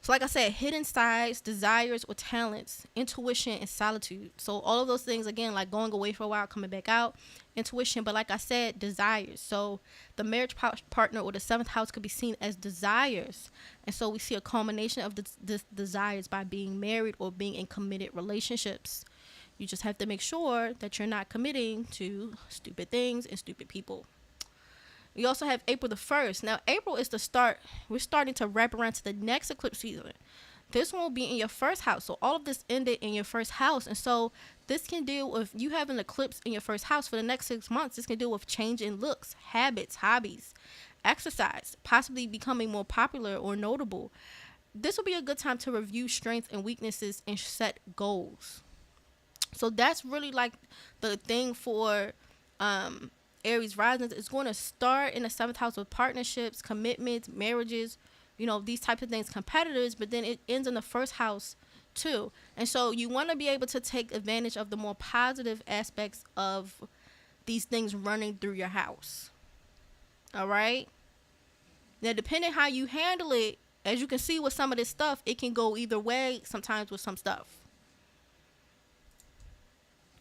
Speaker 1: So like I said, hidden sides, desires, or talents, intuition, and solitude. So all of those things, again, like going away for a while, coming back out, intuition. But like I said, desires. So the marriage partner or the 7th house could be seen as desires. And so we see a culmination of the desires by being married or being in committed relationships. You just have to make sure that you're not committing to stupid things and stupid people. You also have April the 1st. Now, April is the start. We're starting to wrap around to the next eclipse season. This one will be in your first house. So all of this ended in your first house. And so this can deal with you having an eclipse in your first house for the next 6 months. This can deal with change in looks, habits, hobbies, exercise, possibly becoming more popular or notable. This will be a good time to review strengths and weaknesses and set goals. So that's really like the thing for Aries rising. Is going to start in the 7th house with partnerships, commitments, marriages, these types of things, competitors, but then it ends in the 1st house too. And so you want to be able to take advantage of the more positive aspects of these things running through your house. All right. Now, depending how you handle it, as you can see with some of this stuff, it can go either way sometimes with some stuff.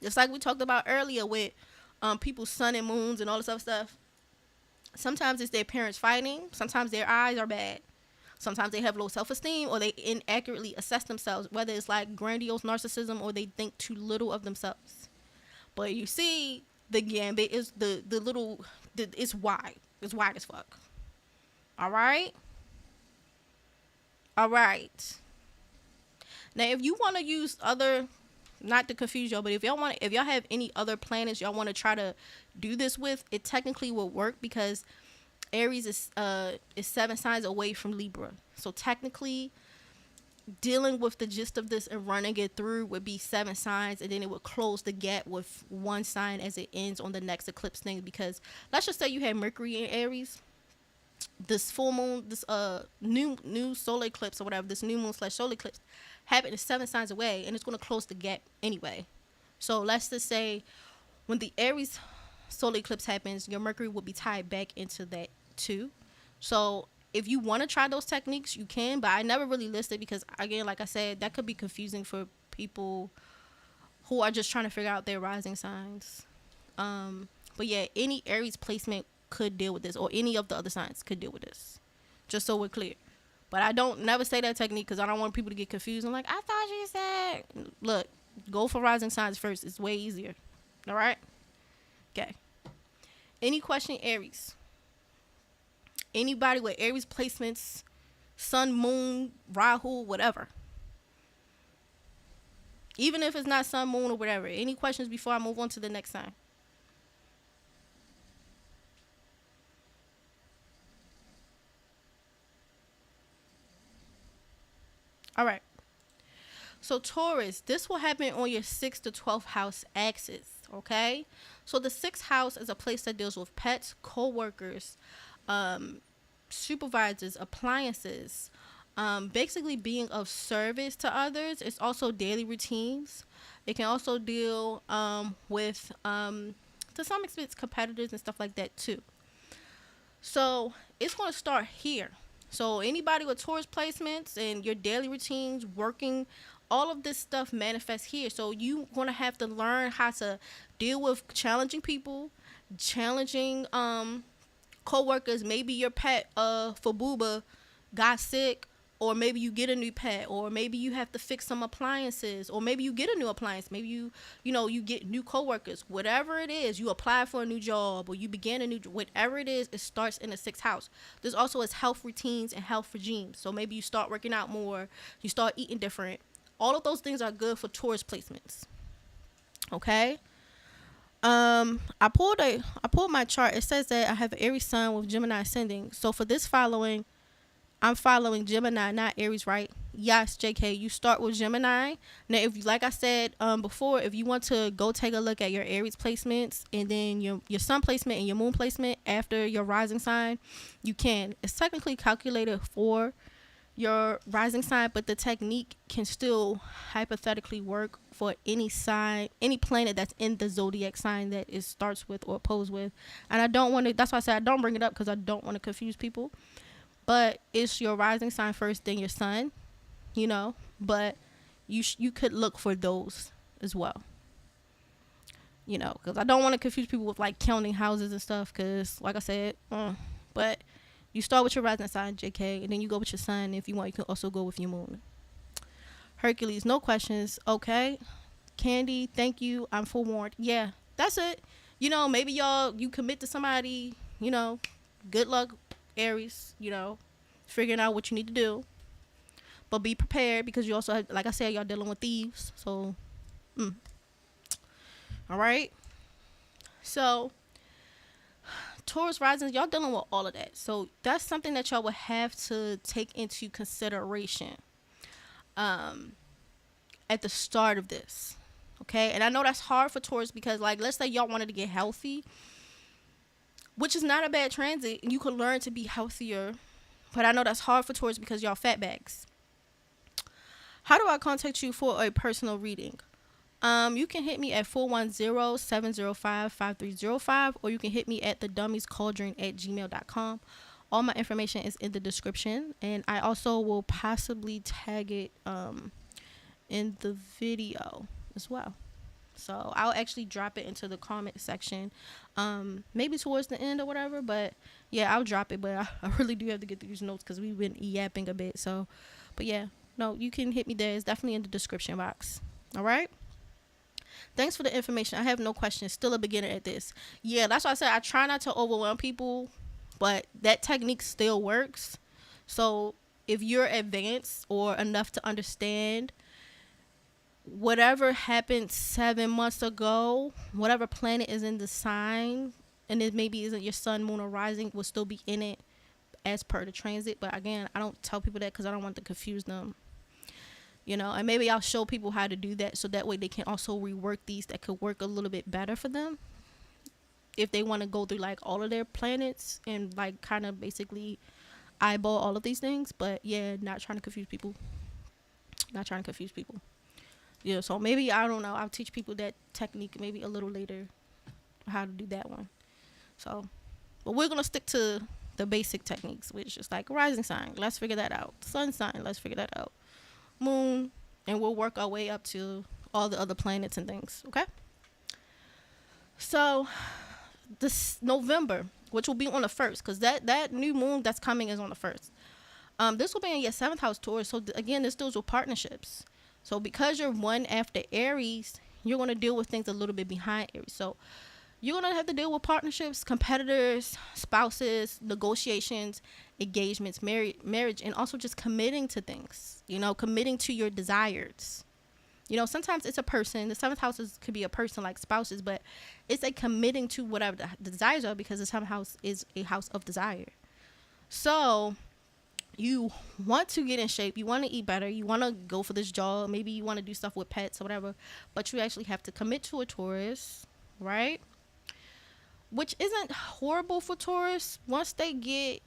Speaker 1: Just like we talked about earlier with people's sun and moons and all this other stuff. Sometimes it's their parents fighting. Sometimes their eyes are bad. Sometimes they have low self-esteem, or they inaccurately assess themselves, whether it's like grandiose narcissism or they think too little of themselves. But you see, the gambit is it's wide. It's wide as fuck. All right? All right. Now, if you want to use other... Not to confuse y'all, but if y'all have any other planets y'all want to try to do this with, it technically will work, because Aries is 7 signs away from Libra. So technically, dealing with the gist of this and running it through would be 7 signs, and then it would close the gap with 1 sign as it ends on the next eclipse thing. Because let's just say you had Mercury in Aries, this full moon, this new solar eclipse or whatever, this new moon / solar eclipse happened is 7 signs away, and it's going to close the gap anyway. So let's just say when the Aries solar eclipse happens, your Mercury will be tied back into that too. So if you want to try those techniques, you can, but I never really listed, because again, like I said, that could be confusing for people who are just trying to figure out their rising signs. But yeah, any Aries placement could deal with this, or any of the other signs could deal with this. Just so we're clear. But I don't never say that technique because I don't want people to get confused. I'm like, I thought you said. Look, go for rising signs first. It's way easier. All right? Okay. Any question, Aries? Anybody with Aries placements, sun, moon, Rahu, whatever. Even if it's not sun, moon, or whatever. Any questions before I move on to the next sign? All right. So Taurus, this will happen on your 6th to 12th house axis, okay? So the 6th house is a place that deals with pets, co-workers, supervisors, appliances, basically being of service to others. It's also daily routines. It can also deal with, to some extent, competitors and stuff like that too. So it's going to start here. So anybody with Taurus placements and your daily routines, working, all of this stuff manifests here. So you're going to have to learn how to deal with challenging people, challenging co-workers. Maybe your pet for Booba got sick, or maybe you get a new pet, or maybe you have to fix some appliances, or maybe you get a new appliance. Maybe you get new coworkers. Whatever it is, you apply for a new job, or you begin a new, whatever it is, it starts in the 6th house. There's also is health routines and health regimes. So maybe you start working out more, you start eating different. All of those things are good for Taurus placements. Okay. I pulled my chart. It says that I have an Aries sun with Gemini ascending. So for this following, I'm following Gemini, not Aries, right? Yes, JK, you start with Gemini. Now, if you, like I said before, if you want to go take a look at your Aries placements and then your sun placement and your moon placement after your rising sign, you can. It's technically calculated for your rising sign, but the technique can still hypothetically work for any sign, any planet that's in the zodiac sign that it starts with or opposed with. And I don't want to, that's why I said I don't bring it up, because I don't want to confuse people. But it's your rising sign first, then your sun, but you could look for those as well, because I don't want to confuse people with like counting houses and stuff, because like I said, but you start with your rising sign, JK, and then you go with your sun. If you want, you can also go with your moon. Hercules, no questions. Okay. Candy, thank you. I'm forewarned. Yeah, that's it. Maybe you commit to somebody, good luck, Aries, figuring out what you need to do. But be prepared, because you also have, like I said, y'all dealing with thieves. So, all right. So, Taurus rising, y'all dealing with all of that. So that's something that y'all would have to take into consideration at the start of this. Okay. And I know that's hard for Taurus, because like, let's say y'all wanted to get healthy, which is not a bad transit, and you can learn to be healthier. But I know that's hard for Taurus because y'all fat bags. How do I contact you for a personal reading? You can hit me at 410-705-5305, or you can hit me at the Dummies Cauldron at gmail.com. All my information is in the description, and I also will possibly tag it in the video as well. So I'll actually drop it into the comment section, maybe towards the end or whatever. But yeah, I'll drop it. But I really do have to get through these notes because we've been yapping a bit. So, but yeah, no, you can hit me there. It's definitely in the description box. All right. Thanks for the information. I have no questions. Still a beginner at this. Yeah, that's why I said I try not to overwhelm people, but that technique still works. So if you're advanced or enough to understand whatever happened 7 months ago, whatever planet is in the sign, and it maybe isn't your sun, moon, or rising, will still be in it as per the transit. But again, I don't tell people that because I don't want to confuse them. And maybe I'll show people how to do that, so that way they can also rework these that could work a little bit better for them if they want to go through like all of their planets and like kind of basically eyeball all of these things. But yeah, not trying to confuse people. Yeah, so maybe, I don't know, I'll teach people that technique maybe a little later, how to do that one. So, but we're going to stick to the basic techniques, which is like rising sign. Let's figure that out. Sun sign. Let's figure that out. Moon. And we'll work our way up to all the other planets and things. Okay. So this November, which will be on the 1st, because that new moon that's coming is on the 1st. This will be in your 7th house, Taurus. So again, this deals with partnerships. So because you're one after Aries, you're going to deal with things a little bit behind Aries. So you're going to have to deal with partnerships, competitors, spouses, negotiations, engagements, marriage, and also just committing to things, committing to your desires. Sometimes it's a person. The 7th house could be a person, like spouses, but it's a committing to whatever the desires are, because the 7th house is a house of desire. So you want to get in shape, you want to eat better, you want to go for this job, maybe you want to do stuff with pets or whatever, but you actually have to commit to a Taurus, right? Which isn't horrible for Taurus. Once they get,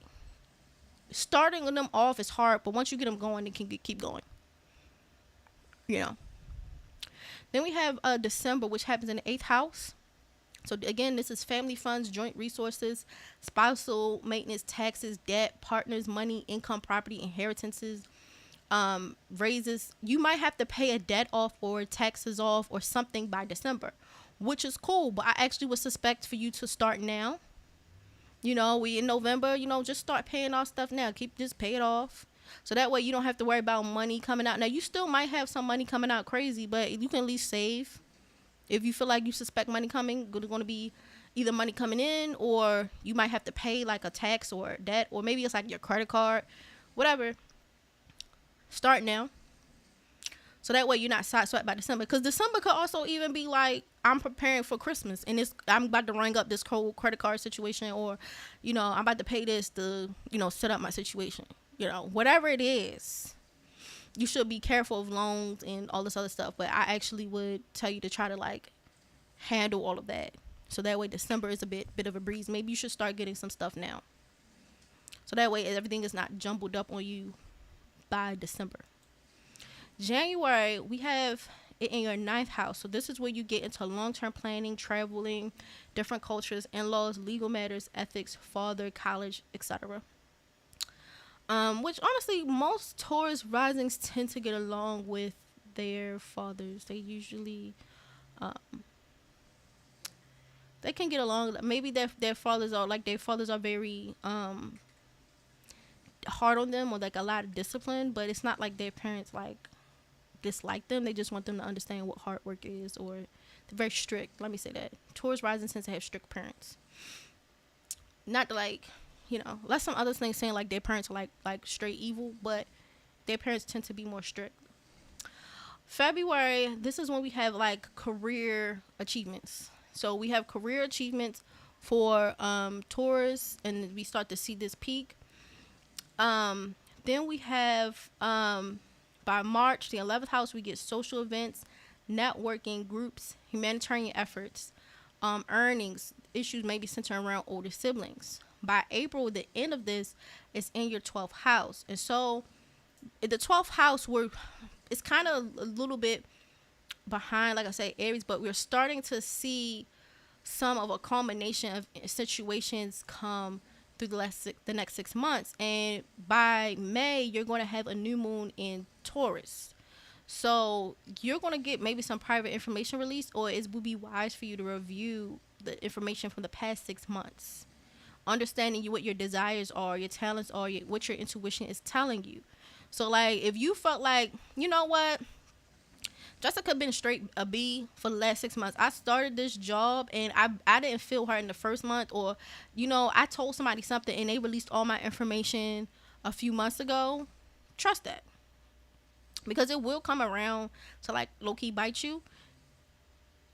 Speaker 1: starting them off is hard, but once you get them going, they can keep going. Then we have December, which happens in the 8th house. So again, this is family funds, joint resources, spousal maintenance, taxes, debt, partners, money, income, property, inheritances, raises. You might have to pay a debt off or taxes off or something by December, which is cool. But I actually would suspect for you to start now. We in November, just start paying off stuff now. Just pay it off. So that way you don't have to worry about money coming out. Now, you still might have some money coming out crazy, but you can at least save. If you feel like you suspect money coming, there's going to be either money coming in, or you might have to pay like a tax or debt, or maybe it's like your credit card, whatever. Start now. So that way you're not sideswiped by December. Because December could also even be like, I'm preparing for Christmas and I'm about to ring up this whole credit card situation, or, I'm about to pay this to, set up my situation. Whatever it is. You should be careful of loans and all this other stuff, but I actually would tell you to try to like handle all of that. So that way December is a bit of a breeze. Maybe you should start getting some stuff now. So that way everything is not jumbled up on you by December. January, we have it in your 9th house. So this is where you get into long-term planning, traveling, different cultures, in-laws, legal matters, ethics, father, college, etc. Which honestly, most Taurus risings tend to get along with their fathers. They usually, they can get along. Maybe their fathers are very hard on them, or like a lot of discipline. But it's not like their parents like dislike them. They just want them to understand what hard work is, or they're very strict. Let me say that Taurus rising tends to have strict parents. Not like. Less some other things saying like their parents are like straight evil, but their parents tend to be more strict. February, this is when we have like career achievements. So we have career achievements for Taurus, and we start to see this peak. Then we have by March, the 11th house, we get social events, networking, groups, humanitarian efforts, earnings, issues maybe centered around older siblings. By April, the end of this is in your 12th house. And so the 12th house, it's kind of a little bit behind, like I say, Aries, but we're starting to see some of a culmination of situations come through the next 6 months. And by May, you're going to have a new moon in Taurus. So you're going to get maybe some private information released, or it would be wise for you to review the information from the past 6 months. Understanding what your desires are, your talents are, what your intuition is telling you. So, like, if you felt like, you know what, Jessica been straight a B for the last 6 months. I started this job and I didn't feel her in the first month, or, I told somebody something and they released all my information a few months ago. Trust that. Because it will come around to, like, low-key bite you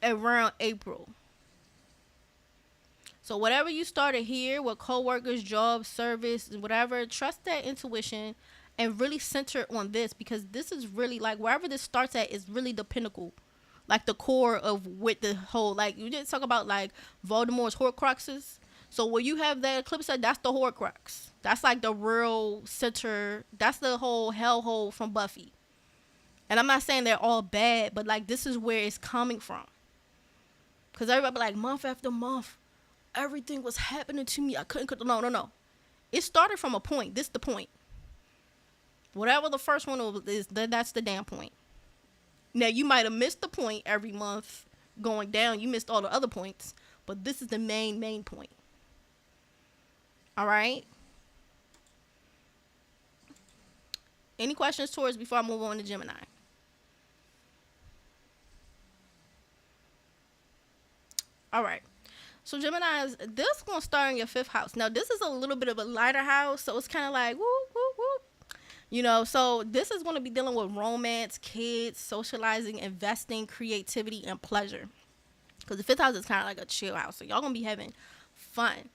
Speaker 1: around April. So whatever you started here with coworkers, job, service, whatever, trust that intuition and really center on this, because this is really like wherever this starts at is really the pinnacle, like the core of what the whole, like you didn't talk about like Voldemort's Horcruxes. So where you have that eclipse, that's the Horcrux. That's like the real center. That's the whole hellhole from Buffy. And I'm not saying they're all bad, but like this is where it's coming from. Because everybody be like, month after month, everything was happening to me. I couldn't. No. It started from a point. This the point. Whatever the first one is, that's the damn point. Now, you might have missed the point every month going down. You missed all the other points. But this is the main point. All right. Any questions, Taurus, before I move on to Gemini? All right. So Geminis, this is gonna start in your fifth house. Now this is a little bit of a lighter house, so it's kind of like whoop whoop whoop. So this is gonna be dealing with romance, kids, socializing, investing, creativity, and pleasure. Because the fifth house is kind of like a chill house, so y'all gonna be having fun.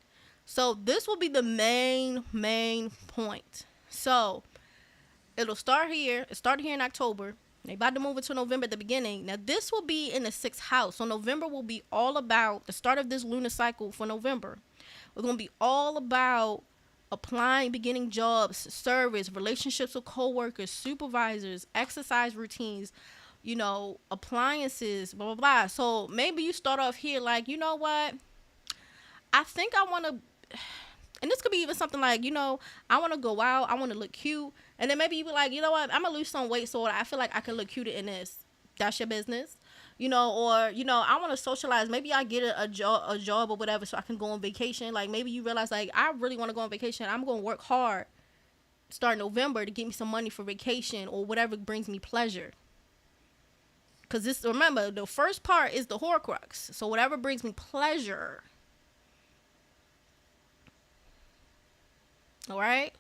Speaker 1: So this will be the main point. So it'll start here. It started here in October. They about to move it to November at the beginning. Now, this will be in the sixth house. So, November will be all about the start of this lunar cycle for November. It's going to be all about applying, beginning jobs, service, relationships with coworkers, supervisors, exercise routines, appliances, blah, blah, blah. So, maybe you start off here like, you know what? I think I want to, and this could be even something like, I want to go out. I want to look cute. And then maybe you be like, you know what, I'm going to lose some weight so I feel like I can look cuter in this. That's your business. Or, I want to socialize. Maybe I get a job or whatever so I can go on vacation. Like, maybe you realize, like, I really want to go on vacation. I'm going to work hard start November to get me some money for vacation or whatever brings me pleasure. Because remember, the first part is the Horcrux. So whatever brings me pleasure. All right?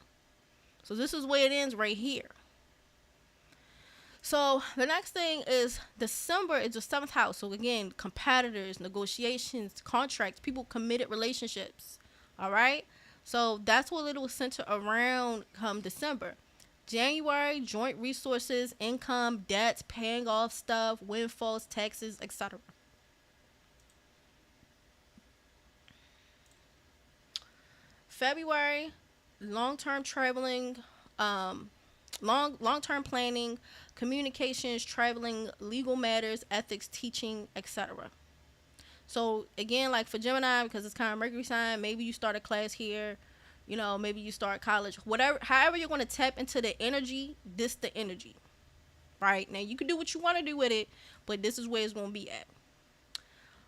Speaker 1: So this is where it ends right here. So the next thing is December is the seventh house. So again, competitors, negotiations, contracts, people, committed relationships. All right. So that's what it will center around come December. January, joint resources, income, debts, paying off stuff, windfalls, taxes, etc. February, long-term traveling, long-term planning, communications, traveling, legal matters, ethics, teaching, etc. So again, like for Gemini, because it's kind of Mercury sign, maybe you start a class here, maybe you start college, whatever, however you're going to tap into the energy, this the energy, right? Now you can do what you want to do with it, but this is where it's going to be at.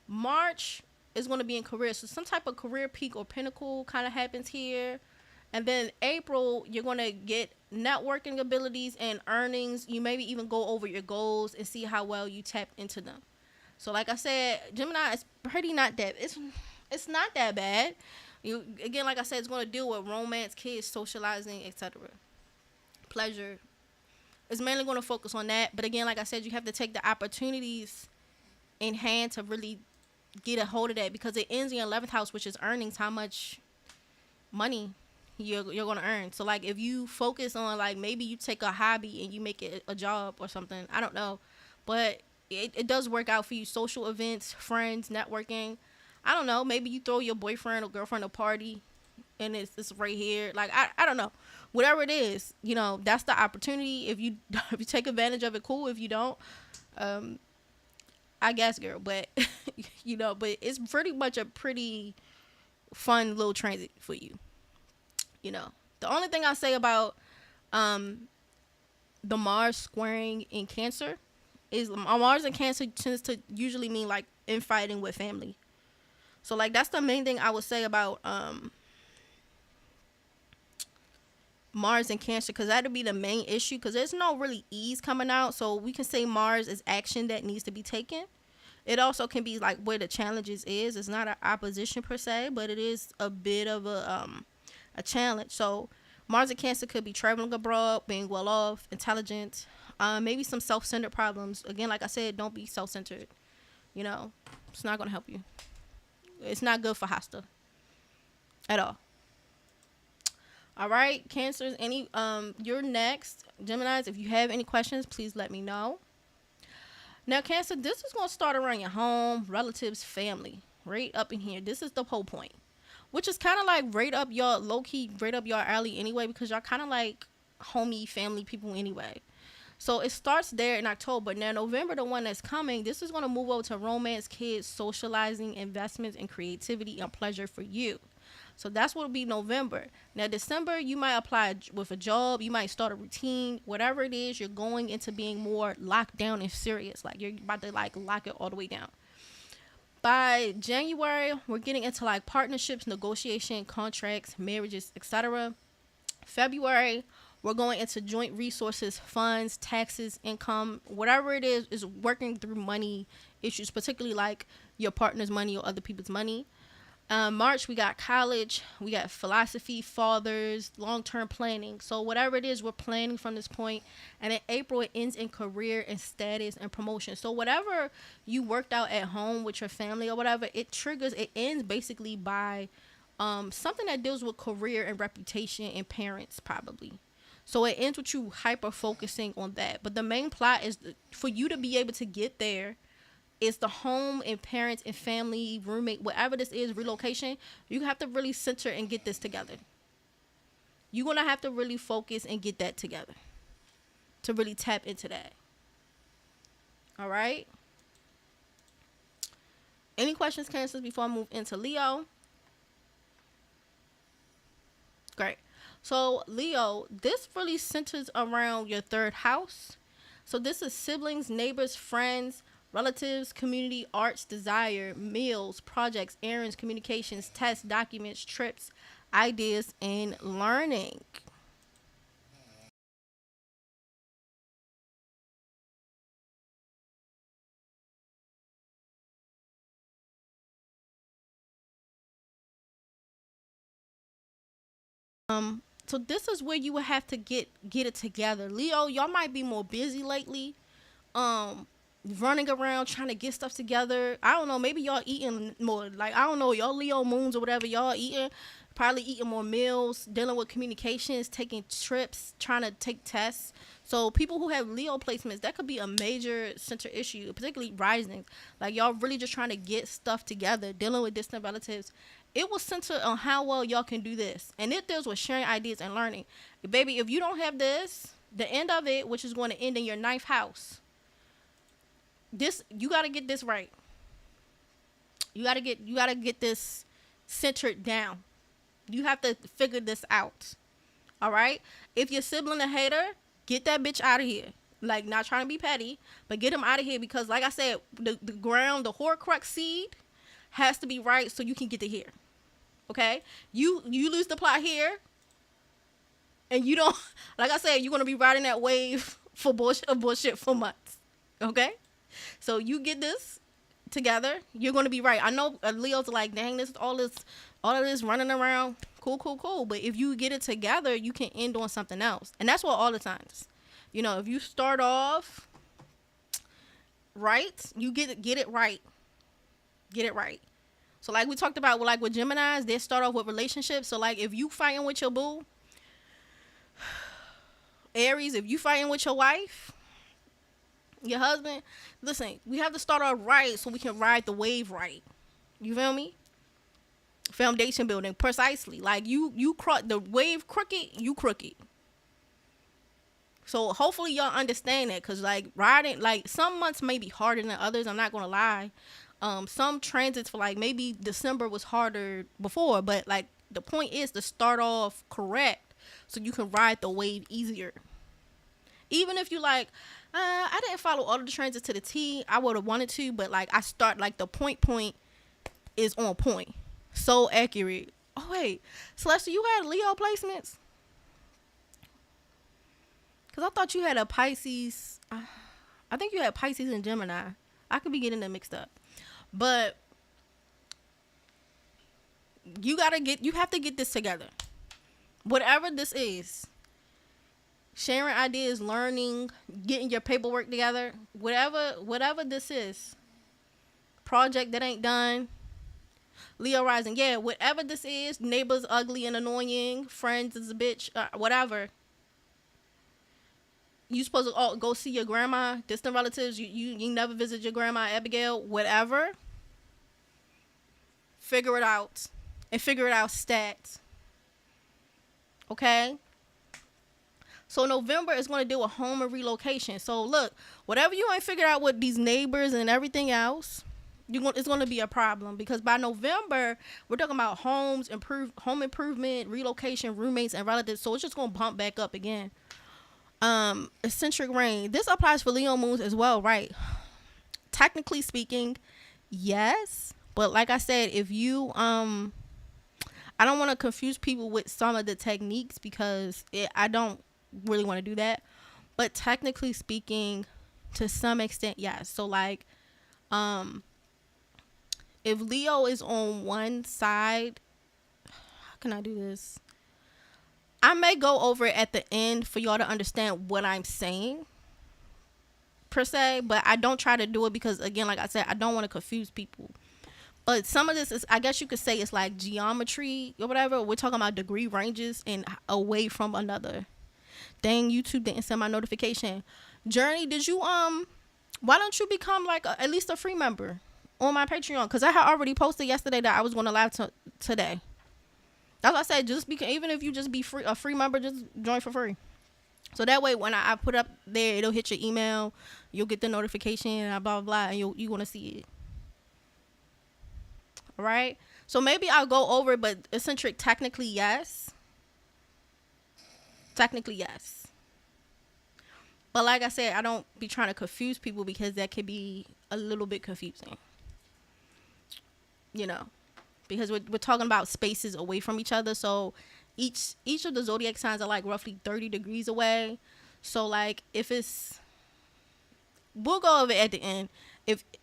Speaker 1: March is going to be in career, so some type of career peak or pinnacle kind of happens here. And then April, you're going to get networking abilities and earnings. You maybe even go over your goals and see how well you tap into them. So like I said, Gemini is pretty not that, it's not that bad. Again, like I said, it's going to deal with romance, kids, socializing, etc. Pleasure. It's mainly going to focus on that. But again, like I said, you have to take the opportunities in hand to really get a hold of that, because it ends in the 11th house, which is earnings, how much money you're going to earn. So like if you focus on, like, maybe you take a hobby and you make it a job or something, I don't know, but it does work out for you. Social events, friends, networking, I don't know, maybe you throw your boyfriend or girlfriend a party and it's right here, like I don't know, whatever it is, that's the opportunity. If you take advantage of it, cool. If you don't, I guess, girl, but but it's pretty much a pretty fun little transit for you. The only thing I say about the Mars squaring in Cancer is Mars in Cancer tends to usually mean like infighting with family. So like that's the main thing I would say about Mars in Cancer, because that'd be the main issue, because there's no really ease coming out. So we can say Mars is action that needs to be taken. It also can be like where the challenges is. It's not an opposition per se, but it is a bit of a challenge. So Mars in Cancer could be traveling abroad, being well off, intelligent, maybe some self-centered problems. Again, like I said, don't be self-centered. It's not going to help you. It's not good for Hasta at all. All right, Cancers, you're next. Geminis, if you have any questions, please let me know. Now, Cancer, this is going to start around your home, relatives, family, right up in here. This is the whole point, which is kind of like right up your low-key, right up your alley anyway, because y'all kind of like homey family people anyway. So it starts there in October. Now, November, the one that's coming, this is going to move over to romance, kids, socializing, investments, and creativity and pleasure for you. So that's what will be November. Now, December, you might apply with a job. You might start a routine. Whatever it is, you're going into being more locked down and serious. Like, you're about to, like, lock it all the way down. By January, we're getting into like partnerships, negotiation, contracts, marriages, etc. February, we're going into joint resources, funds, taxes, income, whatever it is working through money issues, particularly like your partner's money or other people's money. March, we got college, we got philosophy, fathers, long-term planning. So whatever it is, we're planning from this point. And in April, it ends in career and status and promotion. So whatever you worked out at home with your family or whatever, it ends basically by something that deals with career and reputation and parents probably. So it ends with you hyper focusing on that. But the main plot is for you to be able to get there. It's the home and parents and family, roommate, whatever this is, relocation. You have to really center and get this together. You're going to have to really focus and get that together to really tap into that. All right. Any questions, Cancers, before I move into Leo? Great. So, Leo, this really centers around your third house. So, this is siblings, neighbors, friends, relatives, community, arts, desire, meals, projects, errands, communications, tests, documents, trips, ideas, and learning. So this is where you would have to get it together. Leo, y'all might be more busy lately. Running around trying to get stuff together. I don't know, maybe y'all eating more, like, I don't know, y'all Leo moons or whatever, y'all eating, probably eating more meals, dealing with communications, taking trips, trying to take tests. So people who have Leo placements, that could be a major center issue, particularly rising. Like, y'all really just trying to get stuff together, dealing with distant relatives. It will center on how well y'all can do this. And it deals with sharing ideas and learning. Baby, if you don't have this, the end of it, which is going to end in your ninth house, this, you got to get this right. You got to get this centered down. You have to figure this out. All right? If your sibling a hater, get that bitch out of here. Like, not trying to be petty, but get him out of here, because like I said, the ground, the Horcrux seed has to be right so you can get to here. Okay? You lose the plot here, and you don't, like I said, you're going to be riding that wave for bullshit for months. Okay? So you get this together, you're going to be right. I know Leo's like, dang, this all of this running around, cool. But if you get it together, you can end on something else. And that's what all the times, you know, if you start off right, you get it right. Get it right. So like we talked about, like with Geminis, they start off with relationships. So like if you fighting with your boo, Aries, if you fighting with your wife, your husband, listen, we have to start off right so we can ride the wave right. You feel me? Foundation building, precisely. Like you the wave crooked, you crooked. So hopefully y'all understand that, because like riding, like some months may be harder than others. I'm not gonna lie. Some transits for like maybe December was harder before, but like the point is to start off correct so you can ride the wave easier. Even if you like, I didn't follow all of the transits to the T. I would have wanted to, but like I start, like the point is on point. So accurate. Oh wait, Celeste, you had Leo placements? Because I thought you had a Pisces. I think you had Pisces and Gemini. I could be getting them mixed up. But you have to get this together. Whatever this is. Sharing ideas, learning, getting your paperwork together, whatever this is. Project that ain't done. Leo rising, yeah, whatever this is, neighbors ugly and annoying, friends is a bitch, whatever. You supposed to go see your grandma, distant relatives, you never visit your grandma, Abigail, whatever. Figure it out. And figure it out stats. Okay? So November is going to deal with home and relocation. So look, whatever you ain't figured out with these neighbors and everything else, it's going to be a problem, because by November we're talking about home improvement, relocation, roommates, and relatives. So it's just going to bump back up again. Eccentric rain. This applies for Leo moons as well, right? Technically speaking, yes, But like I said, if you I don't want to confuse people with some of the techniques because I don't really want to do that. But technically speaking, to some extent, yes. So like, if Leo is on one side, how can I do this? I may go over it at the end for y'all to understand what I'm saying, per se, but I don't try to do it because, again, like I said, I don't want to confuse people. But some of this is, I guess you could say, it's like geometry or whatever. We're talking about degree ranges and away from another. Dang, YouTube didn't send my notification. Journey, did you why don't you become like at least a free member on my Patreon? Because I had already posted yesterday that I was going to live today. That's what I said. Just even if you just be a free member, just join for free. So that way, when I put up there, it'll hit your email. You'll get the notification and blah, blah, blah, and you're going to see it. All right? So maybe I'll go over it, but eccentric, technically, yes. Technically, yes. But like I said, I don't be trying to confuse people because that could be a little bit confusing. You know, because we're talking about spaces away from each other. So each of the zodiac signs are like roughly 30 degrees away. So like if it's, we'll go over it at the end.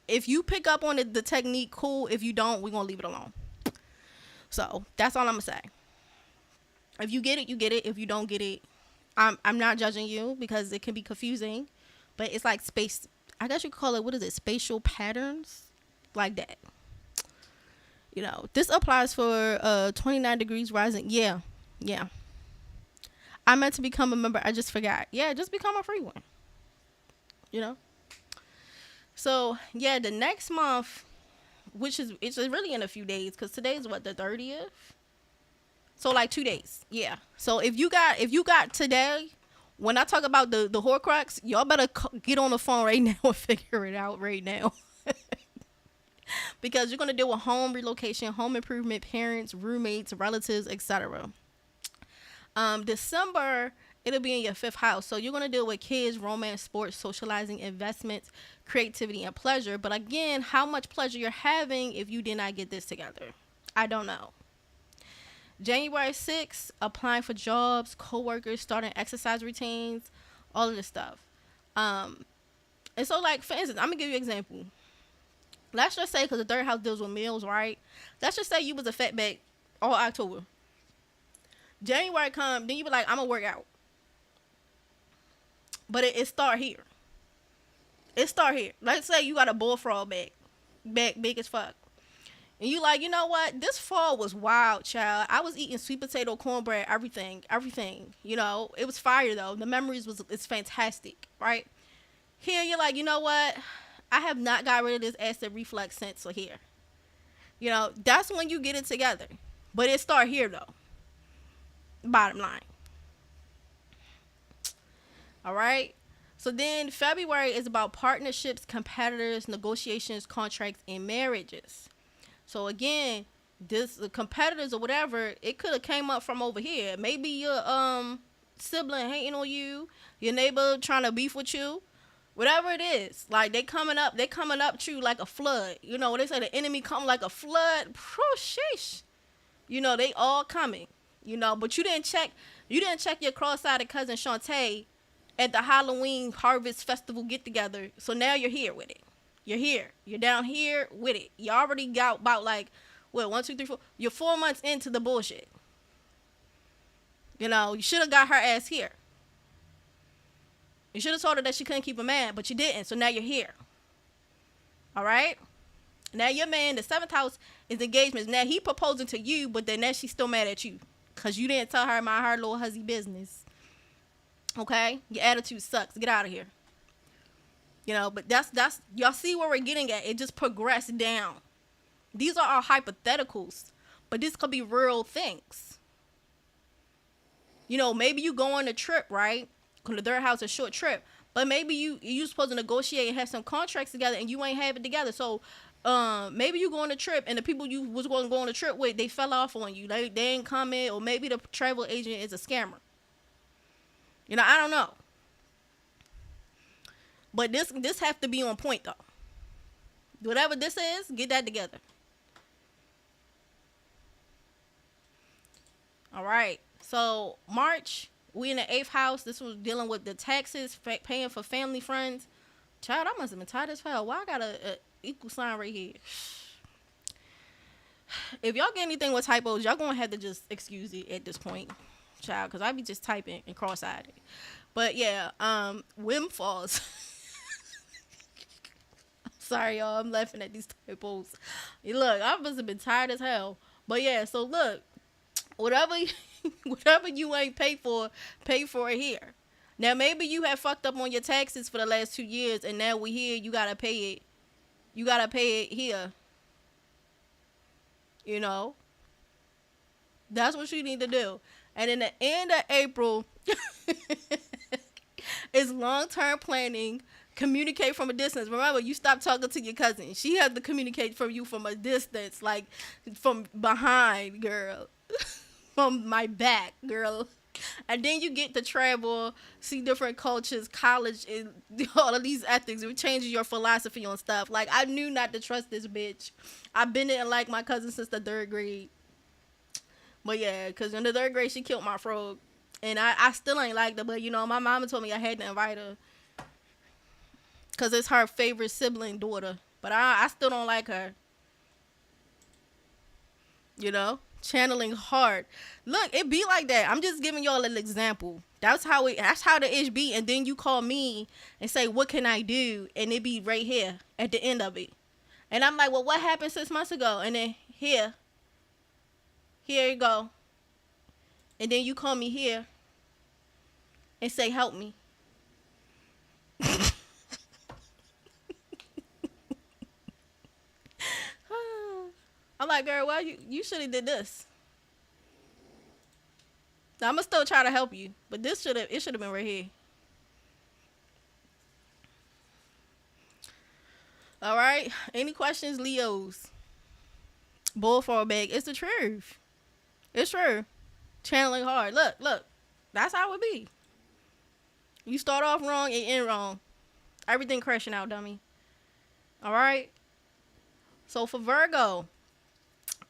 Speaker 1: If you pick up on the technique, cool. If you don't, we're going to leave it alone. So that's all I'm going to say. If you get it, you get it. If you don't get it, I'm not judging you because it can be confusing. But it's like space, I guess you could call it, what is it? Spatial patterns? Like that. You know, this applies for 29 degrees rising. Yeah. I meant to become a member. I just forgot. Yeah, just become a free one. You know? So, yeah, the next month, it's really in a few days, because today's what, the 30th? So, like 2 days. Yeah. So, if you got today, when I talk about the Horcrux, y'all better get on the phone right now and figure it out right now. Because you're going to deal with home relocation, home improvement, parents, roommates, relatives, etc. December, it'll be in your 5th house. So you're going to deal with kids, romance, sports, socializing, investments, creativity, and pleasure. But again, how much pleasure you're having if you did not get this together? I don't know. January 6th, applying for jobs, co-workers, starting exercise routines, all of this stuff. And so, like, for instance, I'm going to give you an example. Let's just say, because the 3rd house deals with meals, right? Let's just say you was a fatback all October. January come, then you be like, I'm going to work out. But it start here. It start here. Let's say you got a bullfrog back big as fuck. And you like, you know what? This fall was wild, child. I was eating sweet potato, cornbread, everything. You know, it was fire, though. The memories it's fantastic, right? Here, you're like, you know what? I have not got rid of this acid reflux since here. You know, that's when you get it together. But it start here, though. Bottom line. All right. So then February is about partnerships, competitors, negotiations, contracts, and marriages. So again, the competitors or whatever, it could have came up from over here. Maybe your sibling hating on you, your neighbor trying to beef with you, whatever it is. Like they coming up to you like a flood. You know, when they say the enemy come like a flood, sheesh. You know, they all coming. You know, but you didn't check your cross-eyed cousin Shantae at the Halloween Harvest Festival get-together. So now you're here with it. You're here. You're down here with it. You already got about like, what, 1, 2, 3, 4. You're 4 months into the bullshit. You know, you should have got her ass here. You should have told her that she couldn't keep a man, but you didn't. So now you're here. All right? Now your man, the 7th house, is engagements. Now he proposing to you, but then now she's still mad at you. Because you didn't tell her about her little huzzy business. Okay? Your attitude sucks. Get out of here. You know, but that's y'all see where we're getting at. It just progressed down. These are our hypotheticals, but this could be real things. You know, maybe you go on a trip, right? Because the 3rd house is a short trip, but maybe you supposed to negotiate and have some contracts together, and you ain't have it together. So, maybe you go on a trip, and the people you was going to go on a trip with, they fell off on you. They ain't coming, or maybe the travel agent is a scammer. You know, I don't know. But this have to be on point, though. Whatever this is, get that together. All right. So March, we in the 8th house. This was dealing with the taxes, paying for family friends. Child, I must have been tired as hell. Why I got a equal sign right here? If y'all get anything with typos, y'all gonna have to just excuse it at this point, child, because I be just typing and cross-eyed. But yeah, windfalls. Sorry, y'all. I'm laughing at these typos. Look, I must have been tired as hell. But yeah, so look, whatever, whatever you ain't paid for, pay for it here. Now maybe you have fucked up on your taxes for the last 2 years, and now we here. You gotta pay it. You gotta pay it here. You know, that's what you need to do. And in the end of April is long-term planning. Communicate from a distance. Remember, you stop talking to your cousin. She has to communicate from you from a distance, like from behind, girl. From my back, girl. And then you get to travel, see different cultures, college, and all of these ethics. It changes your philosophy on stuff. Like, I knew not to trust this bitch. I've been in like my cousin since the 3rd grade. But yeah, because in the 3rd grade, she killed my frog. And I still ain't liked her. But, you know, my mama told me I had to invite her. Because it's her favorite sibling daughter. But I still don't like her. You know? Channeling hard. Look, it be like that. I'm just giving y'all an example. That's how the ish be. And then you call me and say, what can I do? And it be right here at the end of it. And I'm like, well, what happened 6 months ago? And then here you go. And then you call me here and say, help me. I'm like, girl, well, you should have did this. Now, I'm gonna still try to help you, but it should have been right here. All right. Any questions, Leos? Bull for a bag. It's the truth. It's true. Channeling hard. Look. That's how it be. You start off wrong and end wrong. Everything crashing out, dummy. All right. So for Virgo,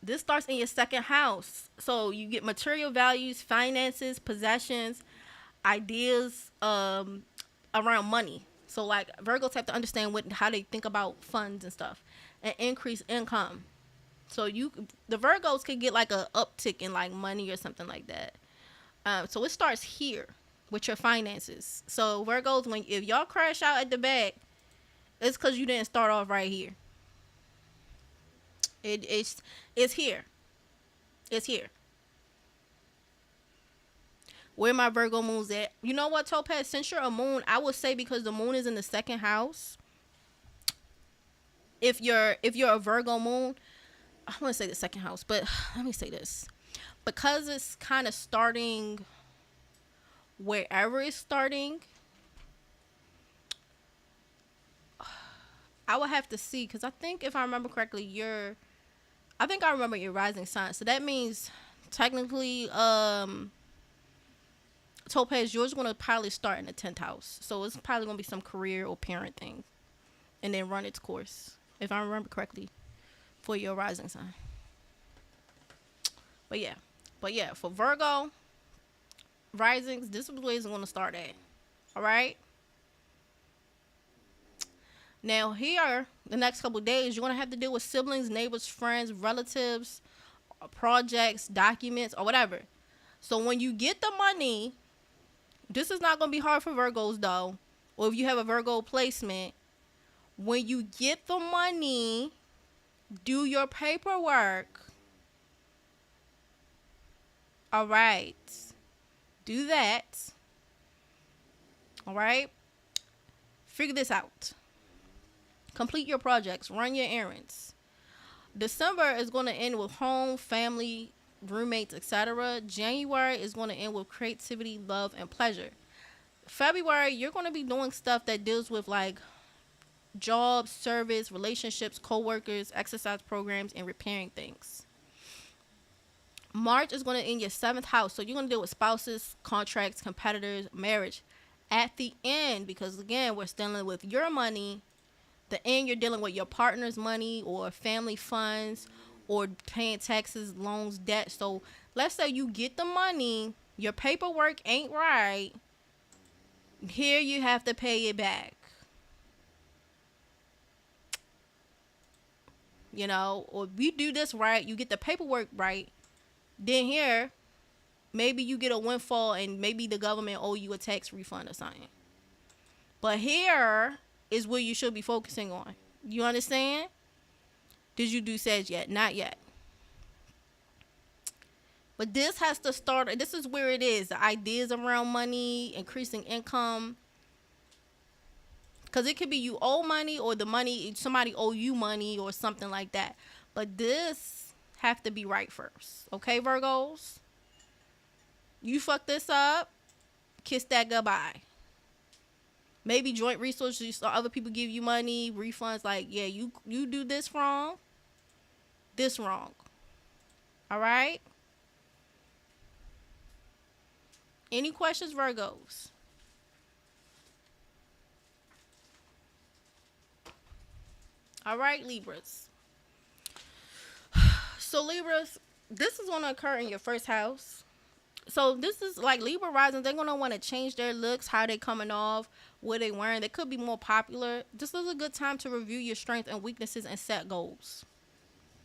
Speaker 1: this starts in your 2nd house. So you get material values, finances, possessions, ideas around money. So like Virgos have to understand how they think about funds and stuff, and increase income. So the Virgos could get like a uptick in like money or something like that. So it starts here with your finances. So Virgos, if y'all crash out at the back, it's because you didn't start off right here. It's here. It's here. Where my Virgo moon's at. You know what, Topaz? Since you're a moon, I would say because the moon is in the 2nd house. If you're a Virgo moon, I want to say the 2nd house, but let me say this. Because it's kind of starting wherever it's starting, I would have to see, because I think if I remember correctly, I remember your rising sign. So that means technically, Topaz, yours going to probably start in the 10th house. So it's probably going to be some career or parent thing. And then run its course, if I remember correctly, for your rising sign. But yeah, for Virgo risings, this is where it's going to start at. All right? Now, here, the next couple of days, you're going to have to deal with siblings, neighbors, friends, relatives, projects, documents, or whatever. So when you get the money, this is not going to be hard for Virgos, though. Or if you have a Virgo placement, when you get the money, do your paperwork. All right. Do that. All right. Figure this out. Complete your projects. Run your errands. December is going to end with home, family, roommates, etc. January is going to end with creativity, love, and pleasure. February, you're going to be doing stuff that deals with like jobs, service, relationships, co-workers, exercise programs, and repairing things. March is going to end your 7th house. So you're going to deal with spouses, contracts, competitors, marriage. At the end, because again, we're dealing with your money. The end, you're dealing with your partner's money or family funds or paying taxes, loans, debt. So let's say you get the money, your paperwork ain't right. Here you have to pay it back. You know, or if you do this right, you get the paperwork right, then here, maybe you get a windfall and maybe the government owe you a tax refund or something. But here is where you should be focusing on. You understand? Did you do Sag yet? Not yet. But this has to start. This is where it is. The ideas around money, increasing income. Because it could be you owe money or the money, somebody owe you money or something like that. But this have to be right first. Okay, Virgos? You fuck this up, kiss that goodbye. Maybe joint resources, so other people give you money, refunds, like, yeah, you do this wrong, this wrong. All right? Any questions, Virgos? All right, Libras. So, Libras, this is going to occur in your first house. So, this is like Libra rising. They're going to want to change their looks, how they coming off, what they wearing. They could be more popular. This is a good time to review your strengths and weaknesses and set goals.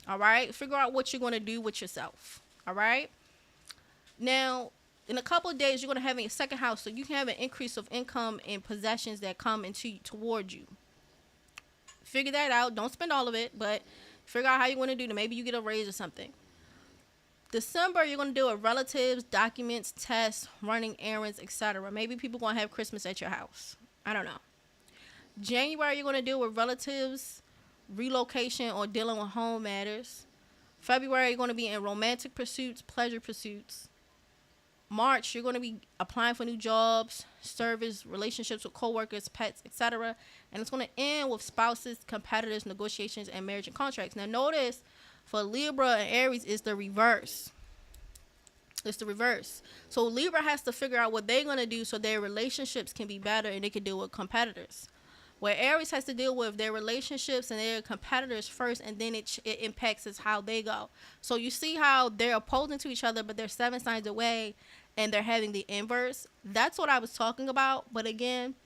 Speaker 1: All right? Figure out what you're going to do with yourself. All right? Now, in a couple of days, you're going to have a second house. So, you can have an increase of income and possessions that come towards you. Figure that out. Don't spend all of it, but figure out how you want to do it. Maybe you get a raise or something. December, you're going to deal with relatives, documents, tests, running errands, etc. Maybe people going to have Christmas at your house. I don't know. January, you're going to deal with relatives, relocation, or dealing with home matters. February, you're going to be in romantic pursuits, pleasure pursuits. March, you're going to be applying for new jobs, service, relationships with coworkers, pets, etc. And it's going to end with spouses, competitors, negotiations, and marriage and contracts. Now, notice for Libra and Aries, it's the reverse. It's the reverse. So Libra has to figure out what they're going to do so their relationships can be better and they can deal with competitors. Where Aries has to deal with their relationships and their competitors first, and then it impacts is how they go. So you see how they're opposing to each other, but they're 7 signs away, and they're having the inverse. That's what I was talking about. But again,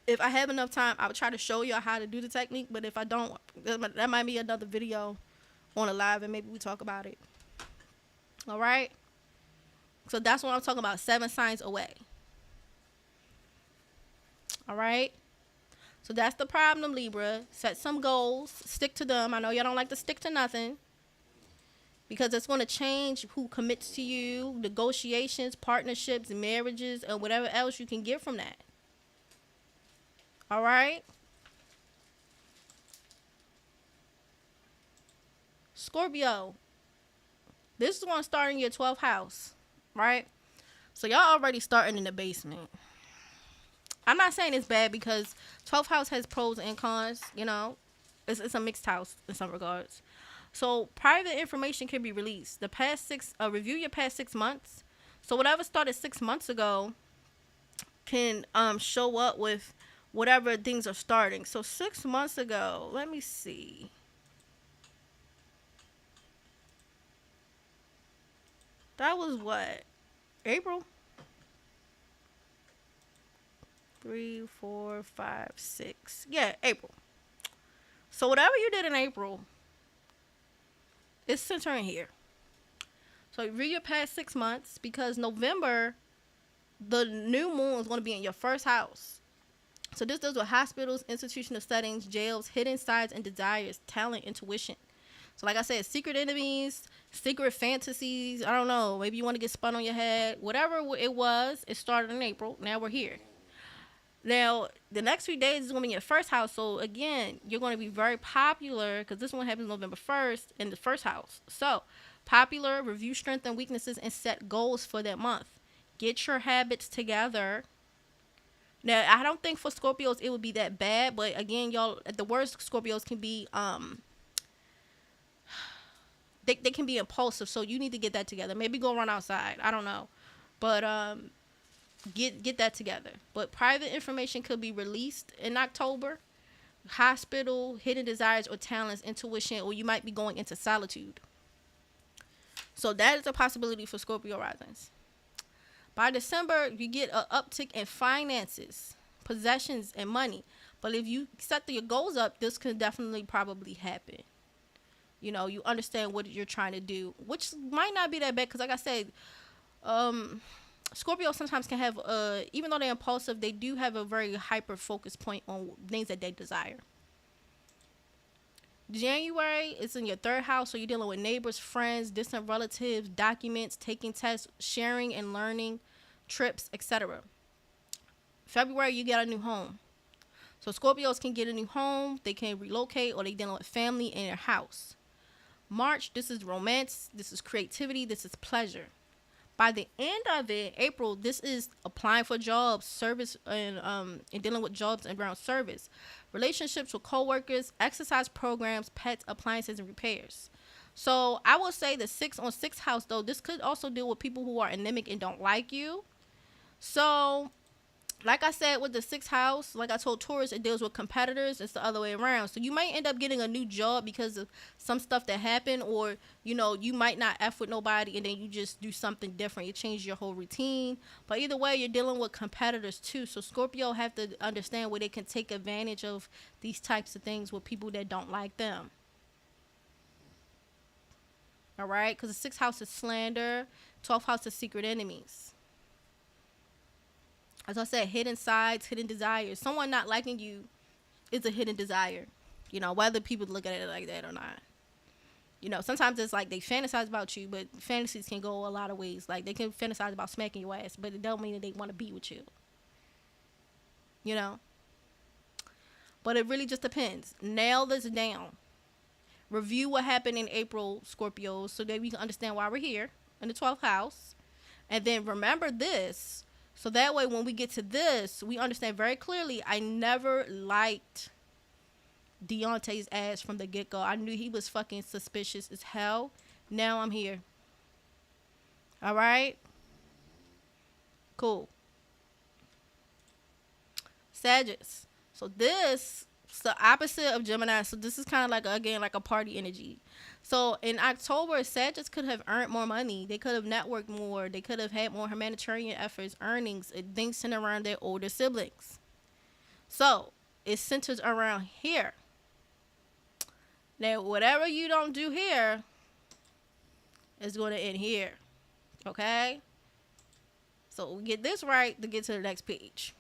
Speaker 1: if I have enough time, I would try to show you how to do the technique. But if I don't, that might be another video on a live, and maybe we talk about it. All right? So that's what I'm talking about, 7 signs away. All right? So that's the problem, Libra. Set some goals. Stick to them. I know y'all don't like to stick to nothing, because it's going to change who commits to you, negotiations, partnerships, marriages, and whatever else you can get from that. All right? Scorpio. This is going to start in your 12th house, right? So y'all already starting in the basement. I'm not saying it's bad, because 12th house has pros and cons, you know. It's a mixed house in some regards. So private information can be released. Review your past 6 months. So whatever started 6 months ago can show up with whatever things are starting. So 6 months ago, let me see. That was what? April? 3, 4, 5, 6. Yeah, April. So whatever you did in April, it's centering here. So read your past 6 months, because November, the new moon is going to be in your first house. So this deals with hospitals, institutional settings, jails, hidden sides and desires, talent, intuition. So like I said, secret enemies, secret fantasies. I don't know. Maybe you want to get spun on your head. Whatever it was, it started in April. Now we're here. Now, the next few days is going to be in your first house. So, again, you're going to be very popular, because this one happens November 1st in the first house. So, popular, review strengths and weaknesses, and set goals for that month. Get your habits together. Now, I don't think for Scorpios it would be that bad. But, again, y'all, at the worst, Scorpios can be, they can be impulsive. So, you need to get that together. Maybe go run outside. I don't know. But, Get that together. But private information could be released in October. Hospital, hidden desires or talents, intuition, or you might be going into solitude. So that is a possibility for Scorpio risings. By December, you get an uptick in finances, possessions, and money. But if you set your goals up, this could definitely probably happen. You know, you understand what you're trying to do, which might not be that bad. Because like I said, Scorpio sometimes can have, even though they're impulsive, they do have a very hyper focus point on things that they desire. January is in your third house, so you're dealing with neighbors, friends, distant relatives, documents, taking tests, sharing and learning, trips, etc. February, you get a new home. So Scorpios can get a new home, they can relocate, or they dealing with family in their house. March, this is romance, this is creativity, this is pleasure. By the end of it, April, this is applying for jobs, service, and dealing with jobs and around service, relationships with coworkers, exercise programs, pets, appliances, and repairs. So I will say the 6 on 6 house, though, this could also deal with people who are anemic and don't like you. So like I said, with the 6th house, like I told Taurus, it deals with competitors. It's the other way around. So you might end up getting a new job because of some stuff that happened, or, you know, you might not F with nobody and then you just do something different. You change your whole routine. But either way, you're dealing with competitors too. So Scorpio have to understand where they can take advantage of these types of things with people that don't like them. All right? Because the 6th house is slander. 12th house is secret enemies. As I said, hidden sides, hidden desires. Someone not liking you is a hidden desire. You know, whether people look at it like that or not. You know, sometimes it's like they fantasize about you, but fantasies can go a lot of ways. Like, they can fantasize about smacking your ass, but it don't mean that they want to be with you. You know? But it really just depends. Nail this down. Review what happened in April, Scorpios, so that we can understand why we're here in the 12th house. And then remember this. So that way, when we get to this, we understand very clearly, I never liked Deontay's ass from the get-go. I knew he was fucking suspicious as hell. Now I'm here. All right? Cool. Sagittarius. So this is the opposite of Gemini. So this is kind of like, again, like a party energy. So in October, Sagittarius could have earned more money. They could have networked more. They could have had more humanitarian efforts, earnings, and things centered around their older siblings. So it centers around here. Now, whatever you don't do here is going to end here. Okay? So we get this right to get to the next page.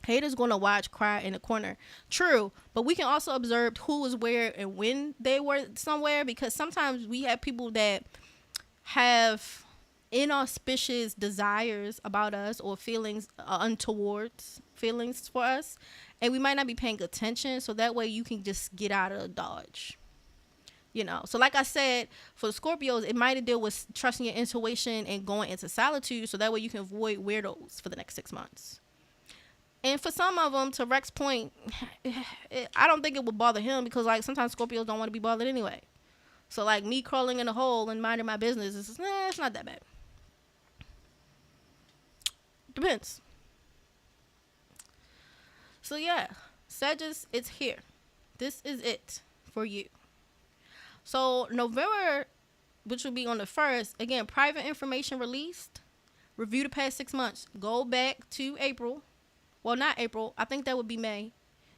Speaker 1: Haters going to watch, cry in the corner. True, but we can also observe who was where and when they were somewhere, because sometimes we have people that have inauspicious desires about us or feelings, untoward feelings for us, and we might not be paying attention, so that way you can just get out of dodge. You know, so like I said, for the Scorpios, it might deal with trusting your intuition and going into solitude, so that way you can avoid weirdos for the next 6 months. And for some of them, to Rex's point, I don't think it would bother him, because, like, sometimes Scorpios don't want to be bothered anyway. So, like, me crawling in a hole and minding my business, it's not that bad. Depends. So, yeah, Sagittarius, it's here. This is it for you. So, November, which will be on the 1st, again, private information released. Review the past 6 months. Go back to April. Well, not April. I think that would be May.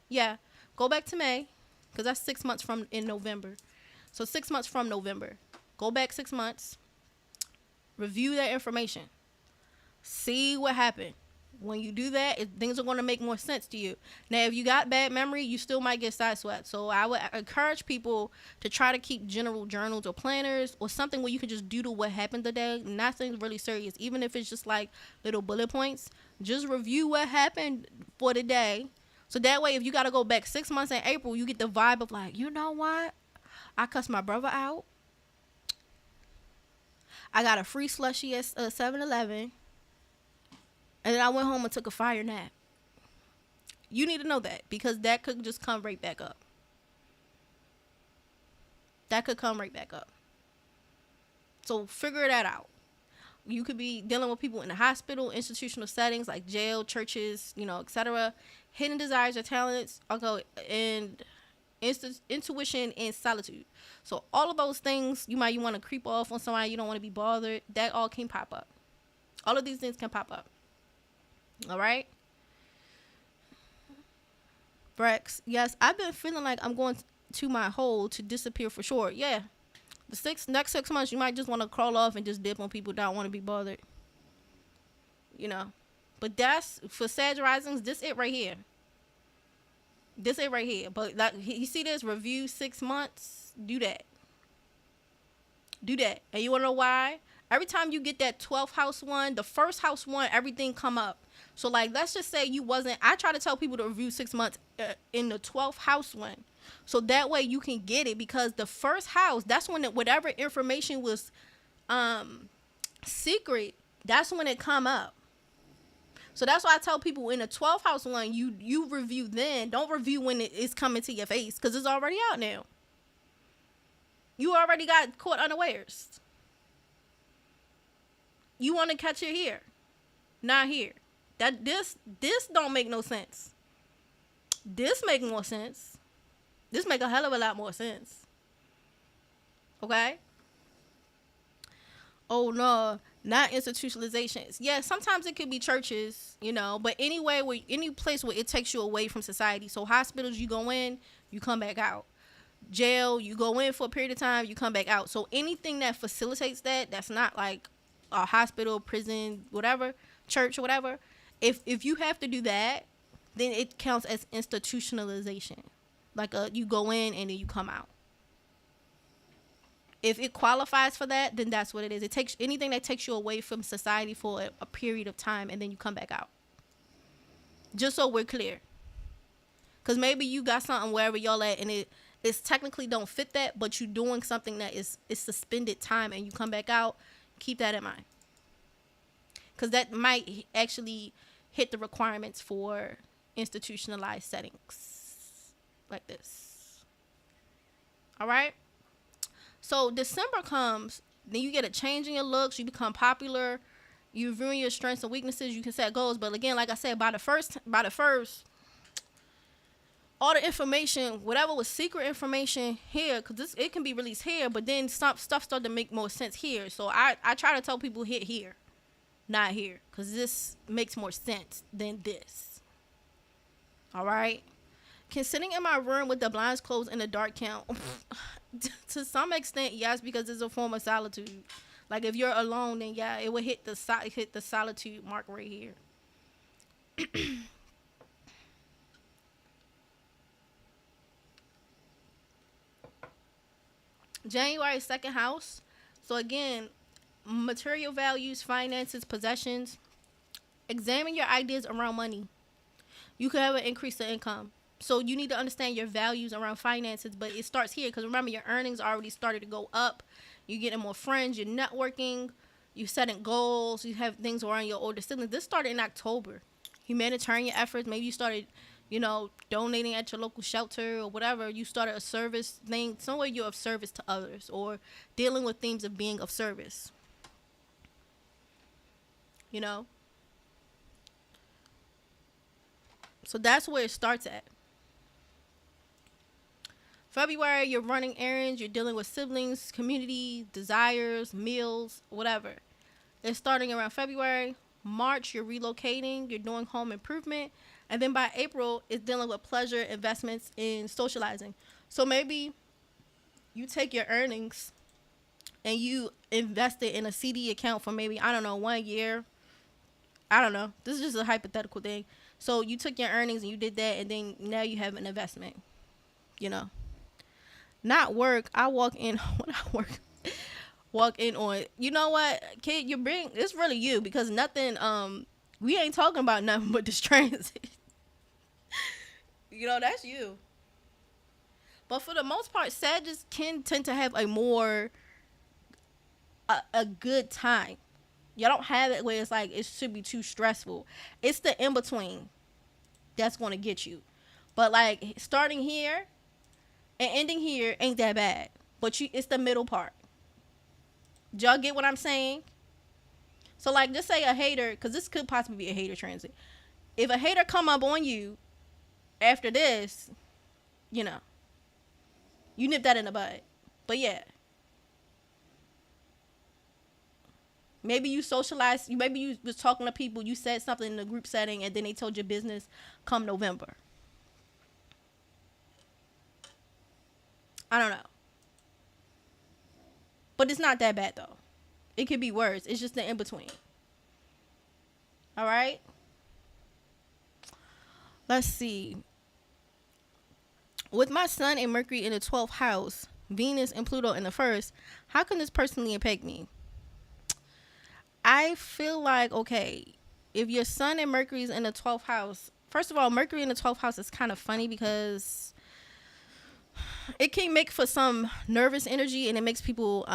Speaker 1: Yeah. Go back to May, because that's 6 months from in November. So 6 months from November. Go back 6 months. Review that information. See what happened. When you do that, things are going to make more sense to you. Now, if you got bad memory, you still might get sideswept. So I would encourage people to try to keep general journals or planners or something where you can just doodle what happened today. Nothing really serious. Even if it's just like little bullet points, just review what happened for the day. So that way, if you got to go back 6 months in April, you get the vibe of like, you know what? I cussed my brother out. I got a free slushie at 7-Eleven. And then I went home and took a fire nap. You need to know that, because that could just come right back up. That could come right back up. So figure that out. You could be dealing with people in the hospital, institutional settings like jail, churches, you know, etc. Hidden desires or talents. Okay, and intuition, and solitude. So all of those things, you want to creep off on somebody, you don't want to be bothered, that all can pop up. All of these things can pop up. All right. Brex, yes, I've been feeling like I'm going to my hole to disappear for sure. Yeah. The next 6 months, you might just want to crawl off and just dip on people that don't want to be bothered. You know. But that's, for Sag risings, this it right here. This it right here. But like, you see this? Review 6 months. Do that. Do that. And you want to know why? Every time you get that 12th house one, the first house one, everything come up. So, like, let's just say you wasn't... I try to tell people to review 6 months in the 12th house one. So, that way you can get it. Because the first house, that's when whatever information was secret, that's when it come up. So, that's why I tell people in the 12th house one, you review then. Don't review when it's coming to your face. Because it's already out now. You already got caught unawares. You want to catch it here. Not here. That this don't make no sense. This make more sense. This make a hell of a lot more sense. Okay? Oh no, not institutionalizations. Yeah, sometimes it could be churches, you know, but anyway, any place where it takes you away from society. So hospitals, you go in, you come back out. Jail, you go in for a period of time, you come back out. So anything that facilitates that's not like a hospital, prison, whatever, church or whatever. If you have to do that, then it counts as institutionalization. Like you go in and then you come out. If it qualifies for that, then that's what it is. It takes anything that takes you away from society for a period of time and then you come back out. Just so we're clear. Because maybe you got something wherever y'all at and it's technically don't fit that, but you're doing something that is suspended time and you come back out. Keep that in mind. Because that might actually hit the requirements for institutionalized settings like this. All right? So December comes, then you get a change in your looks, you become popular, you ruin your strengths and weaknesses, you can set goals. But again, like I said, by the first, all the information, whatever was secret information here, because it can be released here, but then stuff started to make more sense here. So I try to tell people hit here, not here, because this makes more sense than this. All right? Can sitting in my room with the blinds closed in the dark count? To some extent, yes, because it's a form of solitude. Like if you're alone, then yeah, it would hit the solitude mark right here. January, second house. So again, material values, finances, possessions. Examine your ideas around money. You could have an increase in income. So you need to understand your values around finances, but it starts here because remember your earnings already started to go up. You're getting more friends. You're networking. You're setting goals. You have things around your older siblings. This started in October. Humanitarian efforts. Maybe you started, donating at your local shelter or whatever. You started a service thing. Somewhere you're of service to others or dealing with themes of being of service. So that's where it starts at. February, you're running errands, you're dealing with siblings, community, desires, meals, whatever. It's starting around February. March, you're relocating, you're doing home improvement. And then by April, it's dealing with pleasure, investments, and socializing. So maybe you take your earnings and you invest it in a CD account for maybe, 1 year. I don't know. This is just a hypothetical thing. So you took your earnings and you did that, and then now you have an investment, Not work. I walk in when I walk in on, you know what, kid, it's really you, because nothing, we ain't talking about nothing but this transit. That's you. But for the most part, Sagittarius can tend to have a more, a good time. Y'all don't have it where it's like it should be too stressful. It's the in-between that's going to get you. But like starting here and ending here ain't that bad. But it's the middle part. Do y'all get what I'm saying? So like just say a hater, because this could possibly be a hater transit. If a hater come up on you after this, You nip that in the bud. But yeah. Maybe you socialized, maybe you was talking to people, you said something in the group setting, and then they told your business come November. I don't know. But it's not that bad, though. It could be worse. It's just the in-between. All right? Let's see. With my sun and Mercury in the 12th house, Venus and Pluto in the first, how can this personally impact me? I feel like, okay, if your sun and Mercury is in the 12th house, first of all, Mercury in the 12th house is kind of funny because it can make for some nervous energy, and it makes people,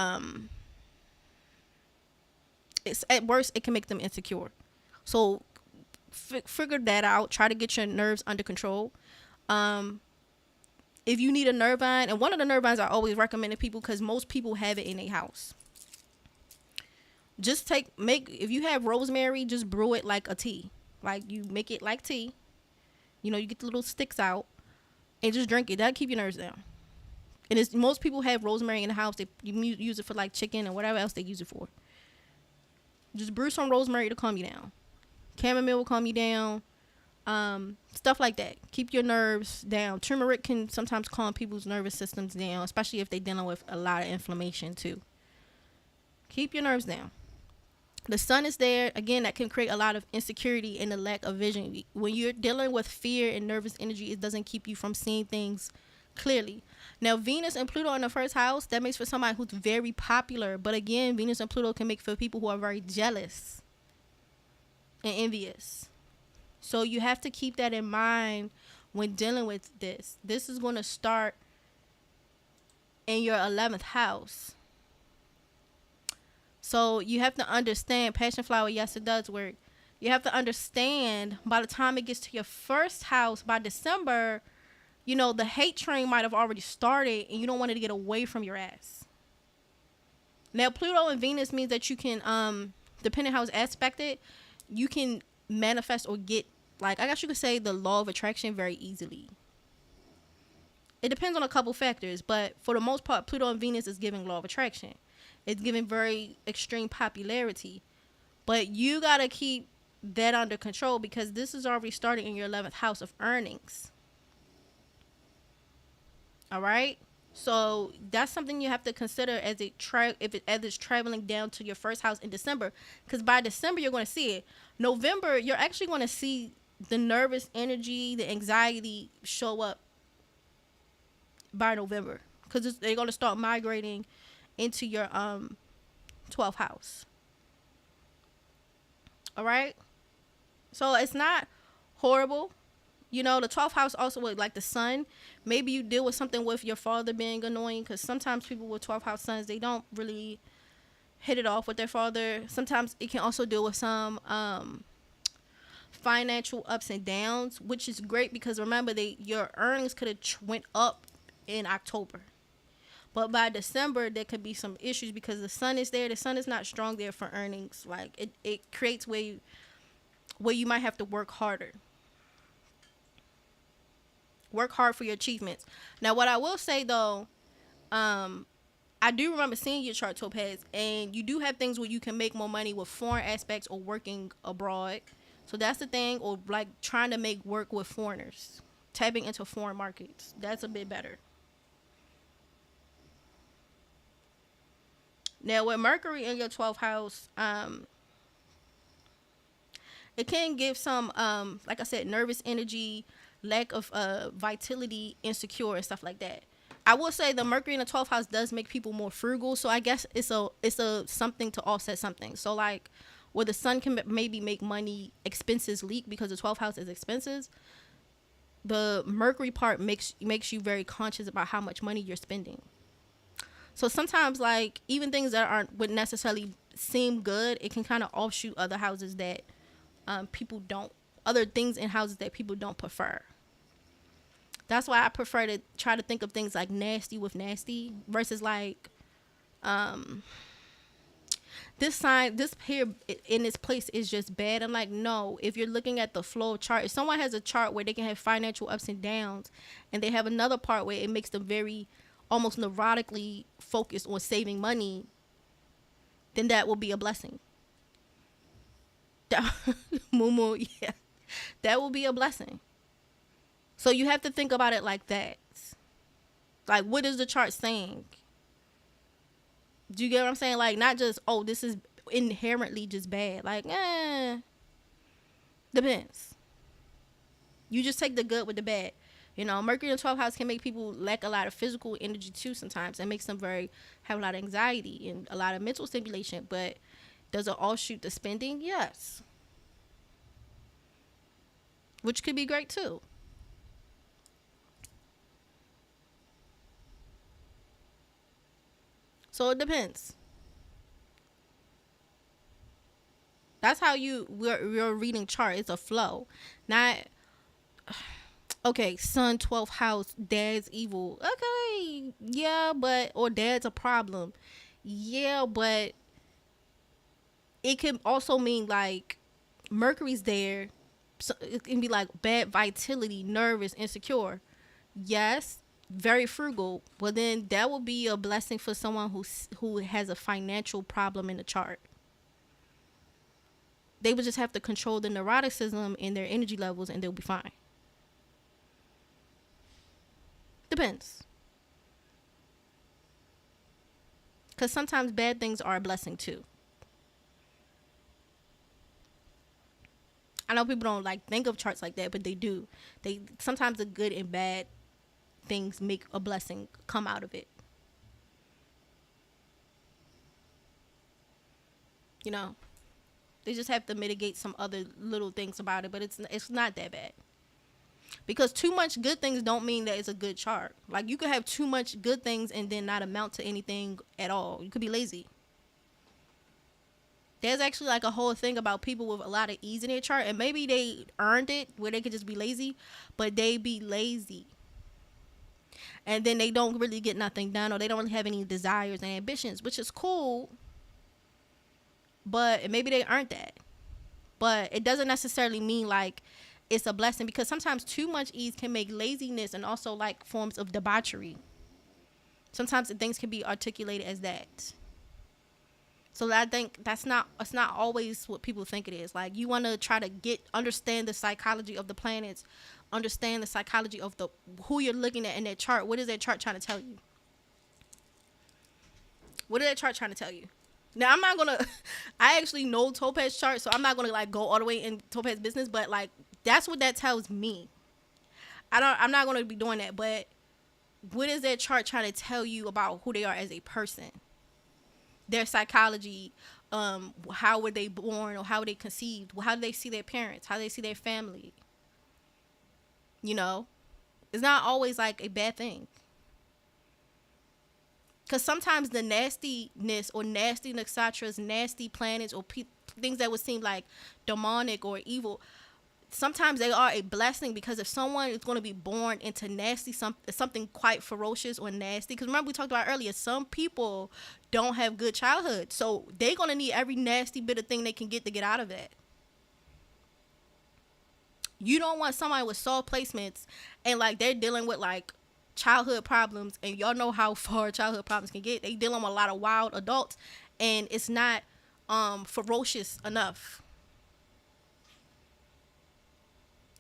Speaker 1: it's at worst, it can make them insecure. So figure that out. Try to get your nerves under control. If you need a nerve vine, and one of the nerve vines I always recommend to people, because most people have it in their house. Just if you have rosemary, just brew it like a tea. Like, you make it like tea. You know, you get the little sticks out and just drink it. That'll keep your nerves down. And most people have rosemary in the house. You use it for like chicken and whatever else they use it for. Just brew some rosemary to calm you down. Chamomile will calm you down. Stuff like that. Keep your nerves down. Turmeric can sometimes calm people's nervous systems down, especially if they're dealing with a lot of inflammation too. Keep your nerves down. The sun is there. Again, that can create a lot of insecurity and a lack of vision. When you're dealing with fear and nervous energy, it doesn't keep you from seeing things clearly. Now, Venus and Pluto in the first house, that makes for somebody who's very popular. But again, Venus and Pluto can make for people who are very jealous and envious. So you have to keep that in mind when dealing with this. This is going to start in your 11th house. So you have to understand, passion flower, yes, it does work. You have to understand, by the time it gets to your first house, by December, you know, the hate train might have already started, and you don't want it to get away from your ass. Now, Pluto and Venus means that you can, depending how it's aspected, you can manifest or get, like, I guess you could say, the law of attraction very easily. It depends on a couple factors, but for the most part, Pluto and Venus is giving law of attraction. It's giving very extreme popularity. But you got to keep that under control, because this is already starting in your 11th house of earnings. All right? So that's something you have to consider as it's traveling down to your first house in December. Because by December, you're going to see it. November, you're actually going to see the nervous energy, the anxiety show up by November. Because they're going to start migrating into your 12th house. All right? So it's not horrible. You know, the 12th house also with, like, the sun. Maybe you deal with something with your father being annoying, because sometimes people with 12th house suns, they don't really hit it off with their father. Sometimes it can also deal with some financial ups and downs, which is great, because remember, your earnings could have went up in October. But by December, there could be some issues, because the sun is there. The sun is not strong there for earnings. Like, it creates where you might have to work harder. Work hard for your achievements. Now, what I will say, though, I do remember seeing your chart, Topaz, and you do have things where you can make more money with foreign aspects or working abroad. So that's the thing, or like trying to make work with foreigners, tapping into foreign markets. That's a bit better. Now, with Mercury in your 12th house, it can give some, like I said, nervous energy, lack of vitality, insecure, and stuff like that. I will say the Mercury in the 12th house does make people more frugal, so I guess it's a something to offset something. So, like, where the sun can maybe make money, expenses leak because the 12th house is expenses, the Mercury part makes you very conscious about how much money you're spending. So sometimes, like, even things that would necessarily seem good, it can kind of offshoot other houses that other things in houses that people don't prefer. That's why I prefer to try to think of things like nasty with nasty versus like, this here in this place is just bad. I'm like, no, if you're looking at the flow of chart, if someone has a chart where they can have financial ups and downs, and they have another part where it makes them very almost neurotically focused on saving money, then that will be a blessing. Mumu, yeah. That will be a blessing. So you have to think about it like that. Like, what is the chart saying? Do you get what I'm saying? Like, not just, oh, this is inherently just bad. Like, depends. You just take the good with the bad. You know, Mercury in the 12th house can make people lack a lot of physical energy too sometimes. It makes them have a lot of anxiety and a lot of mental stimulation. But does it all shoot to spending? Yes. Which could be great too. So it depends. That's how we're reading chart. It's a flow. Not, okay, sun 12th house, dad's evil. Okay, yeah, but, or dad's a problem. Yeah, but it can also mean like Mercury's there. So it can be like bad vitality, nervous, insecure. Yes, very frugal. But then that will be a blessing for someone who has a financial problem in the chart. They would just have to control the neuroticism in their energy levels and they'll be fine. Depends. Because sometimes bad things are a blessing too. I know people don't like think of charts like that, but they do. They sometimes the good and bad things make a blessing come out of it. You know, they just have to mitigate some other little things about it, but it's not that bad. Because too much good things don't mean that it's a good chart. Like, you could have too much good things and then not amount to anything at all. You could be lazy. There's actually like a whole thing about people with a lot of ease in their chart, and maybe they earned it where they could just be lazy, but they be lazy. And then they don't really get nothing done, or they don't really have any desires and ambitions, which is cool. But maybe they earned that. But it doesn't necessarily mean like it's a blessing, because sometimes too much ease can make laziness and also like forms of debauchery. Sometimes things can be articulated as that. So I think it's not always what people think it is. Like, you want to try to understand the psychology of the planets, understand the psychology of who you're looking at in that chart. What is that chart trying to tell you? What is that chart trying to tell you? Now, I'm not gonna. I actually know Topaz chart, so I'm not gonna like go all the way in Topaz business. But like, that's what that tells me. I'm not gonna be doing that. But what is that chart trying to tell you about who they are as a person? Their psychology, how were they born, or how were they conceived? How do they see their parents? How do they see their family? You know, it's not always like a bad thing. Because sometimes the nastiness or nasty nakshatras, nasty planets, or things that would seem like demonic or evil, sometimes they are a blessing, because if someone is going to be born into nasty, something quite ferocious or nasty, because remember we talked about earlier, some people don't have good childhood, so they're going to need every nasty bit of thing they can get to get out of that. You don't want somebody with soft placements and like they're dealing with like childhood problems, and y'all know how far childhood problems can get. They dealing with a lot of wild adults, and it's not ferocious enough.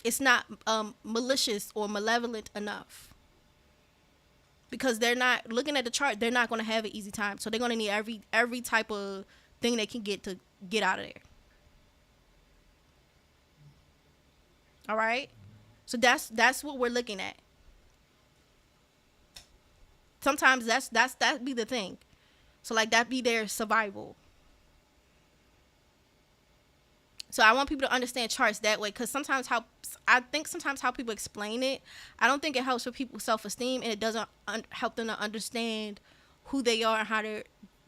Speaker 1: It's not malicious or malevolent enough, because they're not looking at the chart. They're not going to have an easy time, so they're going to need every type of thing they can get to get out of there. All right, so that's what we're looking at. Sometimes that be the thing. So like that be their survival. So I want people to understand charts that way, because sometimes how people explain it, I don't think it helps with people's self-esteem, and it doesn't help them to understand who they are and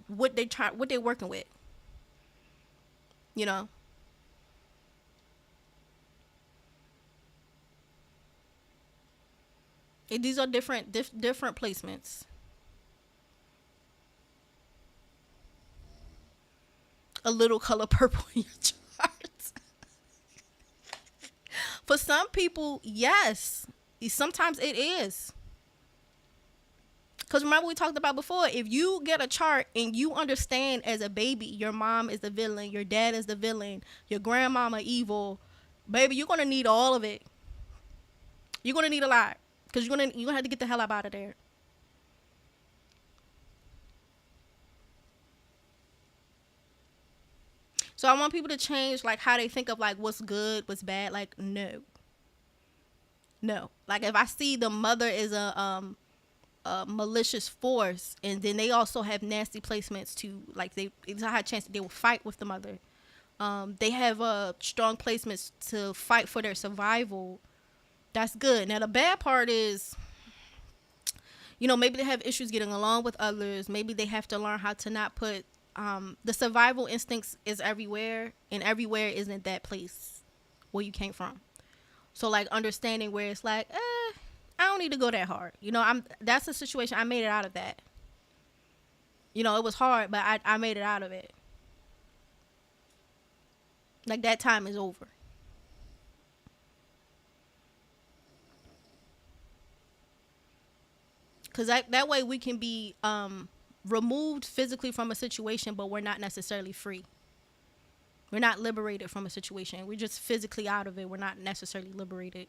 Speaker 1: what they're working with. You know. These are different placements. A little color purple in your charts. For some people, yes. Sometimes it is. Because remember we talked about before, if you get a chart and you understand as a baby, your mom is the villain, your dad is the villain, your grandmama evil, baby, you're going to need all of it. You're going to need a lot. Because you're gonna have to get the hell up out of there. So I want people to change like how they think of like what's good, what's bad. Like no. Like if I see the mother is a malicious force, and then they also have nasty placements to like it's a high chance that they will fight with the mother. They have strong placements to fight for their survival. That's good. Now the bad part is, maybe they have issues getting along with others. Maybe they have to learn how to not put the survival instincts is everywhere, and everywhere isn't that place where you came from. So like understanding where it's like, I don't need to go that hard. That's the situation. I made it out of that. It was hard, but I made it out of it. Like that time is over. Because that way we can be removed physically from a situation, but we're not necessarily free. We're not liberated from a situation. We're just physically out of it. We're not necessarily liberated.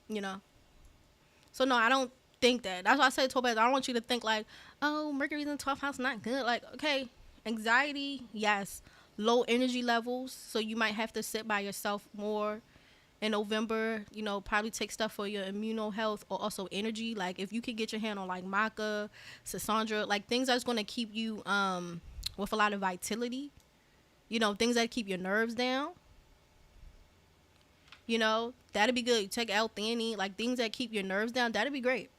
Speaker 1: So no, I don't think that. That's why I said to Topaz, I don't want you to think like, oh, Mercury's in 12th house, not good. Like, okay, anxiety, yes. Low energy levels, so you might have to sit by yourself more in November. Probably take stuff for your immuno health or also energy. Like if you could get your hand on like maca, sasandra, like things that's going to keep you with a lot of vitality. Things that keep your nerves down. That'd be good. You take L-theanine, like things that keep your nerves down. That'd be great.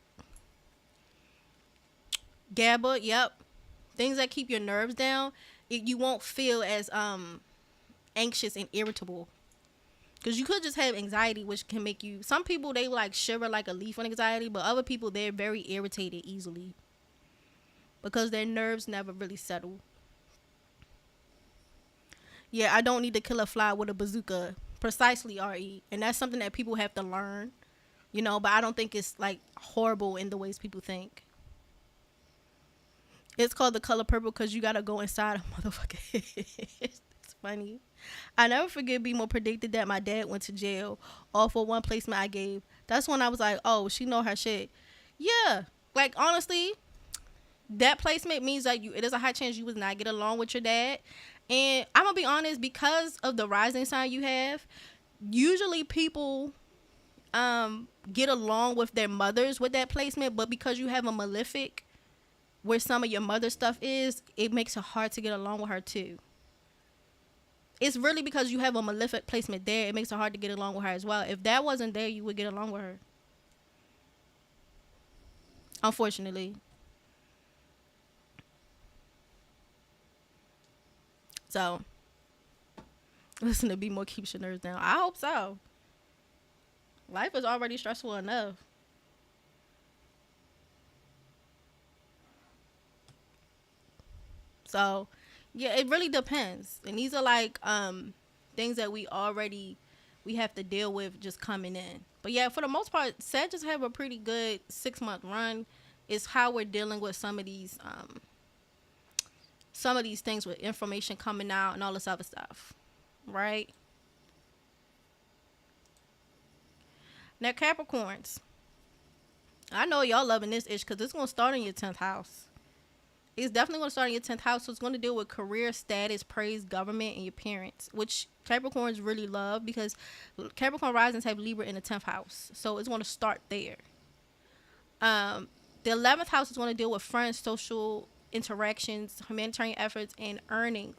Speaker 1: GABA, yep. Things that keep your nerves down. You won't feel as anxious and irritable. Because you could just have anxiety, which can make you... Some people, they like shiver like a leaf on anxiety, but other people, they're very irritated easily. Because their nerves never really settle. Yeah, I don't need to kill a fly with a bazooka. Precisely, RE. And that's something that people have to learn. But I don't think it's like horrible in the ways people think. It's called the color purple because you gotta go inside a motherfucker. It's funny. I never forget BMORE predicted that my dad went to jail all for one placement I gave. That's when I was like, oh, she know her shit. Yeah. Like, honestly, that placement means that it is a high chance you would not get along with your dad. And I'm going to be honest, because of the rising sign you have, usually people get along with their mothers with that placement. But because you have a malefic where some of your mother stuff is, it makes it hard to get along with her too. It's really because you have a malefic placement there. It makes it hard to get along with her as well. If that wasn't there, you would get along with her. Unfortunately. So, listen to BMORE keeps your nerves down. I hope so. Life is already stressful enough. So, yeah, it really depends. And these are like things that we have to deal with just coming in. But yeah, for the most part, Sagittarius have a pretty good 6-month run. It's how we're dealing with some of these things with information coming out and all this other stuff. Right? Now, Capricorns. I know y'all loving this ish because it's going to start in your 10th house. It's definitely going to start in your 10th house. So it's going to deal with career, status, praise, government, and your parents, which Capricorns really love because Capricorn risings have Libra in the 10th house. So it's going to start there. The 11th house is going to deal with friends, social interactions, humanitarian efforts, and earnings.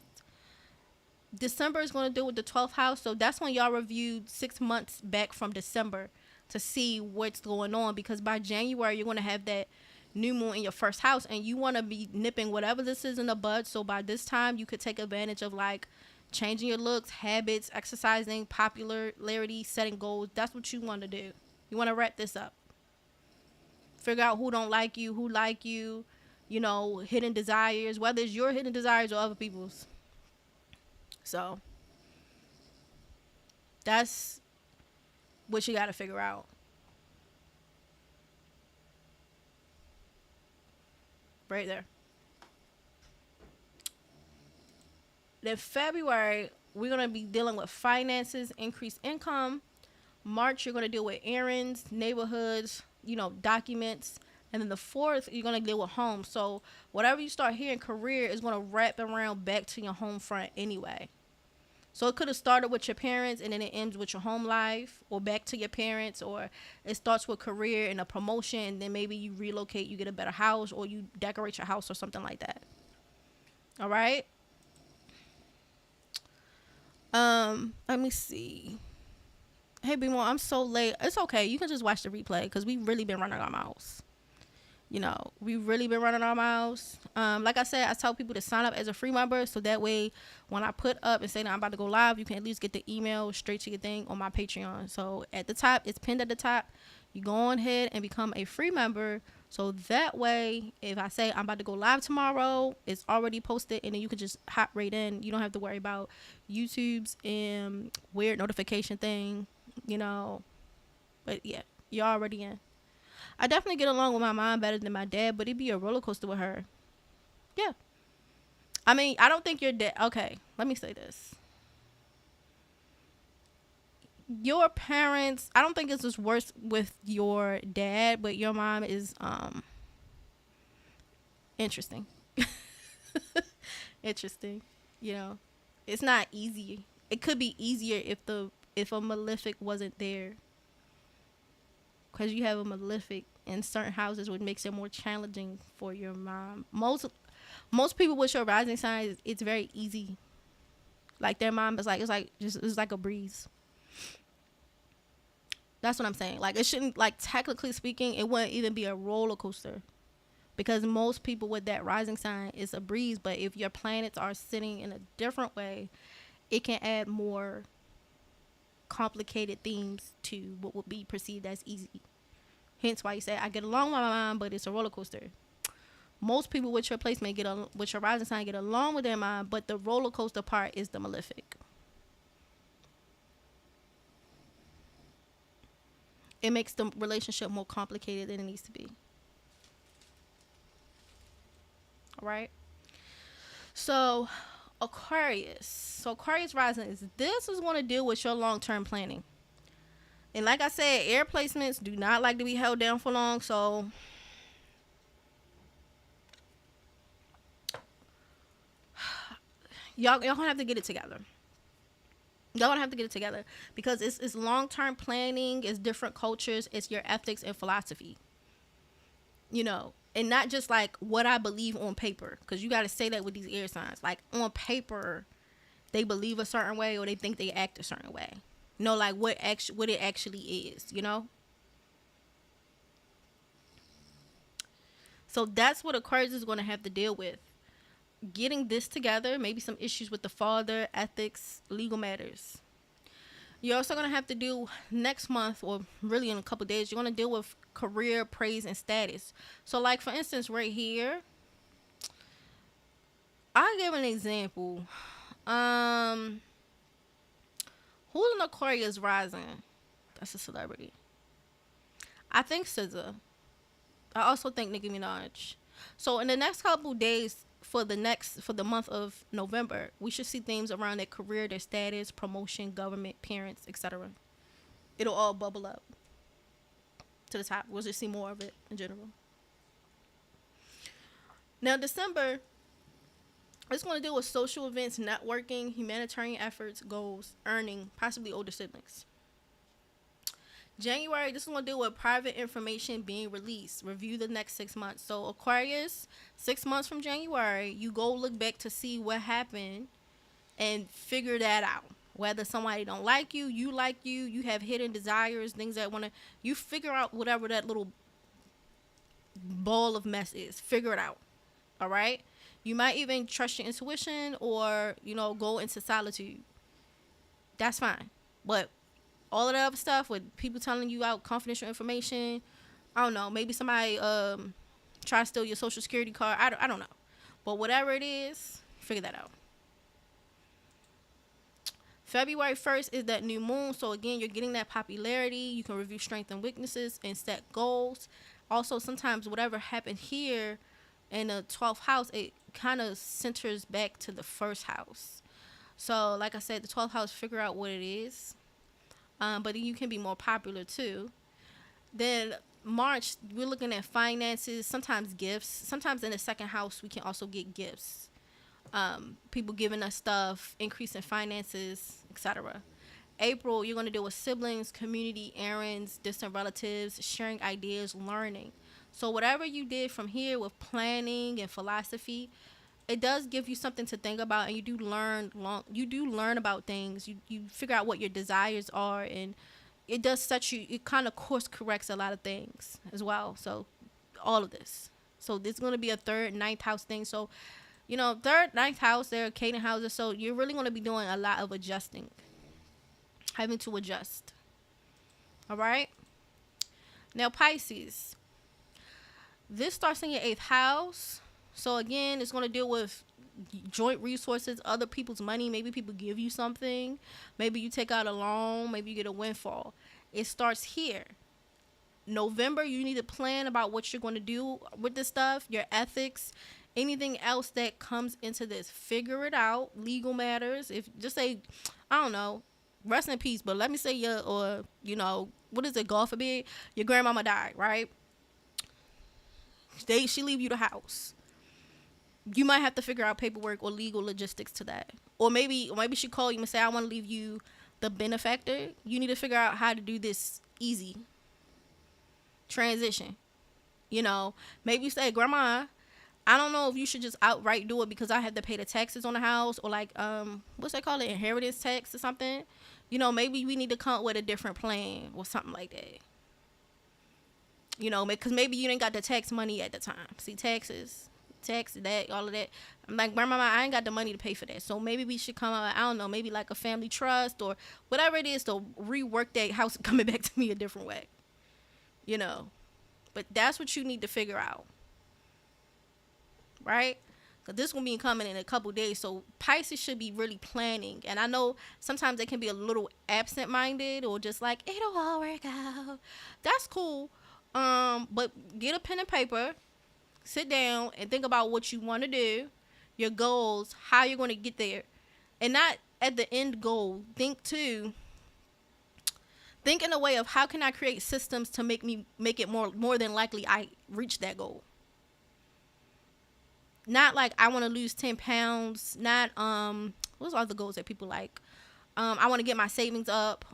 Speaker 1: December is going to deal with the 12th house. So that's when y'all reviewed 6 months back from December to see what's going on. Because by January, you're going to have that new moon in your first house, and you want to be nipping whatever this is in the bud. So by this time, you could take advantage of like changing your looks, habits, exercising, popularity, setting goals. That's what you want to do. You want to wrap this up. Figure out who don't like you, who like you, hidden desires, whether it's your hidden desires or other people's. So that's which you got to figure out. Right there. Then February, we're going to be dealing with finances, increased income. March, you're going to deal with errands, neighborhoods, documents. And then the 4th, you're going to deal with home. So whatever you start here in career is going to wrap around back to your home front anyway. So it could have started with your parents and then it ends with your home life, or back to your parents, or it starts with career and a promotion, and then maybe you relocate, you get a better house, or you decorate your house or something like that. All right. Let me see. Hey, BMORE, I'm so late. It's okay. You can just watch the replay because we've really been running our mouths. We've really been running our mouths. Like I said, I tell people to sign up as a free member, so that way when I put up and say that I'm about to go live, you can at least get the email straight to your thing on my Patreon. So at the top, it's pinned at the top. You go on ahead and become a free member, so that way if I say I'm about to go live tomorrow, it's already posted, and then you can just hop right in. You don't have to worry about YouTube's weird notification thing, but yeah, you're already in. I definitely get along with my mom better than my dad, but it'd be a roller coaster with her. Yeah. I mean, I don't think your dad... Okay, let me say this. Your parents... I don't think it's just worse with your dad, but your mom is interesting. Interesting. It's not easy. It could be easier if a malefic wasn't there. Because you have a malefic in certain houses, which makes it more challenging for your mom. Most people with your rising sign, it's very easy. Like their mom is it's like a breeze. That's what I'm saying. Like it shouldn't, like technically speaking, it wouldn't even be a roller coaster, because most people with that rising sign is a breeze. But if your planets are sitting in a different way, it can add more complicated themes to what would be perceived as easy. Hence why you say I get along with my mom, but it's a roller coaster. Most people with your placement with your rising sign get along with their mom, but the roller coaster part is the malefic. It makes the relationship more complicated than it needs to be. All right. So Aquarius rising this is going to deal with your long-term planning. And like I said, air placements do not like to be held down for long. So y'all gonna have to get it together. Y'all gonna have to get it together, because it's long-term planning, it's different cultures, it's your ethics and philosophy. And not just like what I believe on paper, because you got to say that with these air signs. Like on paper, they believe a certain way or they think they act a certain way. Like what it actually is, So that's what Aquarius is going to have to deal with. Getting this together, maybe some issues with the father, ethics, legal matters. You're also going to have to do next month, or really in a couple days, you're going to deal with career, praise, and status. So like, for instance, right here, I'll give an example. Who's an Aquarius rising? That's a celebrity. I think SZA. I also think Nicki Minaj. So in the next couple days, for the month of November, we should see themes around their career, their status, promotion, government, parents, etc. It'll all bubble up to the top. We'll just see more of it in general. Now December, it's going to deal with social events, networking, humanitarian efforts, goals, earning, possibly older siblings. January, this is going to deal with private information being released. Review the next 6 months. So Aquarius, 6 months from January, you go look back to see what happened and figure that out. Whether somebody don't like you, you have hidden desires, things that you figure out whatever that little ball of mess is. Figure it out. All right? You might even trust your intuition or, go into solitude. That's fine. But all of the other stuff with people telling you out confidential information, I don't know. Maybe somebody try to steal your social security card. I don't know. But whatever it is, figure that out. February 1st is that new moon. So again, you're getting that popularity. You can review strengths and weaknesses and set goals. Also, sometimes whatever happened here in the 12th house, it kind of centers back to the first house. So like I said, the 12th house, figure out what it is. But you can be more popular too. Then March, we're looking at finances, sometimes gifts. Sometimes in the second house, we can also get gifts. People giving us stuff, increase in finances, etc. April, you're going to deal with siblings, community, errands, distant relatives, sharing ideas, learning. So whatever you did from here with planning and philosophy, it does give you something to think about, and you do learn about things. You figure out what your desires are, and it does set you, it kind of course corrects a lot of things as well. So all of this. So this is going to be a third, ninth house thing. So, third, ninth house, they're Canaan houses. So you're really going to be doing a lot of adjusting, having to adjust. All right. Now, Pisces, this starts in your 8th house. So again, it's going to deal with joint resources, other people's money. Maybe people give you something. Maybe you take out a loan. Maybe you get a windfall. It starts here. November, you need to plan about what you're going to do with this stuff, your ethics, anything else that comes into this. Figure it out. Legal matters. If just say, I don't know, rest in peace, but let me say what is it, God forbid, your grandmama died, right? She leave you the house. You might have to figure out paperwork or legal logistics to that. Or maybe she call you and say, I want to leave you the benefactor. You need to figure out how to do this easy transition. Maybe you say, Grandma, I don't know if you should just outright do it because I have to pay the taxes on the house, or like, what's that called? Inheritance tax or something. Maybe we need to come up with a different plan or something like that. Because maybe you didn't got the tax money at the time. See, taxes, that, all of that. I'm like, Grandma, I ain't got the money to pay for that. So maybe we should come up, I don't know, maybe like a family trust or whatever it is to rework that house coming back to me a different way. But that's what you need to figure out. Right? Because this will be coming in a couple days. So Pisces should be really planning. And I know sometimes they can be a little absent-minded or just like, it'll all work out. That's cool. But get a pen and paper. Sit down and think about what you want to do, your goals, how you're going to get there. And not at the end goal. Think in a way of how can I create systems to make it more than likely I reach that goal. Not like I want to lose 10 pounds. Not, what's other goals that people like? I want to get my savings up.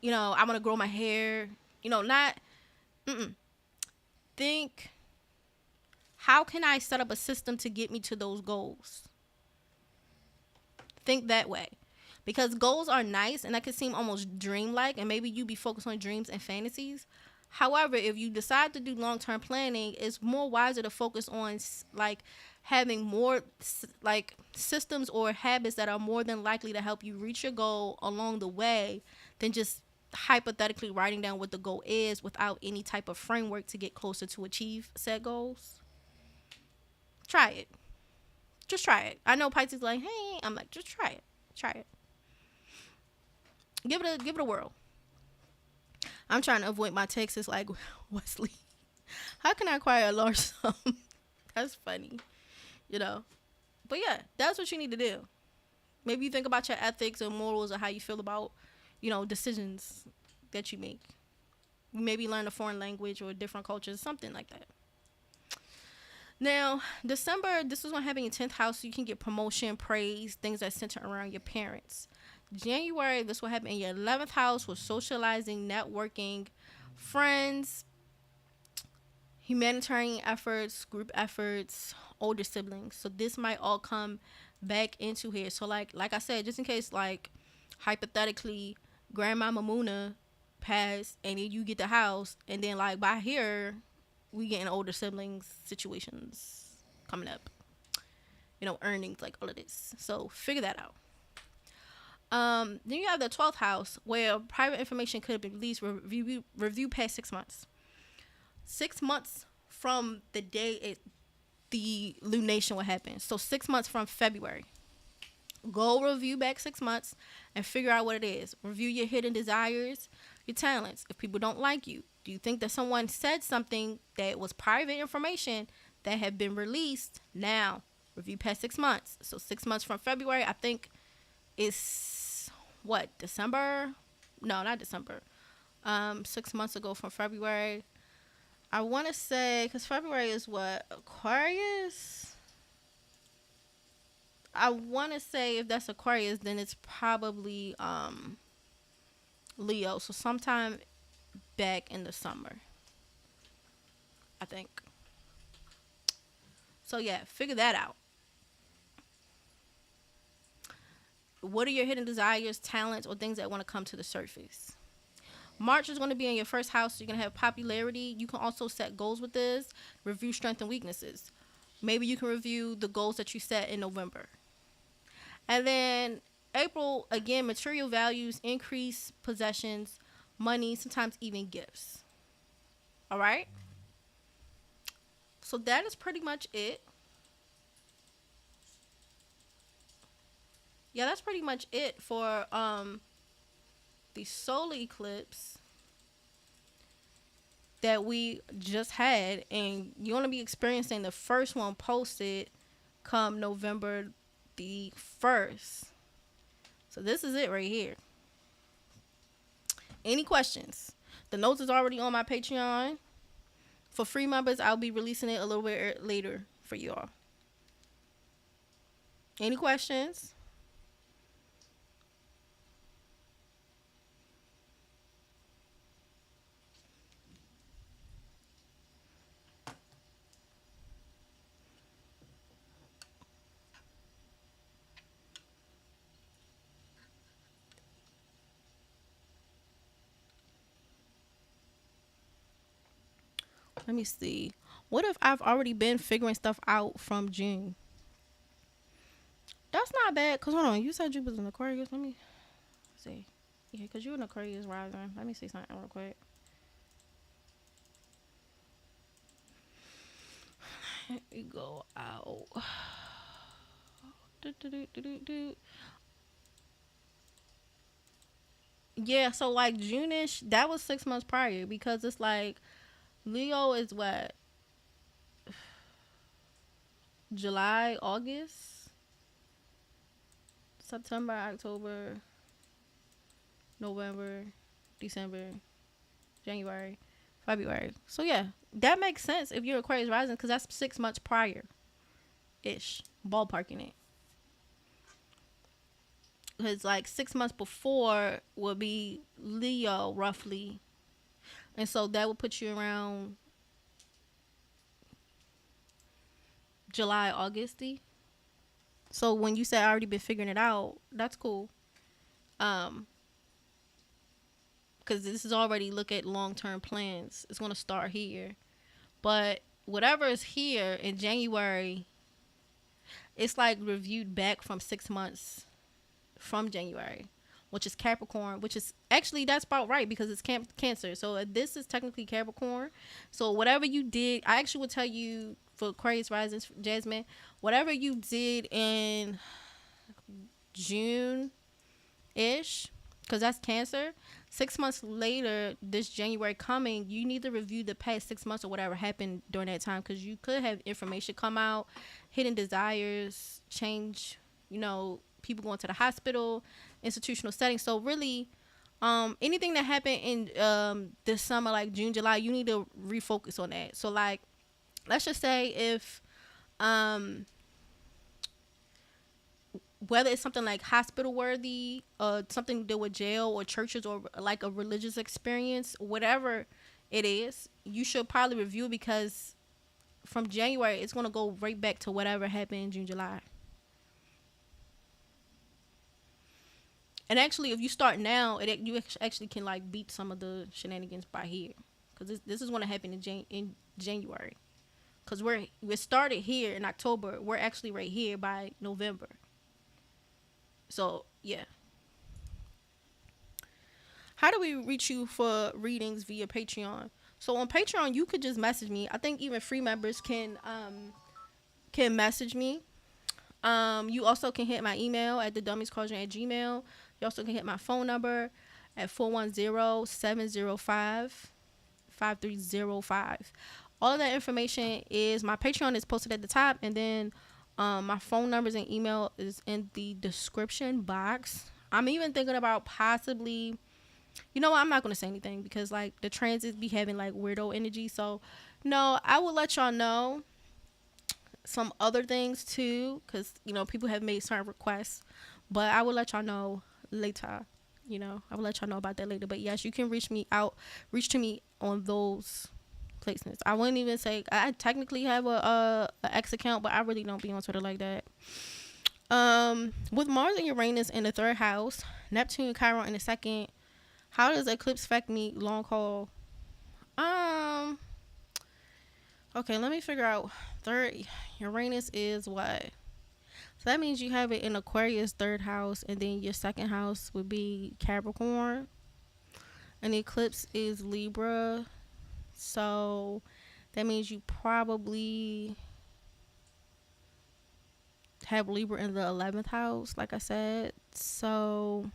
Speaker 1: I want to grow my hair. Think, how can I set up a system to get me to those goals? Think that way. Because goals are nice and that can seem almost dreamlike, and maybe you be focused on dreams and fantasies. However, if you decide to do long-term planning, it's more wiser to focus on like having more like systems or habits that are more than likely to help you reach your goal along the way than just hypothetically writing down what the goal is without any type of framework to get closer to achieve said goals. Try it. Just try it. I know Pisces like, hey, I'm like, just try it. Try it. Give it a whirl. I'm trying to avoid my texts like, Wesley, how can I acquire a large sum? That's funny, But yeah, that's what you need to do. Maybe you think about your ethics and morals or how you feel about, decisions that you make. Maybe learn a foreign language or different cultures, something like that. Now, December, this is going to happen in your 10th house. So you can get promotion, praise, things that center around your parents. January, this will happen in your 11th house with socializing, networking, friends, humanitarian efforts, group efforts, older siblings. So this might all come back into here. So like I said, just in case, like, hypothetically, Grandma Mamuna passed and then you get the house, and then like by here we getting older siblings situations coming up, earnings, like all of this. So figure that out. Then you have the 12th house where private information could have been released, review past 6 months. 6 months from the day the lunation will happen. So 6 months from February. Go review back 6 months and figure out what it is. Review your hidden desires, your talents. If people don't like you, do you think that someone said something that was private information that had been released? Now, review past 6 months. So 6 months from February, I think is what, December? No, not December. 6 months ago from February. I want to say, because February is what, Aquarius? I want to say if that's Aquarius, then it's probably Leo. So sometime back in the summer, I think. So yeah, figure that out. What are your hidden desires, talents, or things that want to come to the surface? March is going to be in your first house. So you're going to have popularity. You can also set goals with this. Review strengths and weaknesses. Maybe you can review the goals that you set in November. And then April, again, material values, increase possessions, money, sometimes even gifts. All right? So that is pretty much it. Yeah, that's pretty much it for the solar eclipse that we just had. And you're going to be experiencing the first one posted come November the 1st. So this is it right here. Any questions? The notes is already on my Patreon. For free members, I'll be releasing it a little bit later for y'all. Any questions? Let me see. What if I've already been figuring stuff out from June? That's not bad. Because, hold on. You said you was in Aquarius. Let me see. Yeah, because you're in Aquarius rising. Let me see something real quick. Let me go out. Yeah, so like June-ish, that was 6 months prior. Because it's like Leo is what? July, August, September, October, November, December, January, February. So yeah, that makes sense if you're Aquarius rising, because that's 6 months prior ish, ballparking it. Because like 6 months before would be Leo roughly, and so that would put you around July, Augusty. So when you say I already been figuring it out, that's cool. Because this is already look at long-term plans. It's going to start here. But whatever is here in January, it's like reviewed back from 6 months from January, which is Capricorn, which is actually, that's about right because it's Cancer. So this is technically Capricorn. So whatever you did, I actually would tell you for Aquarius rising, Jasmine, whatever you did in June-ish, because that's Cancer, 6 months later, this January coming, you need to review the past 6 months or whatever happened during that time, because you could have information come out, hidden desires, change, people going to the hospital, institutional settings. So really, anything that happened in this summer, like June, July, you need to refocus on that. So like, let's just say if whether it's something like hospital worthy, something to do with jail or churches or like a religious experience, whatever it is, you should probably review, because from January, it's going to go right back to whatever happened in June, July. And actually, if you start now, you actually can like beat some of the shenanigans by here, because this is going to happen in January, because we started here in October. We're actually right here by November. So yeah. How do we reach you for readings via Patreon? So on Patreon, you could just message me. I think even free members can message me. You also can hit my email at the Dummies Cauldron at Gmail. You also can hit my phone number at 410-705-5305. All of that information is my Patreon is posted at the top, and then my phone numbers and email is in the description box. I'm even thinking about possibly, you know what, I'm not going to say anything because like the transits be having like weirdo energy. So no, I will let y'all know some other things too, because you know people have made certain requests, but I will let y'all know later. You know, I will let y'all know about that later. But yes, you can reach to me on those placements. I wouldn't even say I technically have a X account, but I really don't be on Twitter like that. With Mars and Uranus in the third house, Neptune and Chiron in the second, how does eclipse affect me? Long call. Okay, let me figure out. Third, Uranus is what? So that means you have it in Aquarius third house, and then your second house would be Capricorn, and the eclipse is Libra. So that means you probably have Libra in the 11th house, like I said. So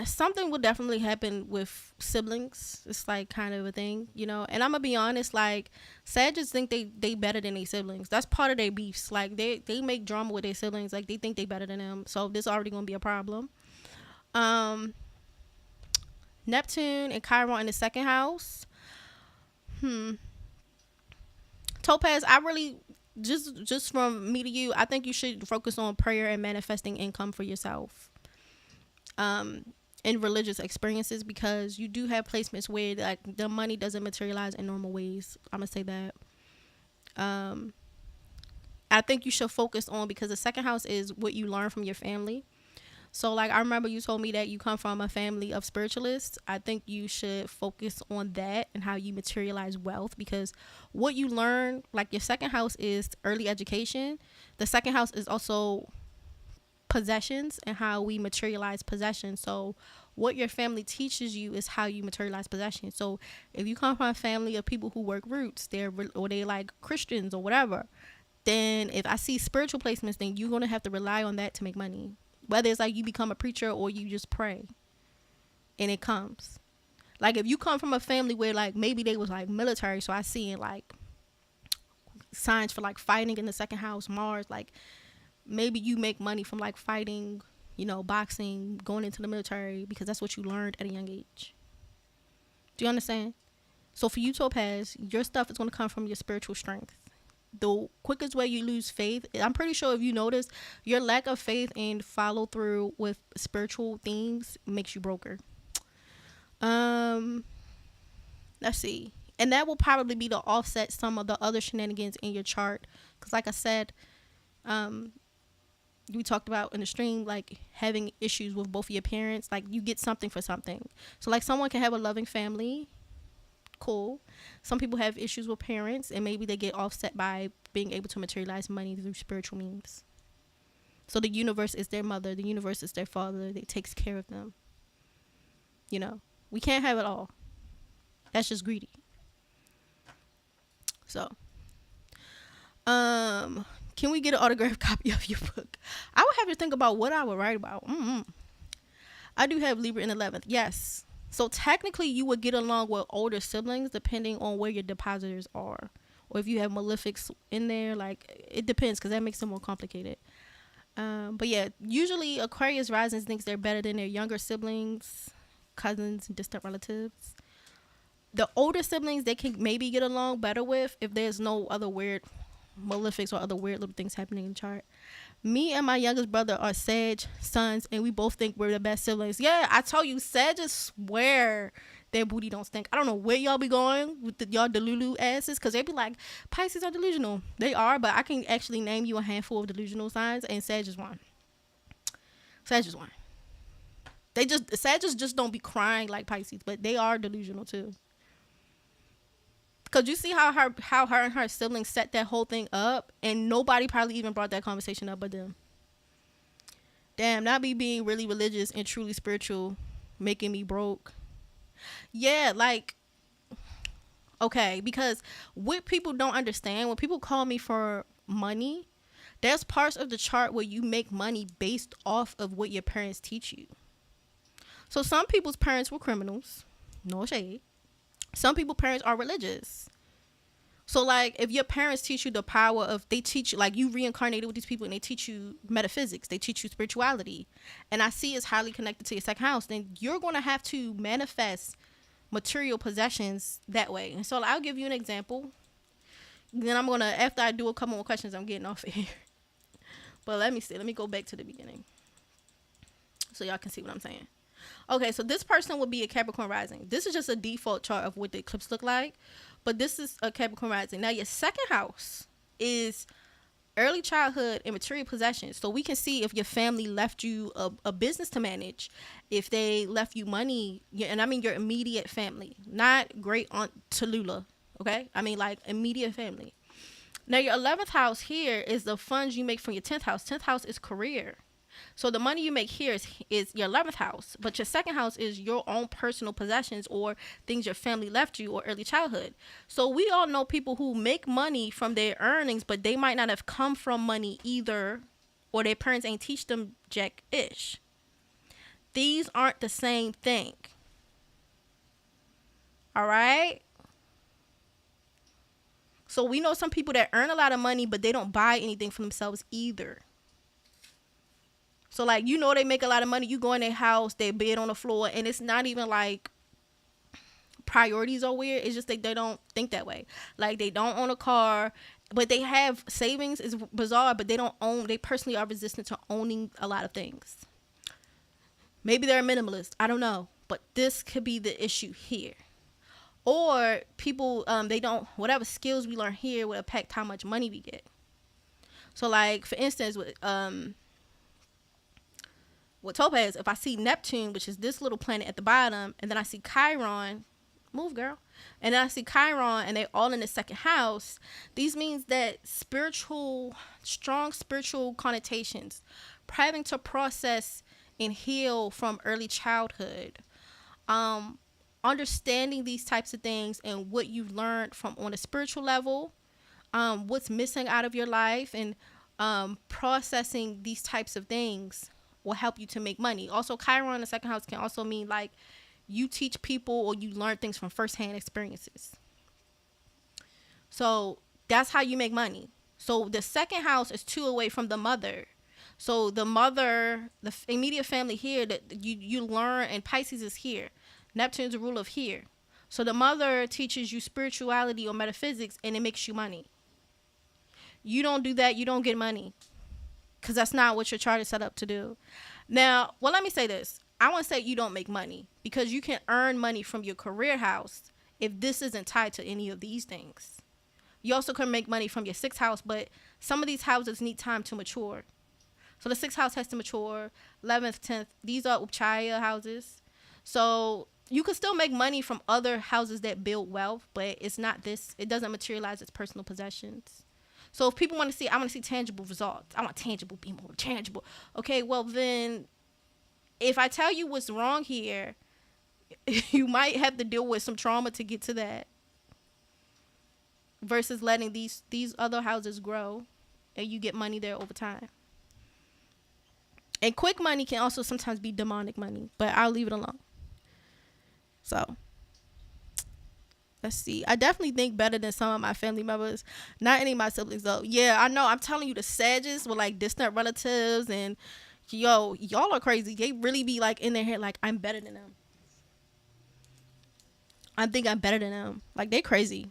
Speaker 1: something will definitely happen with siblings. It's like kind of a thing, you know. And I'm gonna be honest, like Sagittarius think they better than their siblings. That's part of their beefs. Like they make drama with their siblings. Like they think they better than them. So this already gonna be a problem. Neptune and Chiron in the second house. Topaz, I really just from me to you, I think you should focus on prayer and manifesting income for yourself. In religious experiences, because you do have placements where like the money doesn't materialize in normal ways. I'm gonna say that. I think you should focus on, because the second house is what you learn from your family. So like I remember you told me that you come from a family of spiritualists. I think you should focus on that and how you materialize wealth, because what you learn, like your second house is early education. The second house is also possessions and how we materialize possessions. So what your family teaches you is how you materialize possessions. So if you come from a family of people who work roots, they like Christians or whatever, then if I see spiritual placements, then you're going to have to rely on that to make money. Whether it's like you become a preacher or you just pray and it comes. Like if you come from a family where like maybe they was like military, so I see like signs for like fighting in the second house, Mars, like maybe you make money from like fighting, you know, boxing, going into the military, because that's what you learned at a young age. Do you understand? So for you, Topaz, your stuff is going to come from your spiritual strength. The quickest way you lose faith, I'm pretty sure if you notice, your lack of faith and follow through with spiritual things makes you broker. Let's see. And that will probably be to offset some of the other shenanigans in your chart. Because like I said, we talked about in the stream, like having issues with both of your parents, like you get something for something. So like someone can have a loving family, cool. Some people have issues with parents, and maybe they get offset by being able to materialize money through spiritual means. So the universe is their mother, the universe is their father, that takes care of them. You know, we can't have it all. That's just greedy. So can we get an autographed copy of your book? I would have to think about what I would write about. I do have Libra in 11th. Yes. So technically you would get along with older siblings depending on where your depositors are. Or if you have malefics in there, like it depends, because that makes it more complicated. But yeah, usually Aquarius rising thinks they're better than their younger siblings, cousins, and distant relatives. The older siblings they can maybe get along better with if there's no other weird malefics or other weird little things happening in the chart. Me and my youngest brother are Sag sons, and we both think we're the best siblings. Yeah, I told you, Sagittarius swear their booty don't stink. I don't know where y'all be going with y'all delulu asses, because they be like, Pisces are delusional. They are, but I can actually name you a handful of delusional signs, and Sag is one. Sag is one. Sagittarius just don't be crying like Pisces, but they are delusional too. Because you see how her and her siblings set that whole thing up, and nobody probably even brought that conversation up but them. Damn, not me being really religious and truly spiritual making me broke. Yeah, like, okay, because what people don't understand, when people call me for money, There's parts of the chart where you make money based off of what your parents teach you. So some people's parents were criminals. No shade. Some people's parents are religious. So, like, if your parents teach you the power of, they teach you, like, you reincarnated with these people and they teach you metaphysics, they teach you spirituality, and I see it's highly connected to your second house, then you're going to have to manifest material possessions that way. And so I'll give you an example. Then I'm going to, after I do a couple more questions, I'm getting off of here. But let me go back to the beginning so y'all can see what I'm saying. Okay, so this person would be a Capricorn rising. This is just a default chart of what the eclipse look like. But this is a Capricorn rising. Now, your second house is early childhood and material possessions. So we can see if your family left you a business to manage, if they left you money, and I mean your immediate family, not great aunt Tallulah, okay? I mean like immediate family. Now, your 11th house here is the funds you make from your 10th house. 10th house is career. So the money you make here is your 11th house, but your second house is your own personal possessions or things your family left you or early childhood. So we all know people who make money from their earnings, but they might not have come from money either, or their parents ain't teach them jack-ish. These aren't the same thing. All right? So we know some people that earn a lot of money, but they don't buy anything for themselves either. So, like, you know, they make a lot of money. You go in their house, they bed on the floor, and it's not even like priorities are weird. It's just that they don't think that way. Like, they don't own a car, but they have savings. It's bizarre, but they personally are resistant to owning a lot of things. Maybe they're a minimalist. I don't know. But this could be the issue here. Or people, whatever skills we learn here will affect how much money we get. So, like, for instance, with Topaz, if I see Neptune, which is this little planet at the bottom, and then I see Chiron, move girl, and then I see Chiron, and they're all in the second house, these means that strong spiritual connotations, having to process and heal from early childhood, understanding these types of things and what you've learned from on a spiritual level, what's missing out of your life, and processing these types of things will help you to make money. Also, Chiron in the second house can also mean like you teach people or you learn things from firsthand experiences. So that's how you make money. So the second house is 2 away from the mother. So the mother, the immediate family here that you learn, and Pisces is here. Neptune's the ruler of here. So the mother teaches you spirituality or metaphysics, and it makes you money. You don't do that, you don't get money. Because that's not what your chart is set up to do. Now, well, let me say this. I want to say you don't make money because you can earn money from your career house if this isn't tied to any of these things. You also can make money from your 6th house, but some of these houses need time to mature. So the 6th house has to mature. 11th, 10th, these are Upchaya houses. So you can still make money from other houses that build wealth, but it's not this. It doesn't materialize its personal possessions. So if people want to see, I want to see tangible results. I want tangible, be more tangible. Okay, well then, if I tell you what's wrong here, you might have to deal with some trauma to get to that. Versus letting these other houses grow, and you get money there over time. And quick money can also sometimes be demonic money, but I'll leave it alone. So let's see. I definitely think better than some of my family members. Not any of my siblings, though. Yeah, I know. I'm telling you, the Sagittarius were like distant relatives. And, y'all are crazy. They really be like in their head like, I'm better than them. I think I'm better than them. Like, they crazy.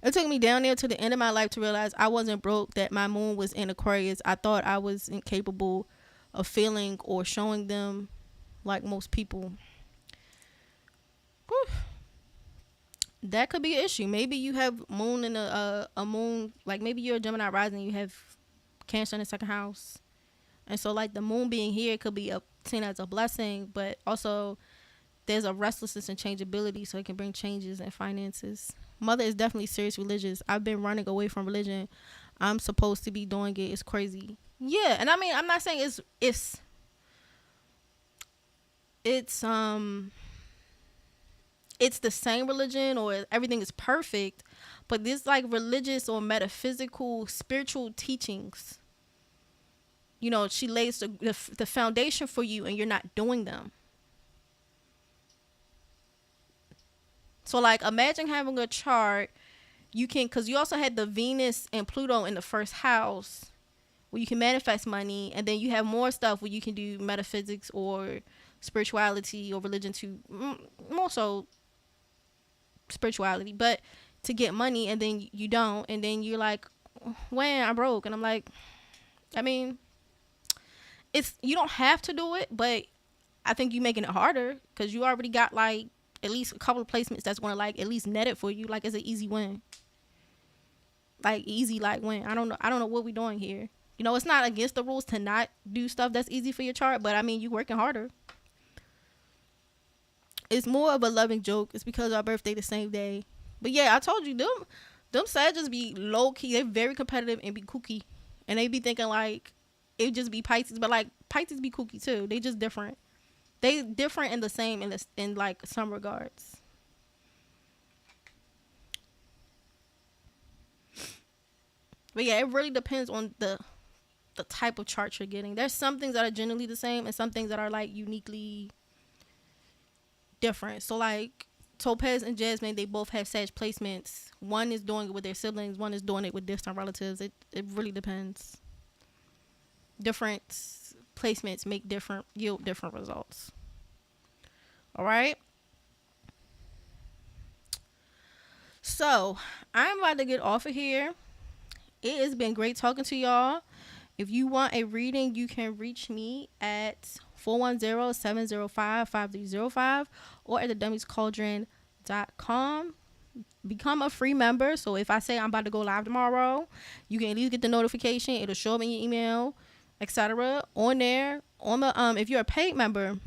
Speaker 1: It took me down there to the end of my life to realize I wasn't broke, that my moon was in Aquarius. I thought I was incapable of feeling or showing them like most people. Whew. That could be an issue. Maybe you have moon in a moon, like maybe you're a Gemini rising, you have Cancer in the second house, and so like the moon being here could be seen as a blessing, but also there's a restlessness and changeability, so it can bring changes in finances. Mother is definitely serious religious. I've been running away from religion. I'm supposed to be doing it. It's crazy. Yeah, and I mean, I'm not saying it's the same religion or everything is perfect, But this like religious or metaphysical spiritual teachings, you know, she lays the foundation for you and you're not doing them. So like imagine having a chart, you can, because you also had the Venus and Pluto in the first house where you can manifest money, and then you have more stuff where you can do metaphysics or spirituality or religion to more so spirituality, but to get money, and then you don't, and then you're like, when I'm broke, and I'm like, I mean, it's, you don't have to do it, but I think you're making it harder because you already got like at least a couple of placements that's going to like at least net it for you. Like it's an easy win, like easy like win. I don't know what we're doing here. You know, it's not against the rules to not do stuff that's easy for your chart, but I mean, you working harder. It's more of a loving joke. It's because our birthday the same day. But yeah, I told you, them Sagittarius be low key. They're very competitive and be kooky, and they be thinking like it just be Pisces, but like Pisces be kooky too. They just different. They different in the same in like some regards. But yeah, it really depends on the type of chart you're getting. There's some things that are generally the same and some things that are like uniquely different. So like Topaz and Jasmine, they both have Sag placements. One is doing it with their siblings, one is doing it with distant relatives. It really depends. Different placements yield different results. All right. So I'm about to get off of here. It has been great talking to y'all. If you want a reading, you can reach me at 410-705-5305 or at the dummiescauldron.com. Become a free member. So if I say I'm about to go live tomorrow, you can at least get the notification. It'll show up in your email, etc. On there. On the if you're a paid member,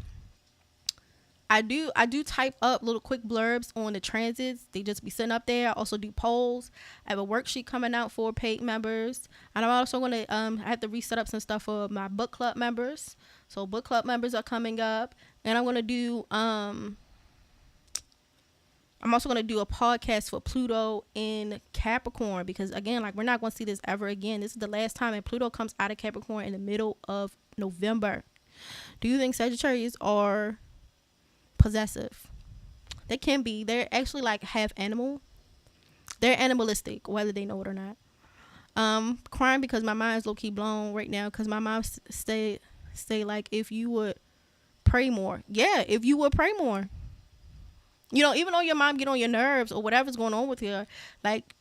Speaker 1: I do type up little quick blurbs on the transits. They just be sitting up there. I also do polls. I have a worksheet coming out for paid members, and I'm also gonna I have to reset up some stuff for my book club members. So book club members are coming up, and I'm gonna do I'm also gonna do a podcast for Pluto in Capricorn, because again, like, we're not gonna see this ever again. This is the last time, and Pluto comes out of Capricorn in the middle of November. Do you think Sagittarius are possessive? They can be. They're actually like half animal. They're animalistic, whether they know it or not. Crying because my mind's low key blown right now, because my mom say like, if you would pray more. Yeah, if you would pray more. You know, even though your mom get on your nerves or whatever's going on with her, like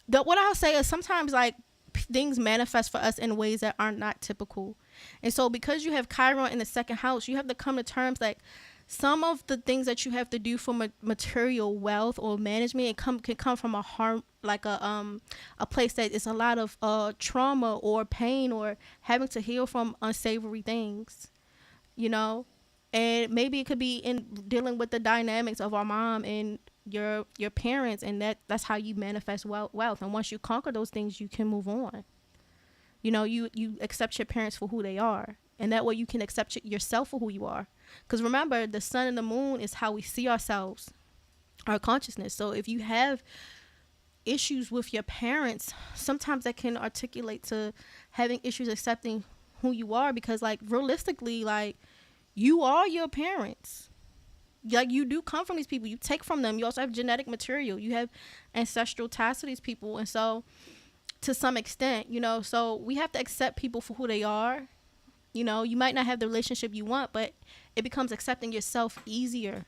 Speaker 1: what I'll say is sometimes like things manifest for us in ways that are not typical. And so because you have Chiron in the second house, you have to come to terms like some of the things that you have to do for material wealth or management can come from a harm, like a place that is a lot of trauma or pain or having to heal from unsavory things, you know. And maybe it could be in dealing with the dynamics of our mom and your parents, and that's how you manifest wealth. And once you conquer those things, you can move on. You know, you accept your parents for who they are, and that way you can accept yourself for who you are. Because remember, the sun and the moon is how we see ourselves, our consciousness. So if you have issues with your parents, sometimes that can articulate to having issues accepting who you are, because like realistically, like, you are your parents. Like, you do come from these people. You take from them. You also have genetic material. You have ancestral ties to these people. And so, to some extent, you know, so we have to accept people for who they are. You know, you might not have the relationship you want, but it becomes accepting yourself easier.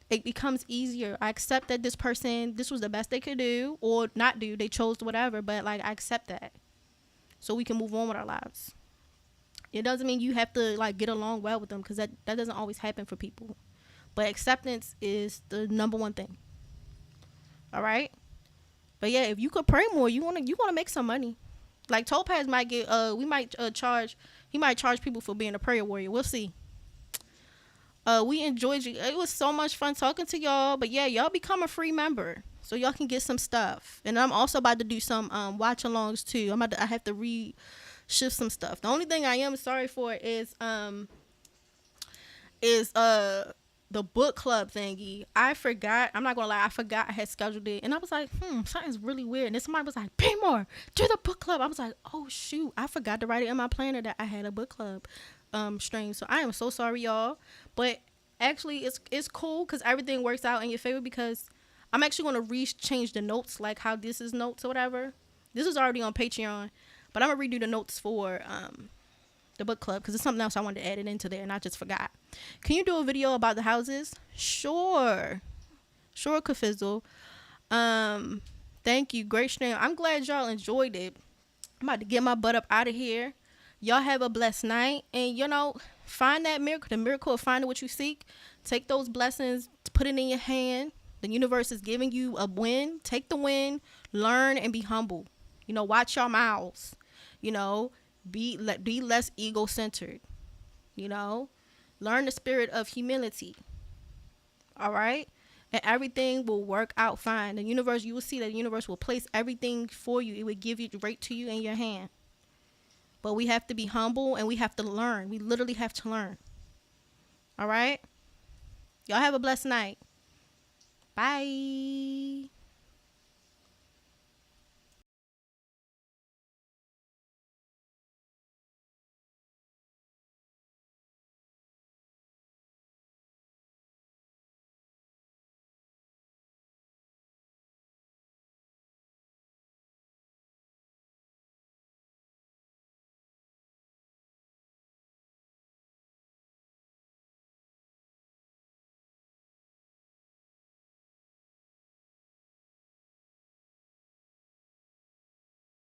Speaker 1: It becomes easier. I accept that this person, this was the best they could do or not do. They chose whatever, but like, I accept that. So we can move on with our lives. It doesn't mean you have to like get along well with them, because that doesn't always happen for people. But acceptance is the number one thing. All right. But yeah, if you could pray more, you wanna make some money. Like Topaz might get he might charge people for being a prayer warrior. We'll see. We enjoyed you. It was so much fun talking to y'all. But yeah, y'all become a free member so y'all can get some stuff. And I'm also about to do some watch alongs too. I have to shift some stuff. The only thing I am sorry for is the book club thingy. I forgot. I'm not gonna lie. I forgot I had scheduled it, and I was like, something's really weird. And then somebody was like, BMORE, do the book club. I was like, oh shoot, I forgot to write it in my planner that I had a book club stream. So I am so sorry, y'all. But actually, it's cool because everything works out in your favor, because I'm actually gonna change the notes, like how this is notes or whatever. This is already on Patreon, but I'm gonna redo the notes for the book club, because it's something else I wanted to add it into there and I just forgot. Can you do a video about the houses? Sure, Kafizzle. Thank you, great stream. I'm glad y'all enjoyed it. I'm about to get my butt up out of here. Y'all have a blessed night, and find that miracle, the miracle of finding what you seek. Take those blessings, put it in your hand. The universe is giving you a win. Take the win, learn, and be humble. Watch your mouths. Be less ego-centered. Learn the spirit of humility. All right? And everything will work out fine. You will see that the universe will place everything for you. It will give you right to you in your hand. But we have to be humble, and we have to learn. We literally have to learn. All right? Y'all have a blessed night. Bye.